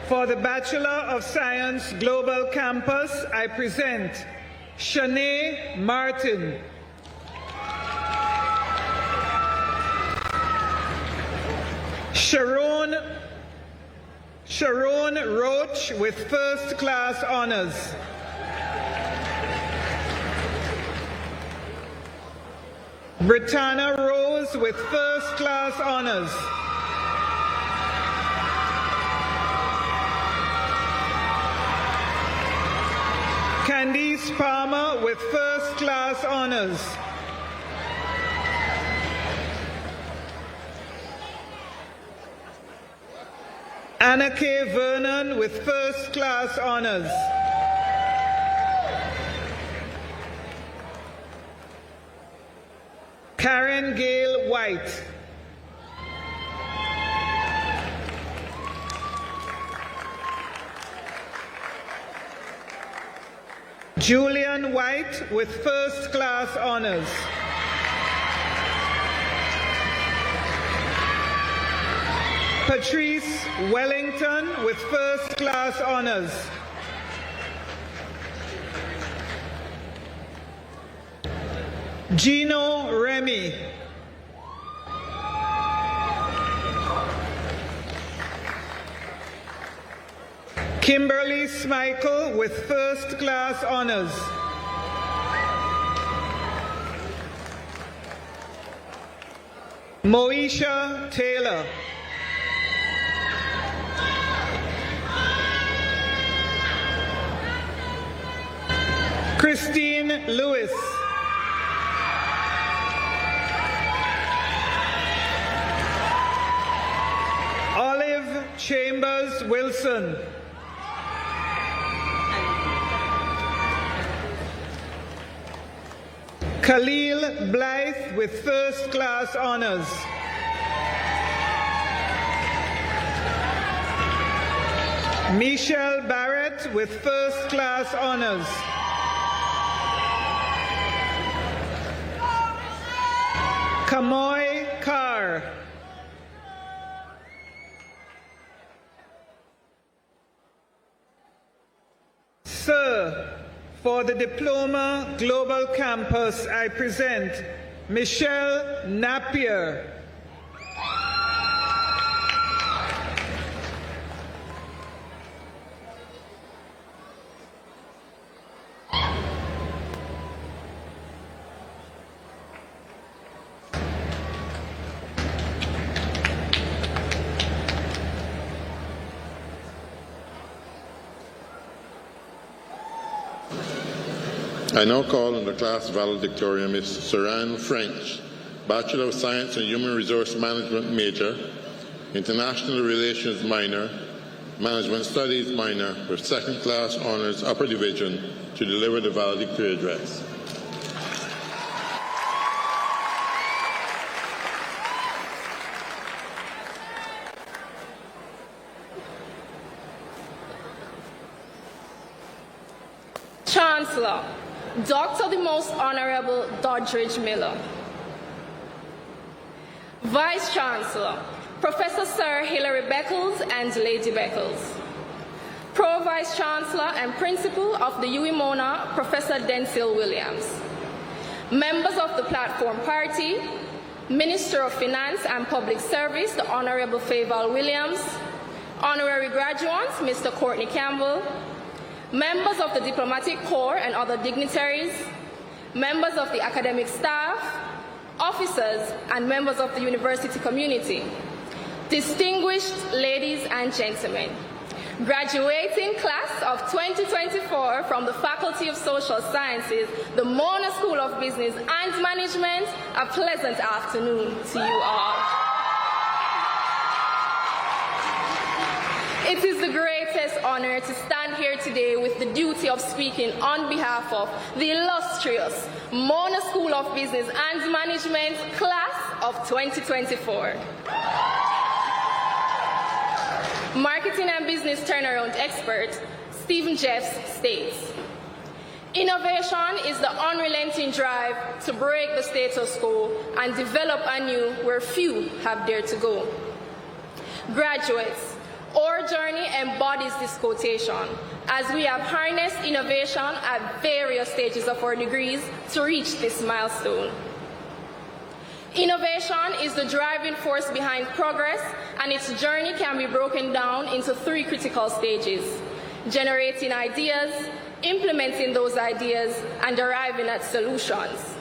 For the Bachelor of Science Global Campus, I present Shanae Martin. Sharon Roach with first class honors. Britannia Rose with first class honors. Candice Palmer with first class honors. Anna K. Vernon with first class honors. Karen Gale White. Julian White with first class honors. Patrice Wellington with first class honors. Gino Remy. Kimberly Smichael with first-class honors. Moesha Taylor. Christine Lewis. Olive Chambers Wilson. Khalil Blythe with first-class honors. Michelle Barrett with first-class honors. Kamoy Carr. Sir, for the Diploma Global Campus, I present Michelle Napier. I now call on the class valedictorian, Ms. Saran French, Bachelor of Science and Human Resource Management major, International Relations minor, Management Studies minor with second-class honors upper division to deliver the valedictory address. Chancellor, Dr. the Most Honorable Doddridge Miller. Vice Chancellor, Professor Sir Hilary Beckles and Lady Beckles. Pro Vice Chancellor and Principal of the UWI, Professor Denzil Williams. Members of the Platform Party, Minister of Finance and Public Service, the Honorable Fayval Williams. Honorary graduates, Mr. Courtney Campbell. Members of the Diplomatic Corps and other dignitaries, members of the academic staff, officers, and members of the university community, distinguished ladies and gentlemen, graduating class of 2024 from the Faculty of Social Sciences, the Mona School of Business and Management, a pleasant afternoon to you all. It is the greatest honor to stand here today with the duty of speaking on behalf of the illustrious Mona School of Business and Management class of 2024. Marketing and business turnaround expert Stephen Jeffs states, innovation is the unrelenting drive to break the status quo and develop anew where few have dared to go. Graduates, our journey embodies this quotation as we have harnessed innovation at various stages of our degrees to reach this milestone. Innovation is the driving force behind progress, and its journey can be broken down into three critical stages: generating ideas, implementing those ideas, and arriving at solutions.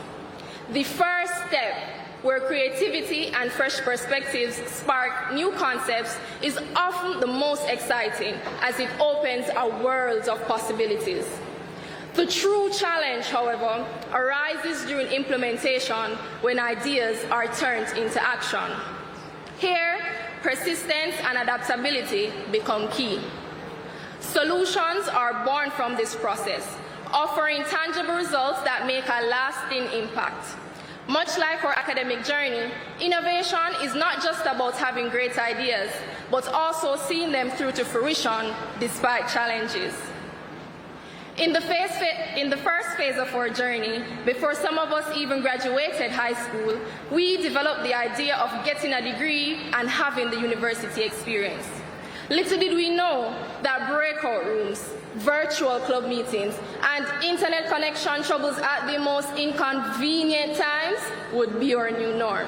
The first step, where creativity and fresh perspectives spark new concepts, is often the most exciting as it opens a world of possibilities. The true challenge, however, arises during implementation when ideas are turned into action. Here, persistence and adaptability become key. Solutions are born from this process, offering tangible results that make a lasting impact. Much like our academic journey, innovation is not just about having great ideas, but also seeing them through to fruition despite challenges. In the first phase of our journey, before some of us even graduated high school, we developed the idea of getting a degree and having the university experience. Little did we know that breakout rooms, virtual club meetings, and and internet connection troubles at the most inconvenient times would be our new norm.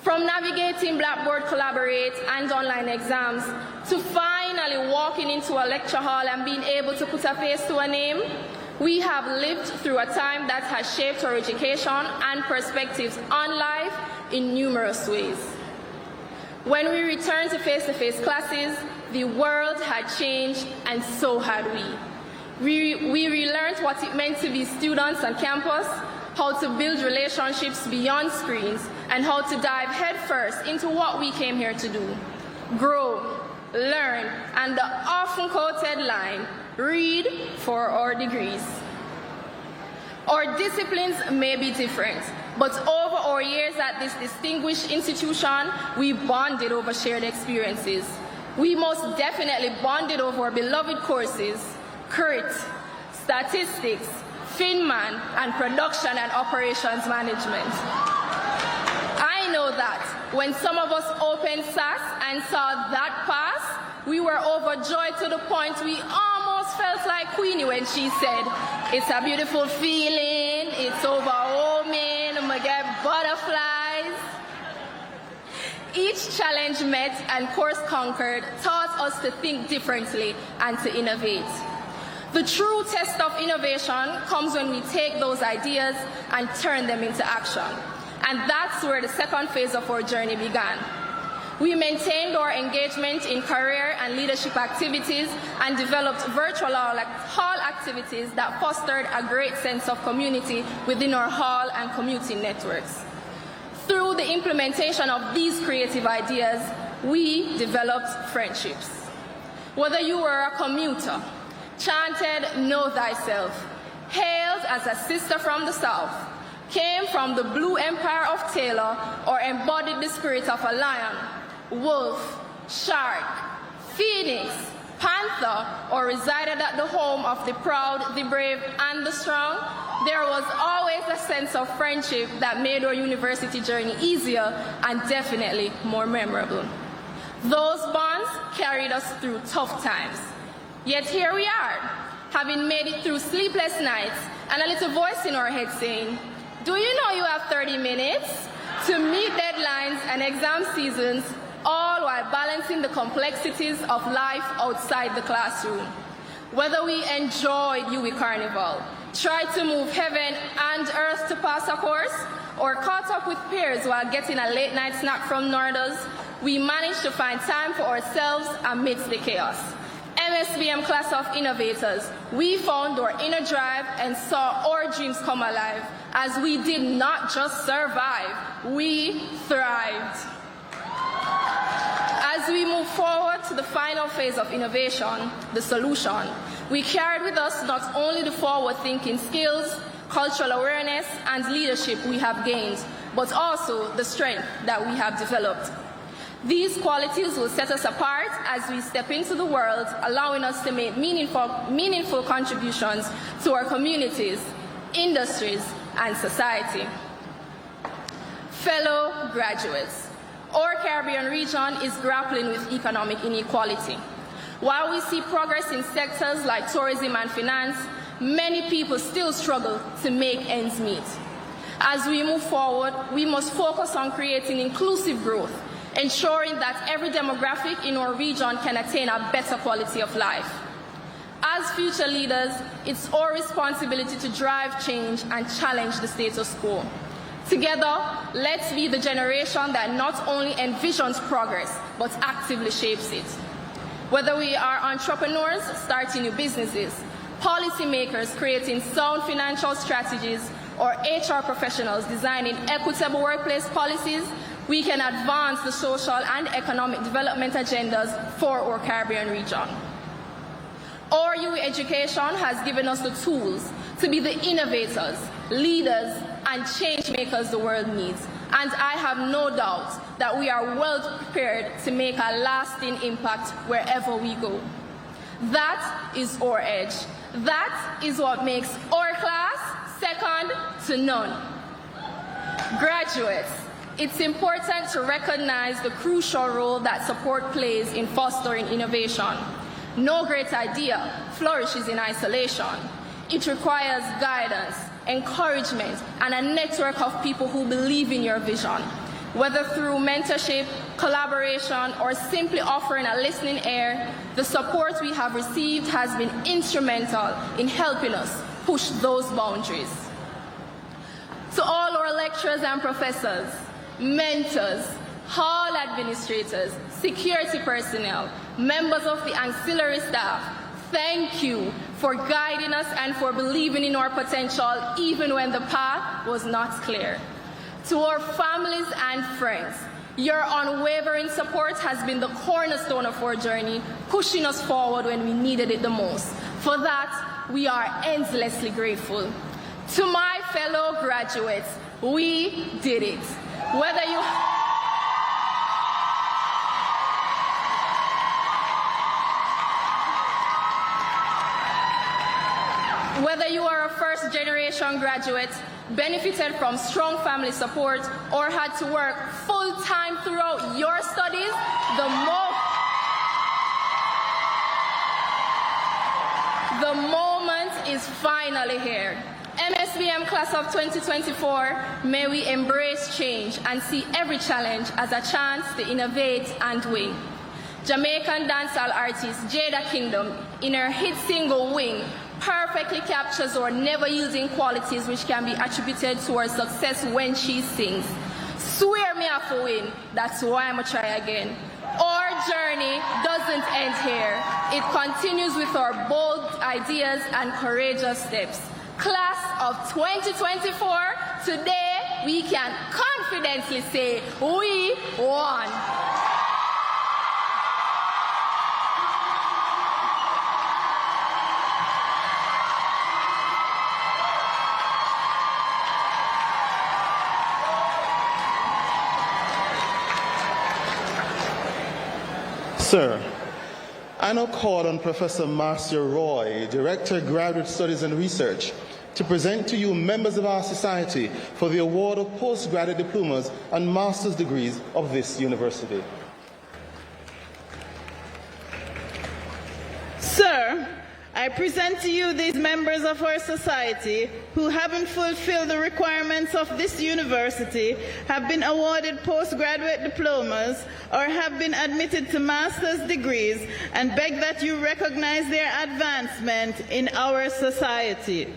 From navigating Blackboard Collaborate and online exams to finally walking into a lecture hall and being able to put a face to a name, we have lived through a time that has shaped our education and perspectives on life in numerous ways. When we returned to face-to-face classes, the world had changed and so had we. We relearned what it meant to be students on campus, how to build relationships beyond screens, and how to dive headfirst into what we came here to do: grow, learn, and the often quoted line, read for our degrees. Our disciplines may be different, but over our years at this distinguished institution, we bonded over shared experiences. We most definitely bonded over our beloved courses: CRIT, statistics, FinMan, and production and operations management. I know that when some of us opened SAS and saw that pass, we were overjoyed to the point we almost felt like Queenie when she said, "It's a beautiful feeling, it's overwhelming, I get butterflies." Each challenge met and course conquered taught us to think differently and to innovate. The true test of innovation comes when we take those ideas and turn them into action. And that's where the second phase of our journey began. We maintained our engagement in career and leadership activities and developed virtual hall activities that fostered a great sense of community within our hall and community networks. Through the implementation of these creative ideas, we developed friendships. Whether you were a commuter, chanted "Know Thyself," hailed as a sister from the South, came from the Blue Empire of Taylor, or embodied the spirit of a lion, wolf, shark, phoenix, panther, or resided at the home of the proud, the brave, and the strong, there was always a sense of friendship that made our university journey easier and definitely more memorable. Those bonds carried us through tough times. Yet here we are, having made it through sleepless nights and a little voice in our head saying, "Do you know you have 30 minutes to meet deadlines and exam seasons, all while balancing the complexities of life outside the classroom?" Whether we enjoyed UWI Carnival, tried to move heaven and earth to pass a course, or caught up with peers while getting a late-night snack from Norda's, we managed to find time for ourselves amidst the chaos. MSBM class of innovators, we found our inner drive and saw our dreams come alive as we did not just survive, we thrived. As we move forward to the final phase of innovation, the solution, we carried with us not only the forward-thinking skills, cultural awareness, and leadership we have gained, but also the strength that we have developed. These qualities will set us apart as we step into the world, allowing us to make meaningful contributions to our communities, industries, and society. Fellow graduates, our Caribbean region is grappling with economic inequality. While we see progress in sectors like tourism and finance, many people still struggle to make ends meet. As we move forward, we must focus on creating inclusive growth, ensuring that every demographic in our region can attain a better quality of life. As future leaders, it's our responsibility to drive change and challenge the status quo. Together, let's be the generation that not only envisions progress, but actively shapes it. Whether we are entrepreneurs starting new businesses, policymakers creating sound financial strategies, or HR professionals designing equitable workplace policies, we can advance the social and economic development agendas for our Caribbean region. Our UWI education has given us the tools to be the innovators, leaders, and change makers the world needs. And I have no doubt that we are well prepared to make a lasting impact wherever we go. That is our edge. That is what makes our class second to none. Graduates, it's important to recognize the crucial role that support plays in fostering innovation. No great idea flourishes in isolation. It requires guidance, encouragement, and a network of people who believe in your vision. Whether through mentorship, collaboration, or simply offering a listening ear, the support we have received has been instrumental in helping us push those boundaries. To all our lecturers and professors, mentors, hall administrators, security personnel, members of the ancillary staff, thank you for guiding us and for believing in our potential even when the path was not clear. To our families and friends, your unwavering support has been the cornerstone of our journey, pushing us forward when we needed it the most. For that, we are endlessly grateful. To my fellow graduates, we did it. Whether you are a first-generation graduate, benefited from strong family support, or had to work full-time throughout your studies, the moment is finally here. MSBM class of 2024, may we embrace change and see every challenge as a chance to innovate and win. Jamaican dancehall artist Jada Kingdom, in her hit single Wing, perfectly captures our never-yielding qualities which can be attributed to her success when she sings. Swear me off a win, that's why I'ma try again. Our journey doesn't end here. It continues with our bold ideas and courageous steps. Class of 2024, today we can confidently say we won. Sir, I now call on Professor Marcia Roy, Director, Graduate Studies and Research, to present to you members of our society for the award of postgraduate diplomas and master's degrees of this university. Sir, I present to you these members of our society who, having fulfilled the requirements of this university, have been awarded postgraduate diplomas or have been admitted to master's degrees, and beg that you recognize their advancement in our society.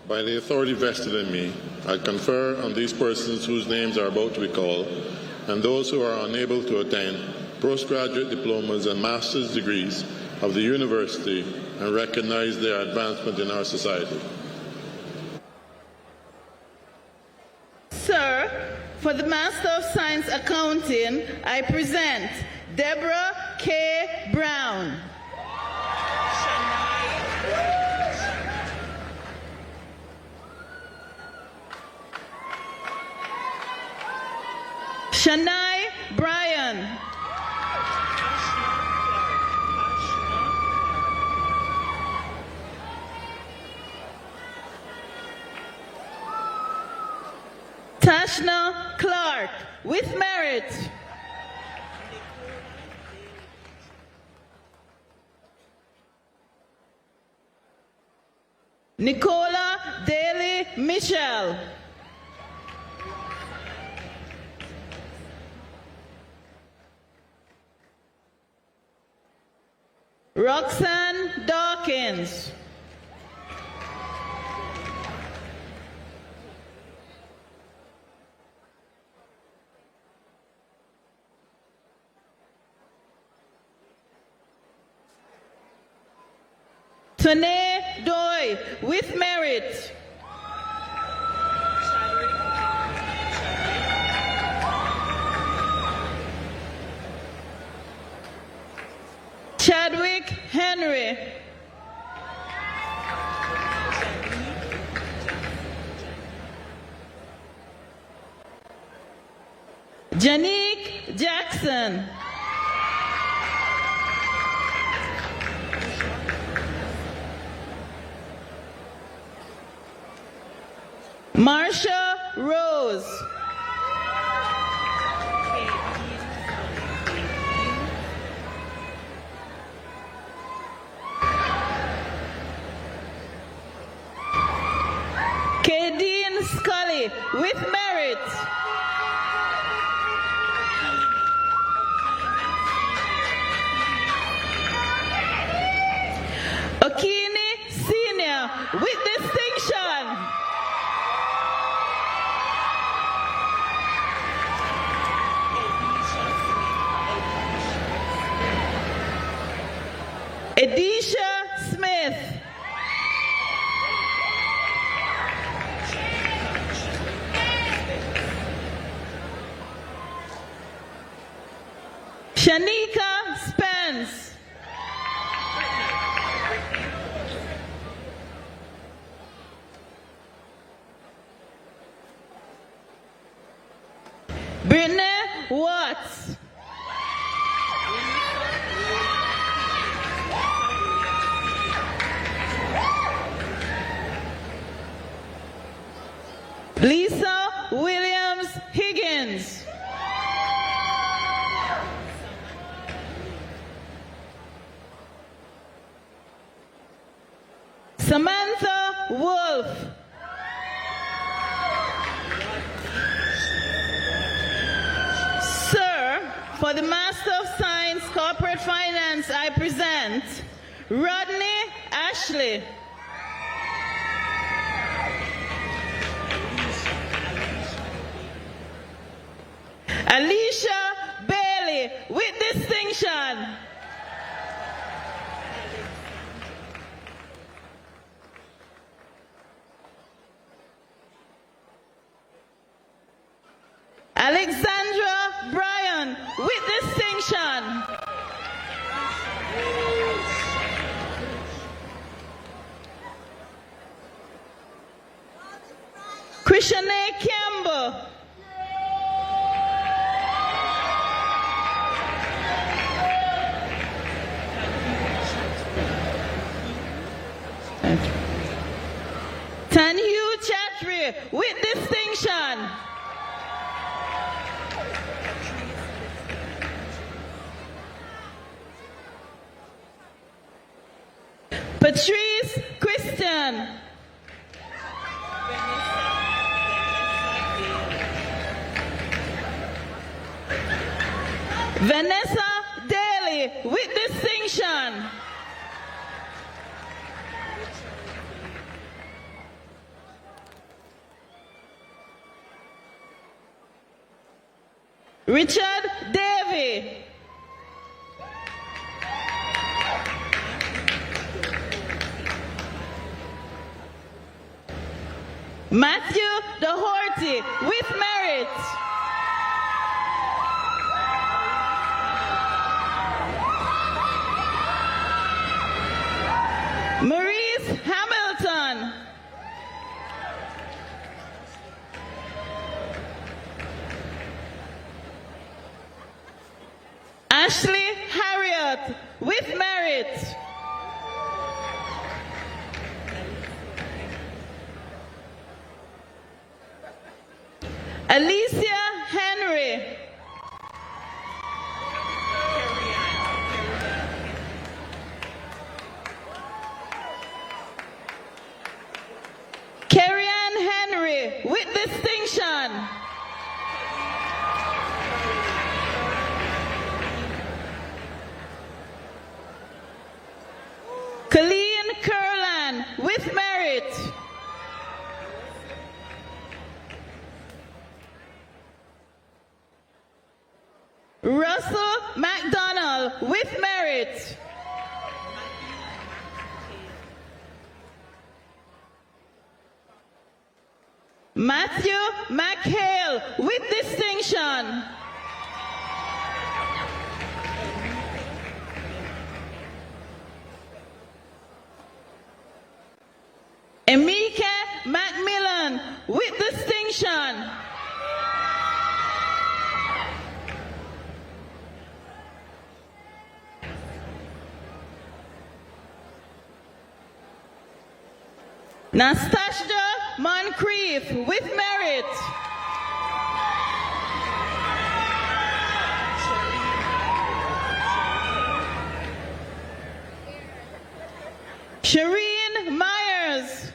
By the authority vested in me, I confer on these persons whose names are about to be called, and those who are unable to attain postgraduate diplomas and master's degrees of the university, and recognize their advancement in our society. Sir, for the Master of Science Accounting, I present Deborah K. Brown. Shania Bryan. Tashna Clark, with merit. Nicola Daly Michelle. Roxanne Dawkins. Tanae Doy, with merit. Chadwick Henry. Janique Jackson. Marsha Rose. Bailey with merit. Okini Senior with distinction. Edisha Smith. Shanika Spence. Brittany Watts. Lisa Williams Higgins. Samantha Wolf. Sir, for the Master of Science Corporate Finance, I present Rodney Ashley. Alicia Bailey with distinction. Alexandra Bryan with distinction. Krishane Campbell. Tanhu Chatri with distinction. Patrice Christian. Vanessa Daly with distinction. Richard Davey. Matthew Doherty with merit. Maurice Hamilton. Ashley Harriet with merit. Alicia Henry. Carrie-Ann Henry with distinction. Colleen Curlan with merit. Russell McDonald with merit. Matthew McHale with distinction. Emeka Macmillan with distinction. Nastasia Moncrief with merit. Shireen Myers.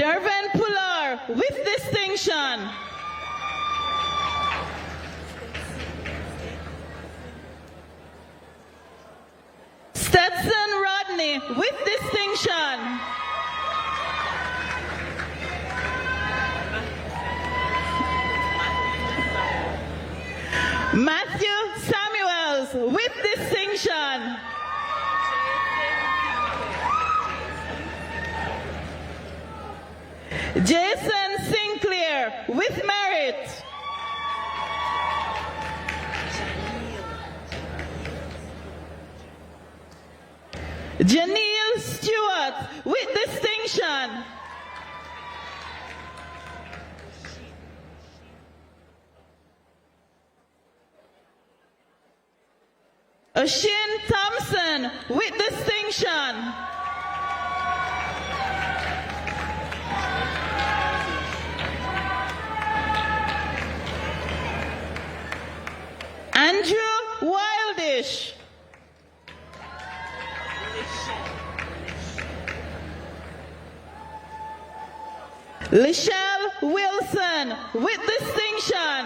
Dervin Pular with distinction. Stetson Rodney with distinction. Matthew Samuels with distinction. Jason Sinclair with merit. Janelle Stewart with distinction. Oshin Thompson with distinction. Andrew Wildish. Lichelle Wilson with distinction.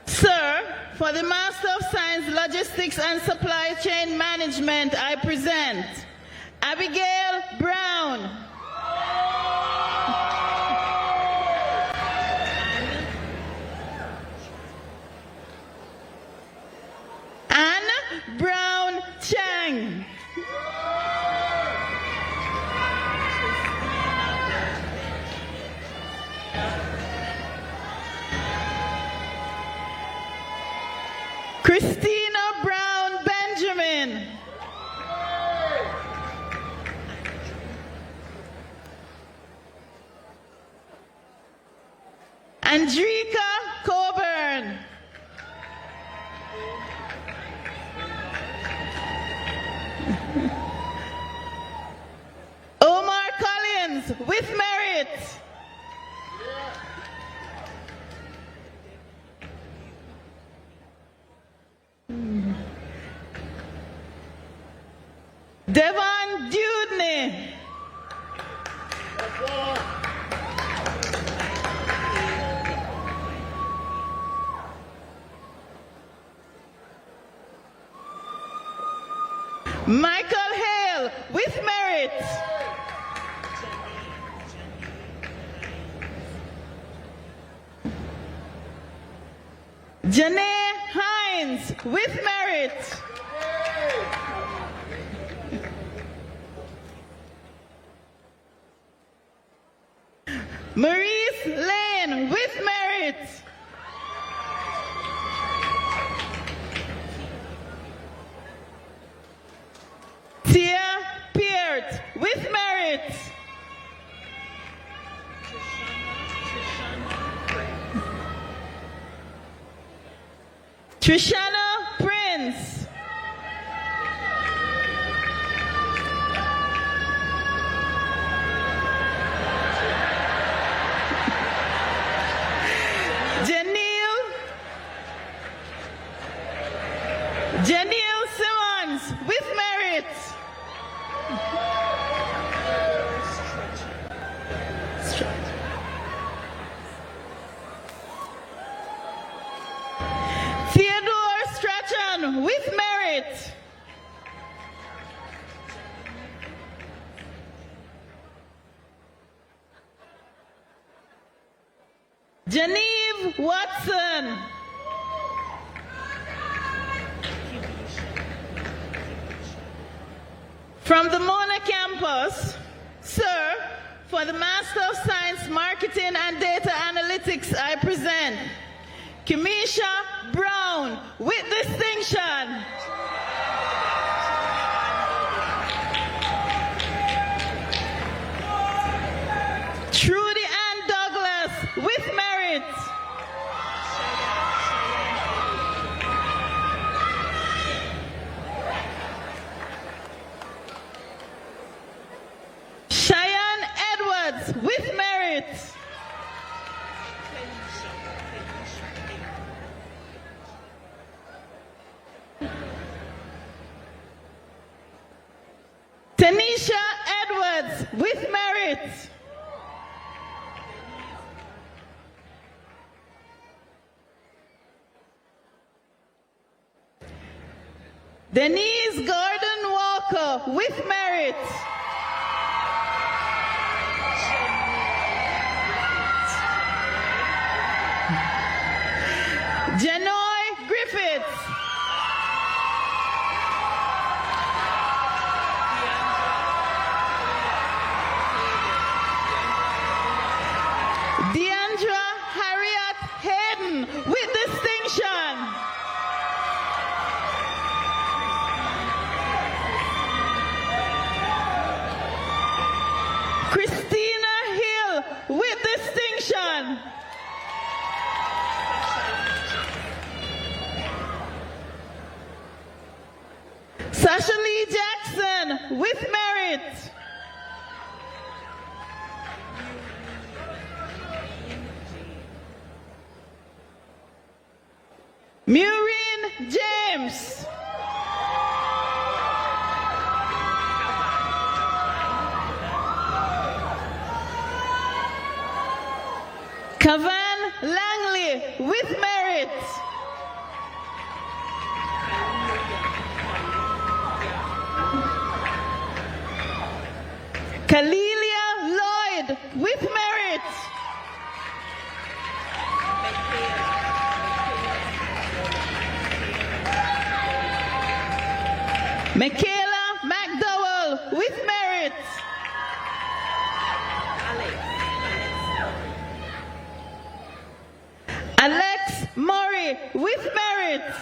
Sir, for the Master of Science, Logistics and Supply Chain Management, I present Abigail Brown. Anne Brown Chang. Christina Brown Benjamin. Andrika Coburn. Omar Collins with merit. Devon Dudney. Michael Hale with merit. Janae Hines with merit. Maurice Lane with merit. Tia Peart with merit. Trishana Prince. Janelle Simmons with merit. Theodore Strachan with merit. Janeve Watson. From the Mona campus, sir, for the Master of Science, Marketing and Data Analytics, I present Kimisha Brown with distinction. Trudy Ann Douglas with merit. Cheyenne Edwards with merit. Tanisha Edwards with merit. Denise Gordon Walker with merit. Janoy Griffiths. Deandra Harriet Hayden with distinction. Christina Hill with distinction. Sasha Lee Jackson with merit. Maureen James. Kavan Langley with merit. Kalilia Lloyd with merit. Michaela McDowell with merit. Alex Murray with merit.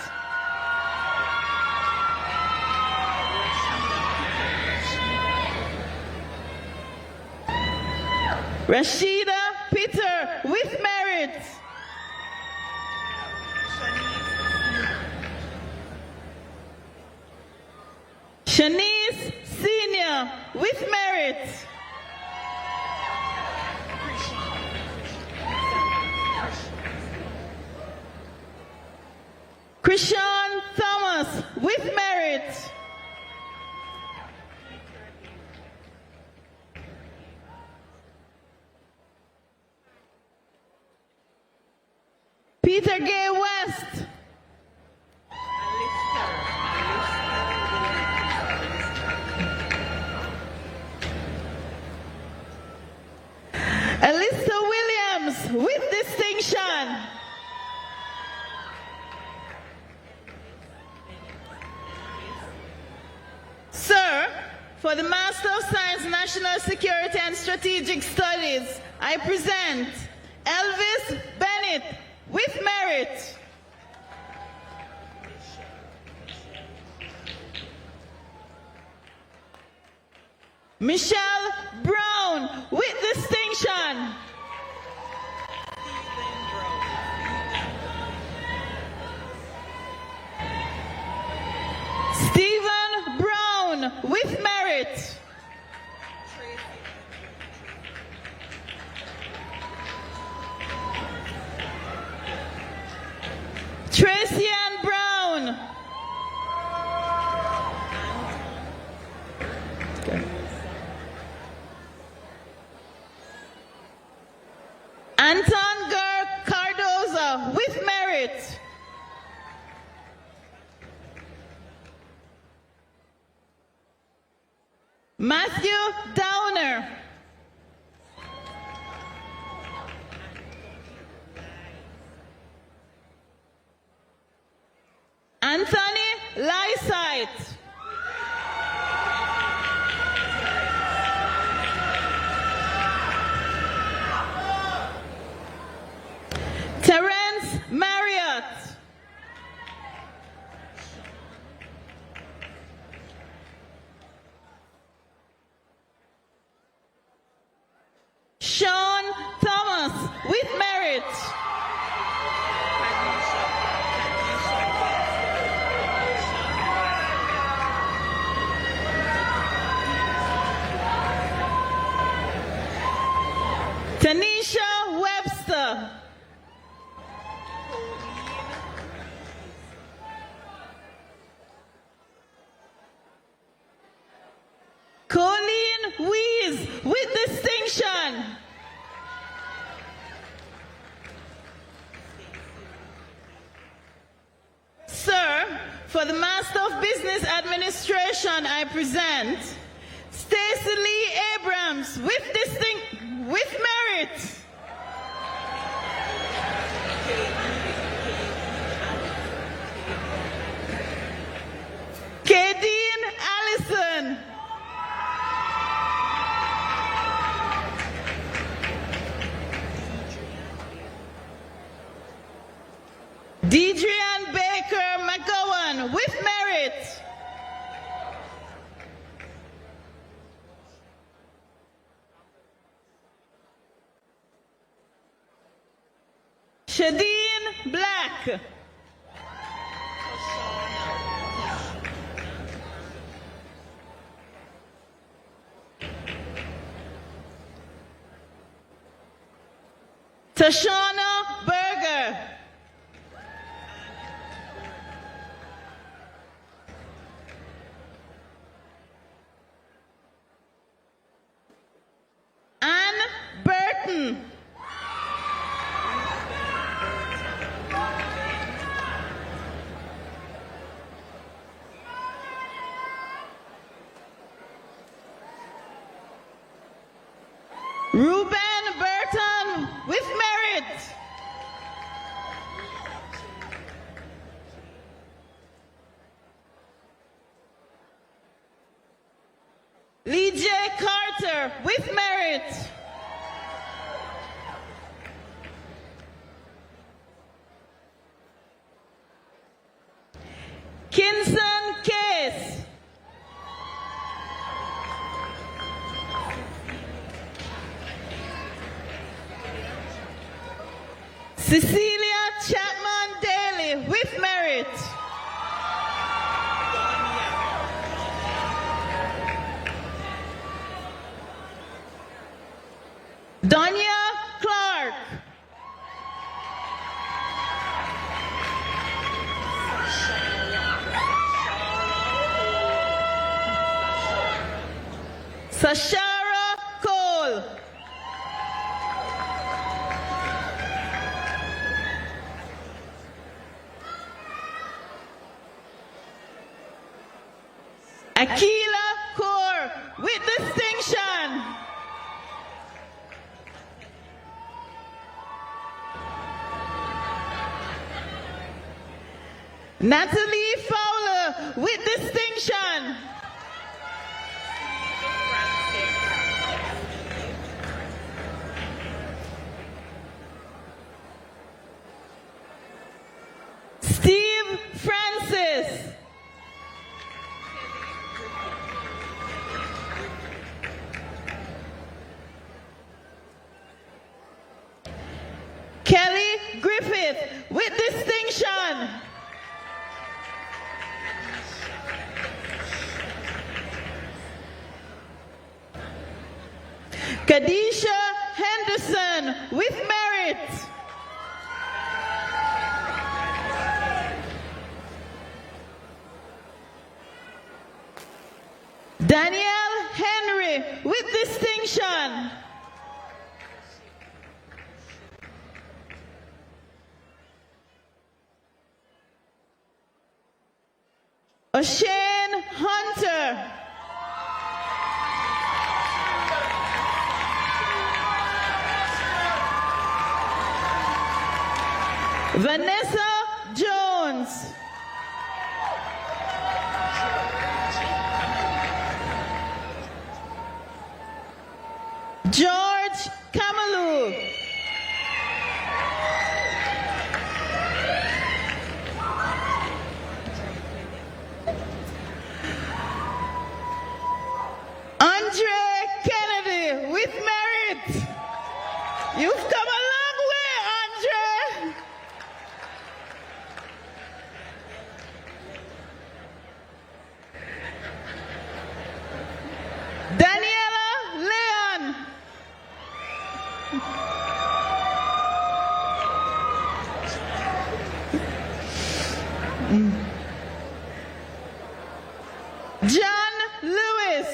Rashida Peter with merit. Shanice Senior with merit. Krishan Thomas with merit. Peter Gay West. Alyssa Williams with distinction. Sir, for the Master of Science, National Security and Strategic Studies, I present Elvis Bennett with merit. Michelle Brown with distinction. Stephen Brown with merit. Tracy Ann Brown. Okay. Anton Cardoza with merit. Matthew Downer. Anthony Lysite. Terence Marriott. Sean Thomas with merit. For the Master of Business Administration, I present Stacy Lee Abrams with merit. Kadeen Allison. Deidrean Baker McGowan with merit. Shadeen Black. Tashana Berger. Ann Burton. Ruben Burton with merit. Lee J. Carter with merit. Kinson Case. Cecilia Chapman Daly with merit. Donya Clark. Sashara Cole. Akila Kaur with distinction. Natalie Fowler with distinction. Steve Francis. Kelly Griffith with distinction. Kadisha Henderson with merit. Danielle Henry with distinction. O'Shane Hunter. Vanessa Jones. George Kamalu. Andre Kennedy with merit. You've come a long way, Andre. Daniela Leon. John Lewis.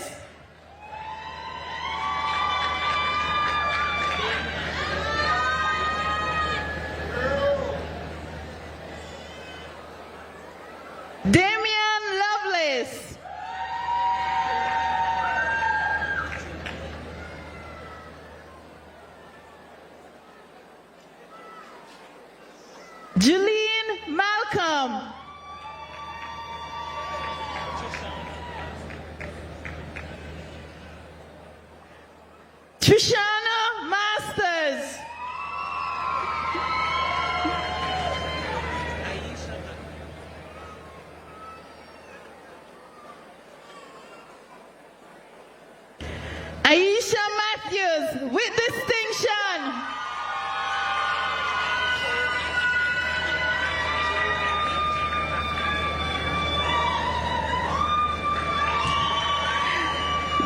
Damian Lovelace. Jeline Malcolm. Trishana Masters. Aisha Matthews with distinction.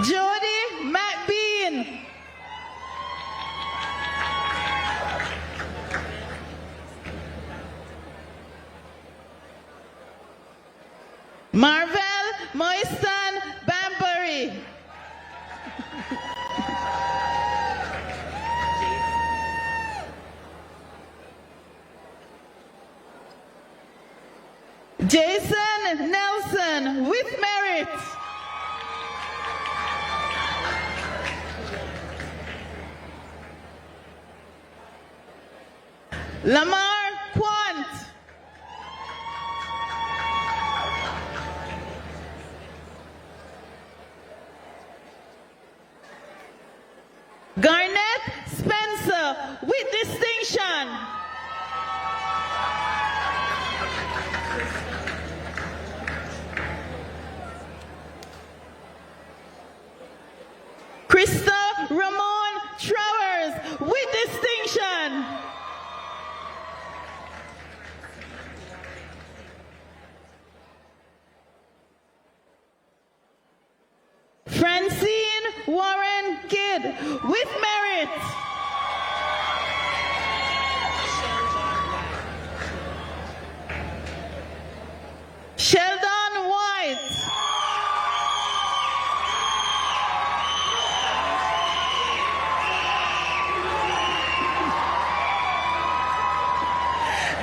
Jody McBean. Marvel Moistan Bambury. Jason Nelson with merit. Lamar Quant. Garnett Spencer with distinction. Krista Ramon Travers with distinction. Francine Warren Kidd with merit. Sheldon White.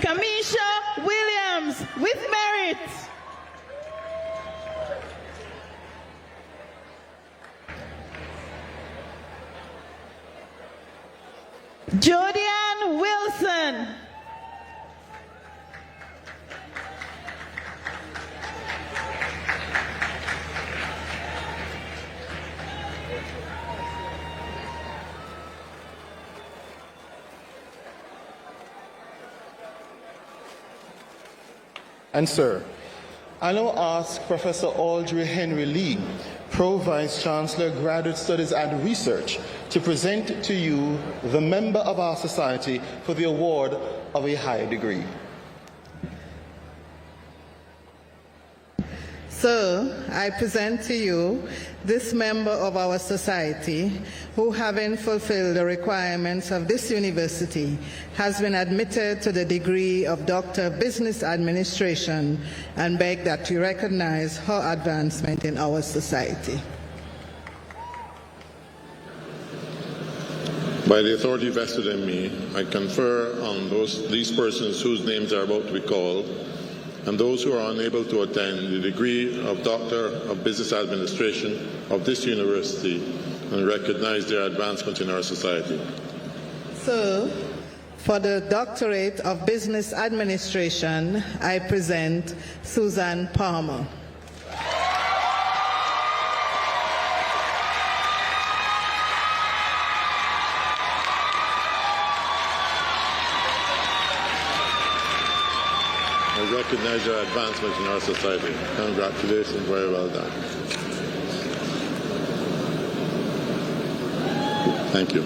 Kamisha Williams with merit. Jodian Wilson. And sir, I now ask Professor Audrey Henry Lee, Pro Vice Chancellor, Graduate Studies and Research, to present to you the member of our society for the award of a higher degree. So, I present to you this member of our society who, having fulfilled the requirements of this university, has been admitted to the degree of Doctor of Business Administration, and beg that you recognize her advancement in our society. By the authority vested in me, I confer on these persons whose names are about to be called, and those who are unable to attend, the degree of Doctor of Business Administration of this university, and recognize their advancement in our society. So, for the Doctorate of Business Administration, I present Susan Palmer. I recognize your advancement in our society. Congratulations, very well done. Thank you.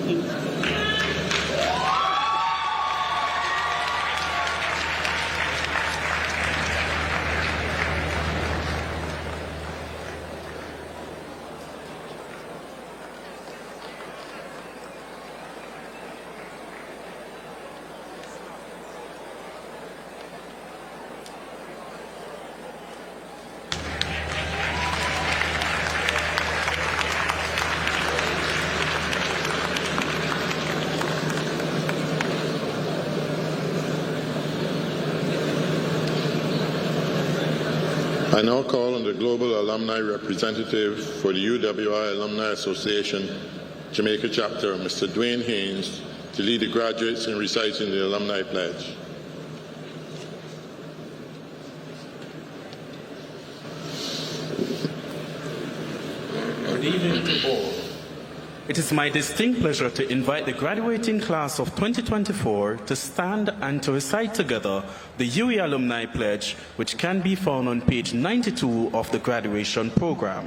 I now call on the Global Alumni Representative for the UWI Alumni Association, Jamaica Chapter, Mr. Dwayne Haynes, to lead the graduates in reciting the Alumni Pledge. Good evening to all. It is my distinct pleasure to invite the graduating class of 2024 to stand and to recite together the UWI Alumni Pledge, which can be found on page 92 of the graduation program.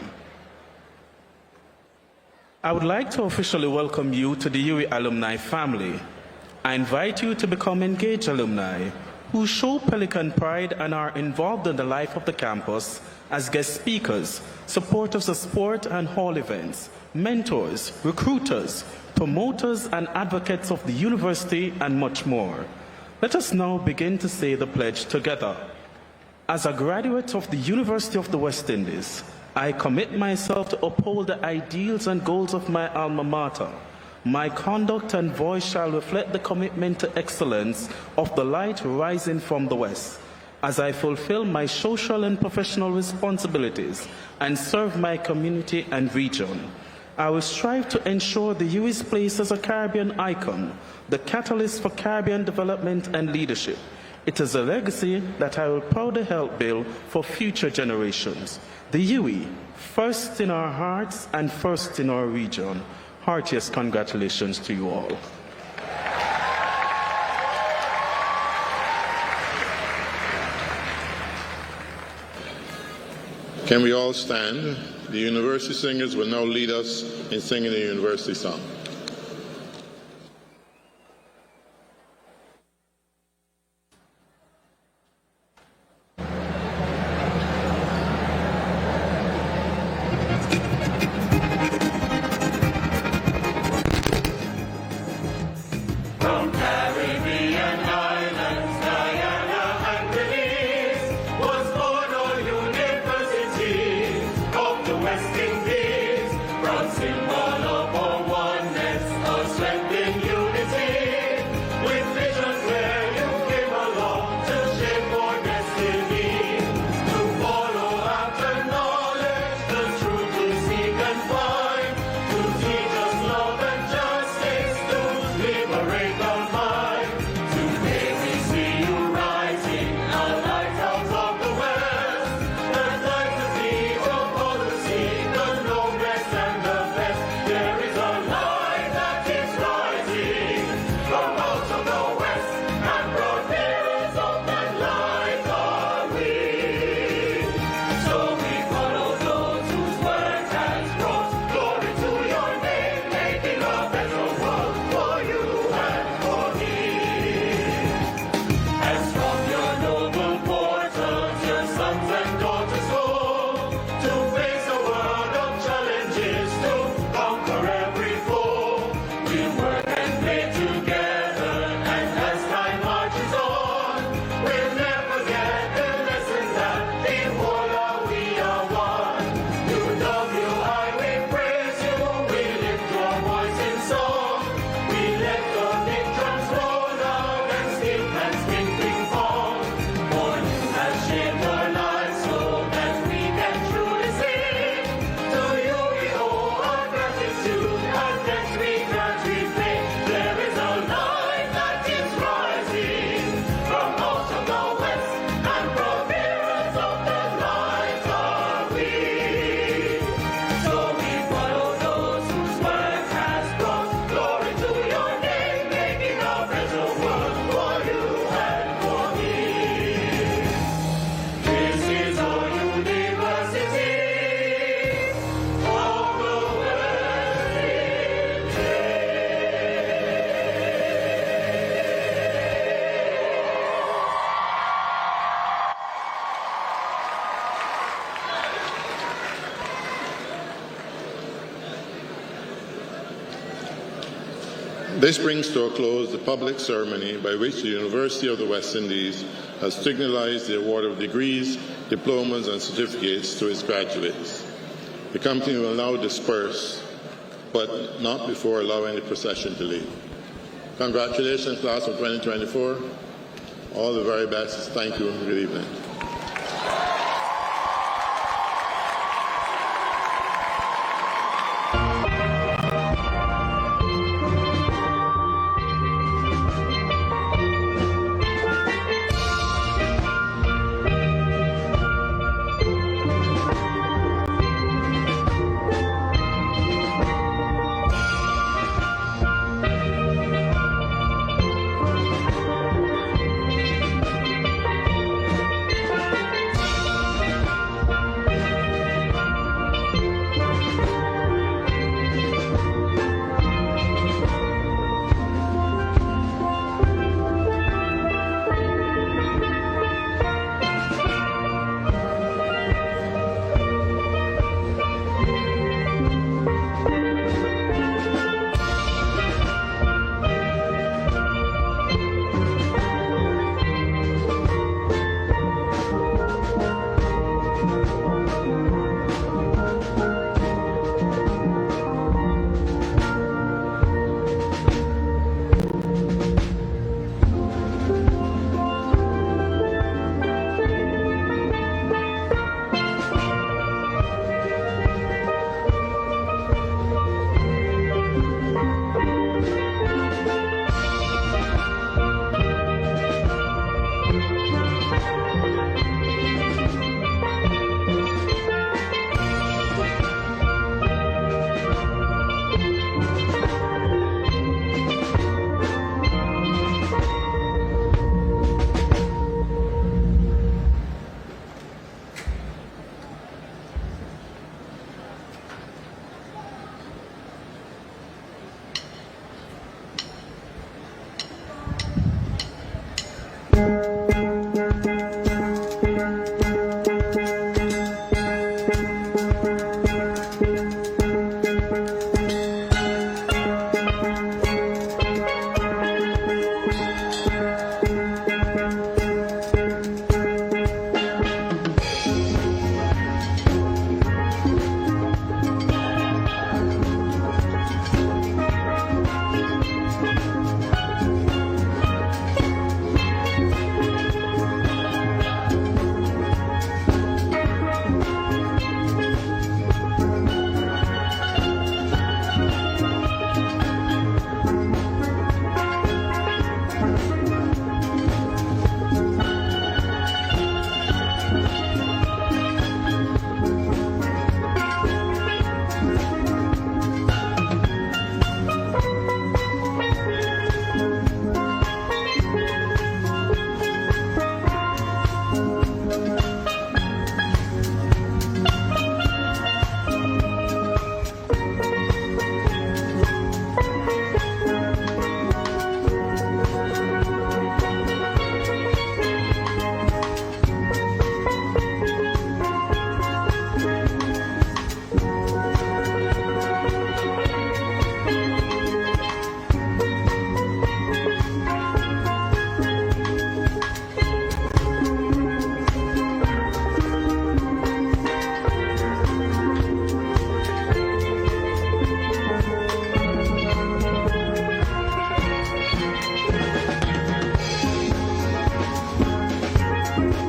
I would like to officially welcome you to the UWI Alumni family. I invite you to become engaged alumni who show Pelican pride and are involved in the life of the campus as guest speakers, supporters of sport and hall events, mentors, recruiters, promoters and advocates of the university, and much more. Let us now begin to say the pledge together. As a graduate of the University of the West Indies, I commit myself to uphold the ideals and goals of my alma mater. My conduct and voice shall reflect the commitment to excellence of the light rising from the West, as I fulfill my social and professional responsibilities and serve my community and region. I will strive to ensure the UWI's place as a Caribbean icon, the catalyst for Caribbean development and leadership. It is a legacy that I will proudly help build for future generations. The UWI, first in our hearts and first in our region. Heartiest congratulations to you all. Can we all stand? The university singers will now lead us in singing the university song. This brings to a close the public ceremony by which the University of the West Indies has signalized the award of degrees, diplomas and certificates to its graduates. The company will now disperse, but not before allowing the procession to leave. Congratulations, class of 2024. All the very best. Thank you and good evening. Freedom.